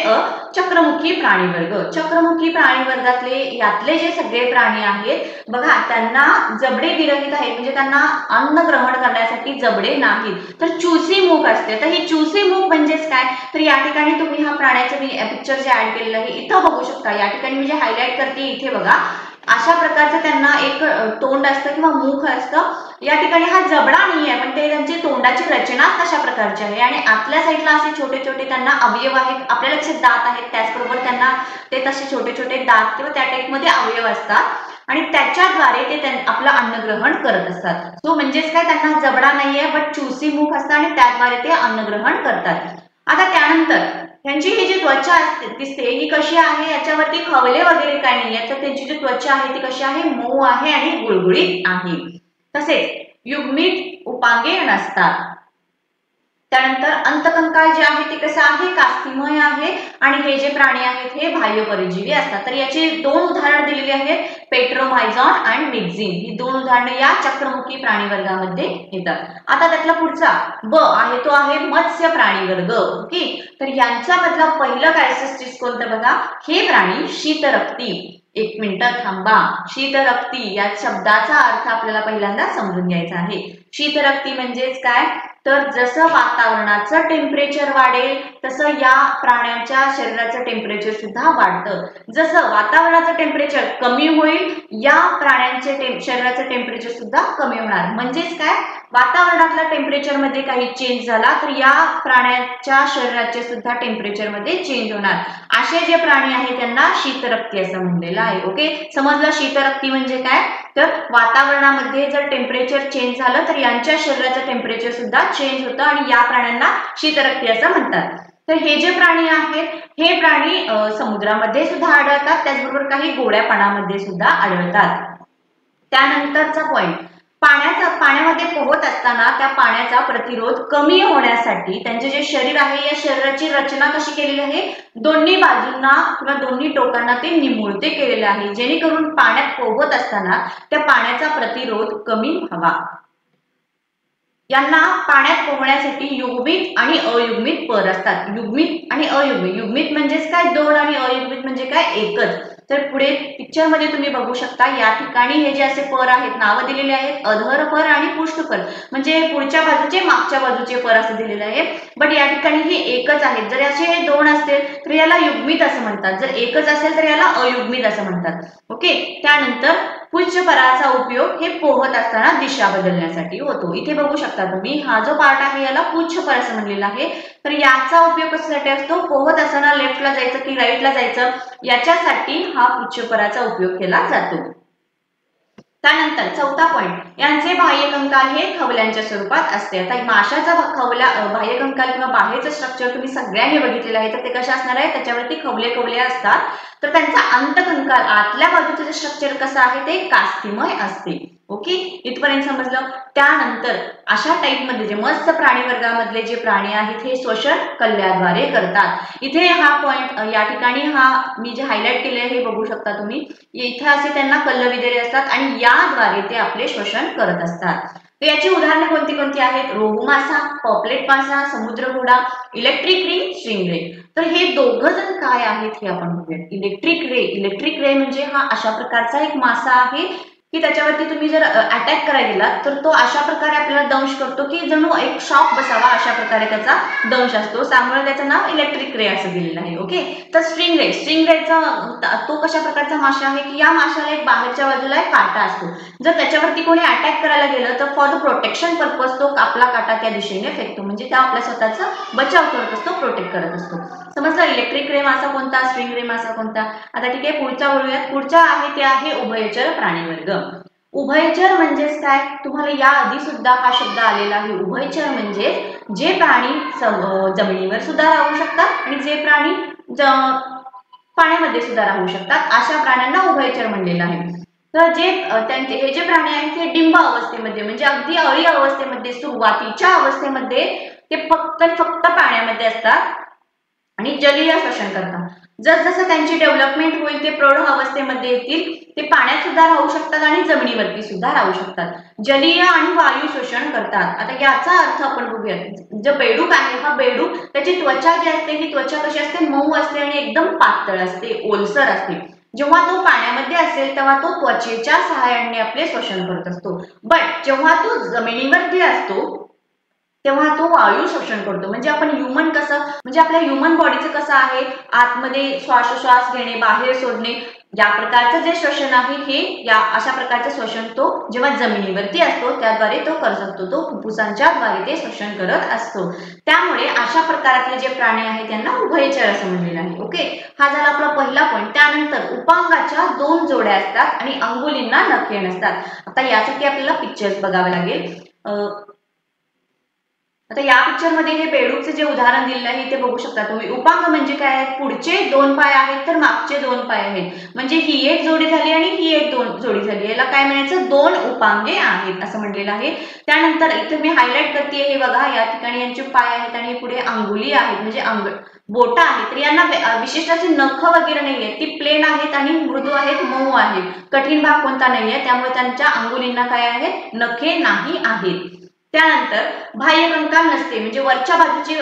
चक्रमुखी प्राणी वर्ग. चक्रमुखी प्राणी वर्गातले यातले जे सगळे प्राणी आहेत बघा त्यांना जबडे विरहित आहेत, म्हणजे त्यांना अन्न ग्रहण करण्यासाठी जबडे नाहीत. तर चुसी मूक असते. तर ही चुसी मूक म्हणजेच काय तर या ठिकाणी तुम्ही हा प्राण्याचं मी पिक्चर जे ऍड केलेलं आहे इथं बघू शकता. या ठिकाणी मी जे हायलाइट करते इथे बघा, अशा प्रकारचं त्यांना एक तोंड असतं किंवा मुख असतं. या ठिकाणी हा जबडा नाही आहे पण ते त्यांची तोंडाची रचना तशा प्रकारची आहे आणि आतल्या साईडला असे छोटे छोटे त्यांना अवयव आहेत. आपल्या लक्षात दात आहेत, त्याचबरोबर त्यांना ते तसे छोटे छोटे दात किंवा त्या टाईपमध्ये अवयव असतात आणि त्याच्याद्वारे ते आपलं अन्न ग्रहण करत असतात. सो म्हणजेच काय त्यांना जबडा नाहीये बट चुसी मुख असतं आणि त्याद्वारे ते अन्न ग्रहण करतात. आता त्यानंतर त्यांची ही जी त्वचा दिसते ही कशी आहे, याच्यावरती खवले वगैरे काय नाहीये. तर त्यांची जी त्वचा आहे ती कशी आहे, मऊ आहे आणि गुळगुळीत आहे. तसेच युग्मित उपांगे नसतात. त्यानंतर अंतकंकाल जे आहे ते कसं आहे, कास्थिमय आहे आणि हे जे प्राणी आहेत हे बाह्य परजीवी असतात. तर याची दोन उदाहरण दिलेली आहेत, पेट्रोमायझॉन आणि मिक्झिन. ही दोन उदाहरणे या चक्रमुखी प्राणी वर्गामध्ये येतात. आता त्यातला पुढचा ब आहे तो आहे मत्स्य प्राणी वर्ग. ओके, तर यांच्या मधला पहिलं कॅरेक्टरिस्टिक्स कोणतं बघा, हे प्राणी शीतरक्ती. एक मिनिट थांबा, शीतरक्ती या शब्दाचा अर्थ आपल्याला पहिल्यांदा समजून घ्यायचा आहे. शीतरक्ती म्हणजेच काय तर जसं वातावरणाचं टेम्परेचर वाढेल तसं या प्राण्यांच्या शरीराचं टेम्परेचर सुद्धा वाढतं. जसं वातावरणाचं टेम्परेचर कमी होईल या प्राण्यांचे शरीराचं टेम्परेचर सुद्धा कमी होणार. म्हणजेच काय वातावरणातल्या टेम्परेचर मध्ये काही चेंज झाला तर या प्राण्यांच्या शरीराचे सुद्धा टेम्परेचर मध्ये चेंज होणार. असे जे प्राणी आहेत त्यांना शीतरक्ती असं म्हणलेलं आहे. ओके, समजलं शीतरक्ती म्हणजे काय तर वातावरणामध्ये जर टेम्परेचर चेंज झालं तर यांच्या शरीराचं टेम्परेचर सुद्धा चेंज होतं आणि या प्राण्यांना शीतरक्ती असं म्हणतात. तर हे जे प्राणी आहेत हे प्राणी समुद्रामध्ये सुद्धा आढळतात, त्याचबरोबर काही गोड्या पाण्यामध्ये सुद्धा आढळतात. त्यानंतरचा पॉइंट पाण्यामध्ये पोहत असताना त्या पाण्याचा प्रतिरोध कमी होण्यासाठी त्यांचे जे शरीर आहे या शरीराची रचना कशी केलेली आहे, दोन्ही बाजूंना किंवा दोन्ही टोकांना ते निमुळते केलेले आहे, जेणेकरून पाण्यात पोहत असताना त्या पाण्याचा प्रतिरोध कमी व्हावा. यांना पाण्यात पोहण्यासाठी युग्मित आणि अयुग्मित पर असतात. युग्मित आणि अयुग्मित, युग्मित म्हणजेच काय दोन आणि अयुग्मित म्हणजे काय एकच. तर पुढे पिक्चर मध्ये तुम्ही बघू शकता या ठिकाणी हे जे असे पर आहेत नावं दिलेले आहेत, अधर पर आणि पुष्ठ पर, म्हणजे पुढच्या बाजूचे मागच्या बाजूचे पर असं दिलेलं आहे. बट या ठिकाणी हे एकच आहेत. जर असे हे दोन असतील तर याला युग्मित असं म्हणतात, जर एकच असेल तर याला अयुग्मित असं म्हणतात. ओके, त्यानंतर पुच्छपराचा उपयोग हे पोहत असताना दिशा बदलण्यासाठी होतो. इथे बघू शकता तुम्ही हा जो पार्ट आहे याला पुच्छपर असं म्हणलेलं आहे. तर याचा उपयोग कशासाठी असतो? पोहत असताना लेफ्टला जायचं की राईटला जायचं याच्यासाठी हा पुच्छपराचा उपयोग केला जातो. त्यानंतर चौथा पॉइंट, यांचे बाह्यकंकाल हे खवल्यांच्या स्वरूपात असते. आता माशाचा बाह्यकंकाल किंवा बाहेरचं स्ट्रक्चर तुम्ही सगळ्यांनी बघितलेलं आहे. तर ते कशा असणार आहे? त्याच्यावरती खवले असतात. तर त्यांचा अंतकंकाल आतल्या बाजूचं जे स्ट्रक्चर कसं आहे ते कास्तिमय असते. ओके, इथपर्यंत समजलं. त्यानंतर अशा टाईप मध्ये जे मत्स्य प्राणी वर्गामधले जे प्राणी आहेत हे श्वसन कल्ल्याद्वारे करतात. इथे हा पॉइंट या ठिकाणी हा मी जे हायलाइट केले हे बघू शकता तुम्ही. इथे असे त्यांना कल्ल विदेरे असतात आणि याद्वारे ते आपले श्वसन करत असतात. तर याची उदाहरणे कोणती कोणती आहेत? रोहू मासा, पॉपलेट मासा, समुद्र घोडा, इलेक्ट्रिक रे, स्ट्रिंग रे. तर हे दोघं जण काय आहेत हे आपण बघूया. इलेक्ट्रिक रे म्हणजे हा अशा प्रकारचा एक मासा आहे की त्याच्यावरती तुम्ही जर अटॅक करायला गेलात तर तो अशा प्रकारे आपल्याला दंश करतो की जणू एक शॉक बसावा अशा प्रकारे त्याचा दंश असतो. त्यामुळे त्याचं नाव इलेक्ट्रिक रे असं दिलेलं आहे. ओके, तर स्ट्रिंग रेचा तो कशा प्रकारचा मासा आहे की या माशाला एक बाहेरच्या बाजूला एक काटा असतो. जर त्याच्यावरती कोणी अटॅक करायला गेलं तर फॉर द प्रोटेक्शन पर्पज तो आपला काटा त्या दिशेने फेकतो. म्हणजे त्या आपल्या स्वतःचा बचाव करत असतो, प्रोटेक्ट करत असतो. समजलं इलेक्ट्रिक रे मासा कोणता, स्ट्रिंग रे मासा कोणता. आता ठीक आहे, पुढचा बोलूयात. पुढचा आहे ते आहे उभयचर प्राणी वर्ग. उभयचर म्हणजेच काय? तुम्हाला या आधी सुद्धा हा शब्द आलेला आहे. उभयचर म्हणजे जे प्राणी जमिनीवर सुद्धा राहू शकतात आणि जे प्राणी पाण्यामध्ये सुद्धा राहू शकतात अशा प्राण्यांना उभयचर म्हणलेलं आहे. तर हे जे प्राणी आहेत ते डिंब अवस्थेमध्ये म्हणजे अगदी अळी अवस्थेमध्ये सुरुवातीच्या अवस्थेमध्ये ते फक्त पाण्यामध्ये असतात आणि जलीय श्वसन करतात. जसजसं त्यांची डेव्हलपमेंट होईल ते प्रौढ अवस्थेमध्ये येतील ते पाण्यात सुद्धा राहू शकतात आणि जमिनीवरती सुद्धा राहू शकतात. जलीय आणि वायू शोषण करतात. आता याचा अर्थ आपण बघूयात. जो बेडूक आहे हा बेडूक त्याची त्वचा जी असते ही त्वचा कशी असते? मऊ असते आणि एकदम पातळ असते, ओलसर असते. जेव्हा तो पाण्यामध्ये असेल तेव्हा तो त्वचेच्या सहाय्याने आपले श्वसन करत असतो. बट जेव्हा तो जमिनीवरती असतो तेव्हा तो वायू शोषण करतो. म्हणजे आपण ह्युमन कसं म्हणजे आपल्या ह्युमन बॉडीचं कसं आहे? आतमध्ये श्वासोश्वास घेणे, बाहेर सोडणे या प्रकारचं जे श्वसन आहे हे या अशा प्रकारचं श्वसन तो जेव्हा जमिनीवरती असतो त्याद्वारे तो करत असतो. तो फुफ्फुसांच्या द्वारे ते श्वसन करत असतो. त्यामुळे अशा प्रकारातले जे प्राणी आहेत त्यांना उभयचर असं म्हणलेलं आहे. ओके, हा झाला आपला पहिला पॉईंट. त्यानंतर उपांगाच्या 2 जोड्या असतात आणि अंगुलींना नखे नसतात. आता यासाठी आपल्याला पिक्चर्स बघावे लागेल. आता या पिक्चर मध्ये हे बेडूकचे जे उदाहरण दिलेलं आहे ते बघू शकता तुम्ही. उपांग म्हणजे काय? पुढचे 2 पाय आहेत तर मागचे 2 पाय आहेत. म्हणजे ही एक जोडी झाली आणि ही एक जोडी झाली. याला काय म्हणायचं? 2 उपांगे आहेत असं म्हटलेलं आहे. त्यानंतर इथे मी हायलाइट करते हे बघा, या ठिकाणी यांचे पाय आहेत आणि पुढे अंगुली आहेत म्हणजे बोटा आहेत. तर यांना विशिष्ट असे नख वगैरे नाहीये, ती प्लेन आहेत आणि मृदू आहेत, मऊ आहेत. कठीण भाग कोणता नाहीये, त्यामुळे त्यांच्या अंगुलींना काय आहेत? नखे नाही आहेत. त्यानंतर बाह्यकंकाल नसते म्हणजे वरच्या बाजूची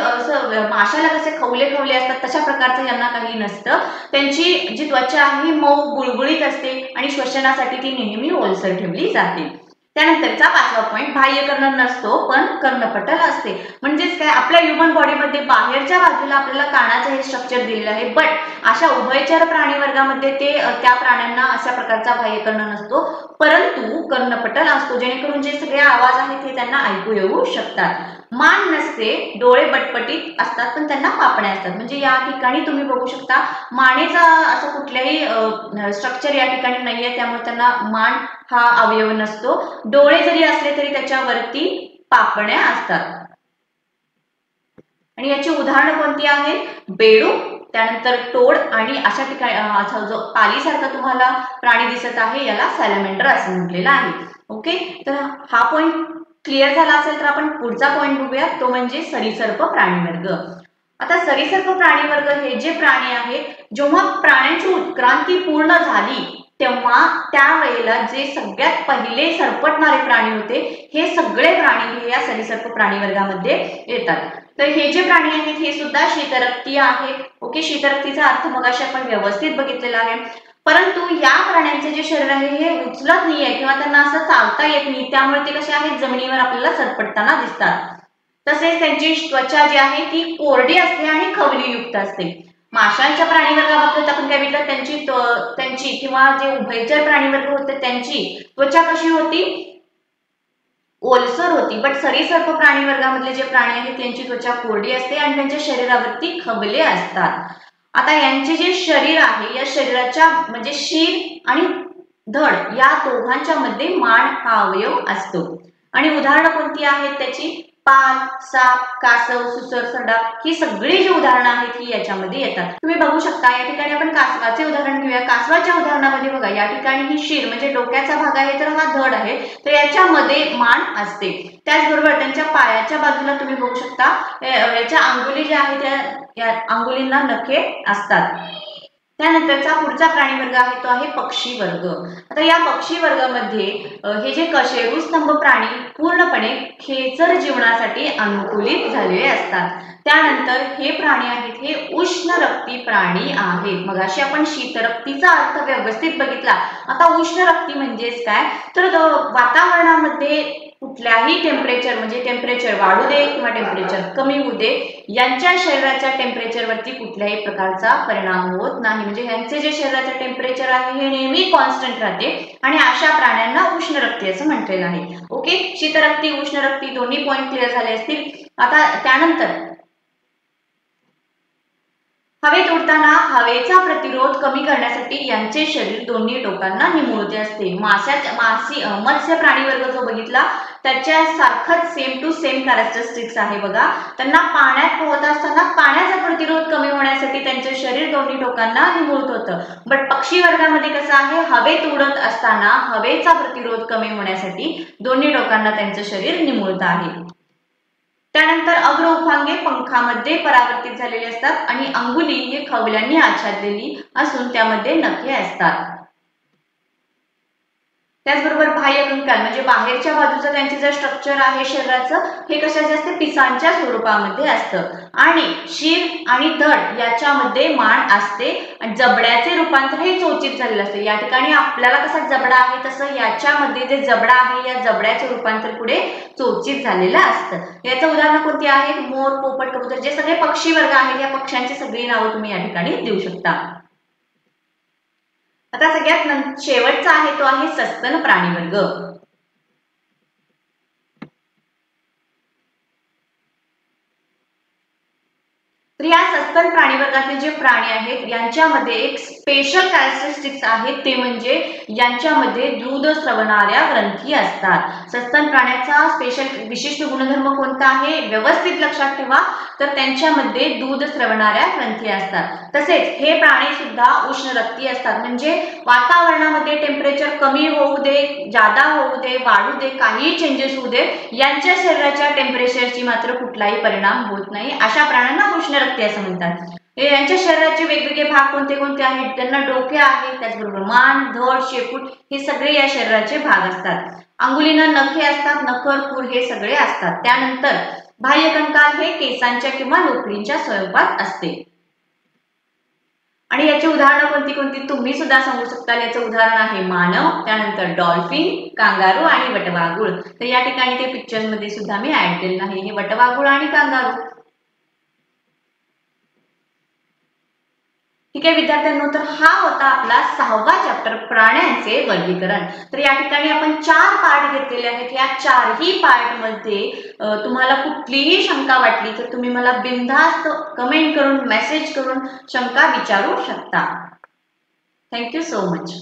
माशाला कसे खवले असतात तशा प्रकारचं यांना काही नसतं. त्यांची जी त्वचा आहे मऊ गुळगुळीत असते आणि श्वसनासाठी ती नेहमी ओलसर ठेवली जाते. त्यानंतरचा 5वा पॉईंट, बाह्यकर्ण नसतो पण कर्णपटल असते. म्हणजेच काय? आपल्या ह्युमन बॉडीमध्ये बाहेरच्या बाजूला आपल्याला कानाचं हे स्ट्रक्चर दिलेलं आहे. बट अशा उभयचर प्राणी वर्गामध्ये त्या प्राण्यांना अशा प्रकारचा बाह्यकर्ण नसतो परंतु कर्णपटल असतो जेणेकरून जे सगळे आवाज आहेत ते त्यांना ऐकू येऊ शकतात. मान नसते, डोळे बटपटीत असतात पण त्यांना पापण्या असतात. म्हणजे या ठिकाणी तुम्ही बघू शकता मानेचा असं कुठल्याही स्ट्रक्चर या ठिकाणी नाहीये त्यामुळे त्यांना मान हा अवयव नसतो. डोळे जरी असले तरी त्याच्यावरती पापण्या असतात. आणि याची उदाहरणं कोणती आहेत? बेडूक, त्यानंतर टोड आणि अशा ठिकाणी जो पालीसारखा तुम्हाला प्राणी दिसत आहे याला सॅलमेंडर असं म्हटलेलं आहे. ओके, तर हा पॉइंट क्लिअर झाला असेल तर आपण पुढचा पॉइंट बघूया, तो म्हणजे सरीसर्प प्राणी वर्ग. आता सरीसर्प प्राणी वर्ग हे जे प्राणी आहेत जेव्हा प्राण्यांची उत्क्रांती पूर्ण झाली तेव्हा त्यावेळेला जे सगळ्यात पहिले सरपटणारे प्राणी होते हे सगळे प्राणी हे या सरीसर्प प्राणी वर्गामध्ये येतात. तर हे जे प्राणी आहेत हे सुद्धा शीतरक्तीय आहेत. ओके, शीतरक्तीचा अर्थ मगाशी आपण व्यवस्थित बघितलेला आहे. परंतु या प्राण्यांचे जे शरीर आहे हे उचलत नाहीये किंवा त्यांना असं चालता येत नाही त्यामुळे ते कसे आहेत? जमिनीवर आपल्याला सरपटताना दिसतात. तसेच त्यांची त्वचा जी आहे ती कोरडी असते आणि खवलीयुक्त असते. माशांच्या प्राणीवर्गाबाबतीत आपण काय बघितलं, त्यांची किंवा जे उभयचर प्राणीवर्ग होते त्यांची त्वचा कशी होती, ओलसर होती. बट सरीसर्प प्राणी वर्गामधले जे प्राणी आहेत त्यांची त्वचा कोरडी असते आणि त्यांच्या शरीरावरती खवले असतात. आता यांचे जे शरीर आहे या शरीराच्या म्हणजे शीर आणि धड या दोघांच्या मध्ये मान हा अवयव असतो. आणि उदाहरणं कोणती आहेत त्याची, पाल, साप, कासव, सुसर, सरडा ही सगळी जी उदाहरणं आहेत ही याच्यामध्ये येतात. तुम्ही बघू शकता या ठिकाणी आपण कासवाचे उदाहरण घेऊया. कासवाच्या उदाहरणामध्ये बघा या ठिकाणी ही शीर म्हणजे डोक्याचा भाग आहे तर हा धड आहे, तर याच्यामध्ये मान असते. त्याचबरोबर त्यांच्या पायाच्या बाजूला तुम्ही बघू शकता याच्या अंगुली ज्या आहेत त्या अंगुलींना नखे असतात. त्यानंतरचा पुढचा प्राणी वर्ग आहे तो आहे पक्षी वर्ग. आता या पक्षी वर्गामध्ये हे जे कशेरुस्तंभ प्राणी पूर्णपणे खेचर जीवनासाठी अनुकूलित झालेले असतात. त्यानंतर हे प्राणी आहेत हे उष्ण रक्ती प्राणी आहेत. मगाशी आपण शीतरक्तीचा अर्थ व्यवस्थित बघितला. आता उष्ण रक्ती म्हणजेच काय, तर वातावरणामध्ये कुठल्याही टेम्परेचर म्हणजे टेम्परेचर वाढू दे किंवा टेम्परेचर कमी होऊ दे यांच्या शरीराच्या टेम्परेचरवरती कुठल्याही प्रकारचा परिणाम होत नाही. म्हणजे यांचे जे शरीराचे टेम्परेचर आहे हे नेहमी कॉन्स्टंट राहते आणि अशा प्राण्यांना उष्ण रक्ती असं म्हटलेलं आहे. ओके, शीतरक्ती उष्ण रक्ती दोन्ही पॉइंट क्लिअर झाले असतील. आता त्यानंतर हवेत उडताना हवेचा प्रतिरोध कमी करण्यासाठी यांचे शरीर दोन्ही टोकांना निमुळते असते. मत्स्य प्राणी वर्ग जो बघितला त्याच्या सारखंच सेम टू सेम कॅरेक्टरिस्टिक्स आहे बघा. त्यांना पाण्यात पोहत असताना पाण्याचा प्रतिरोध कमी होण्यासाठी त्यांचे शरीर दोन्ही टोकांना निमुळत होतं. बट पक्षी वर्गामध्ये कसं आहे, हवेत उडत असताना हवेचा प्रतिरोध कमी होण्यासाठी दोन्ही टोकांना त्यांचं शरीर निमुळत आहे. त्यानंतर अग्र उपांगे पंखामध्ये परावर्तित झालेले असतात आणि अंगुली हे खवल्यांनी आच्छादलेली असून त्यामध्ये नखे असतात. त्याचबरोबर बाह्य कंकाल म्हणजे बाहेरच्या बाजूचं त्यांचे जे स्ट्रक्चर आहे शरीराचं हे कशाचे असते, पिसांच्या स्वरूपामध्ये असतं. आणि शीर आणि धड याच्यामध्ये मान असते आणि जबड्याचे रूपांतर हे चोचीत झालेलं असते. या ठिकाणी आपल्याला कसा जबडा आहे तसं याच्यामध्ये जे जबडा आहे या जबड्याचे रूपांतर पुढे चोचीत झालेलं असतं. याचं उदाहरण कोणती आहेत, मोर, पोपट, कबूतर जे सगळे पक्षी वर्ग आहेत या पक्ष्यांची सगळी नावं तुम्ही या ठिकाणी देऊ शकता. आता सगळ्यात शेवटचा आहे तो आहे सस्तन प्राणी वर्ग. तर या सस्तन प्राणी वर्गातील जे प्राणी आहेत यांच्यामध्ये एक स्पेशल कॅरेक्टरिस्टिक्स आहेत, ते म्हणजे यांच्यामध्ये दूध स्रवणाऱ्या ग्रंथी असतात. सस्तन प्राण्याचा स्पेशल विशिष्ट गुणधर्म कोणता आहे व्यवस्थित लक्षात ठेवा, तर त्यांच्यामध्ये दूध स्रवणाऱ्या ग्रंथी असतात. तसेच हे प्राणी सुद्धा उष्ण रक्ती असतात. म्हणजे वातावरणामध्ये टेम्परेचर कमी होऊ दे, जादा होऊ दे, वाढू दे, काही चेंजेस होऊ दे, यांच्या शरीराच्या टेम्परेचरची मात्र कुठलाही परिणाम होत नाही. अशा प्राण्यांना उष्ण रक्ती असं म्हणतात. यांच्या शरीराचे वेगवेगळे भाग कोणते कोणते आहेत, त्यांना डोके आहे, त्याचबरोबर मान, धड, शेपूट हे सगळे या शरीराचे भाग असतात. अंगुलींना नखे असतात, नखर, खूर हे सगळे असतात. त्यानंतर बाह्य कंकाल हे केसांच्या किंवा लोकरींच्या स्वरूपात असते. आणि याची उदाहरणं कोणती कोणती तुम्ही सुद्धा सांगू शकता. याचं उदाहरण आहे मानव, त्यानंतर डॉल्फिन, कांगारू आणि वटवाघूळ. तर या ठिकाणी ते पिक्चर मध्ये सुद्धा मी ऍड केलेलं आहे, हे वटवाघूळ आणि कांगारू. ठीक आहे विद्यार्थ्यांनो, तर हा होता आपला 6वा चॅप्टर प्राण्यांचे वर्गीकरण. तर या ठिकाणी आपण 4 पार्ट घेतलेले आहेत. या 4ही पार्ट मध्ये तुम्हाला कुठलीही शंका वाटली तर तुम्ही मला बिनधास्त कमेंट करून मेसेज करून शंका विचारू शकता. Thank you so much.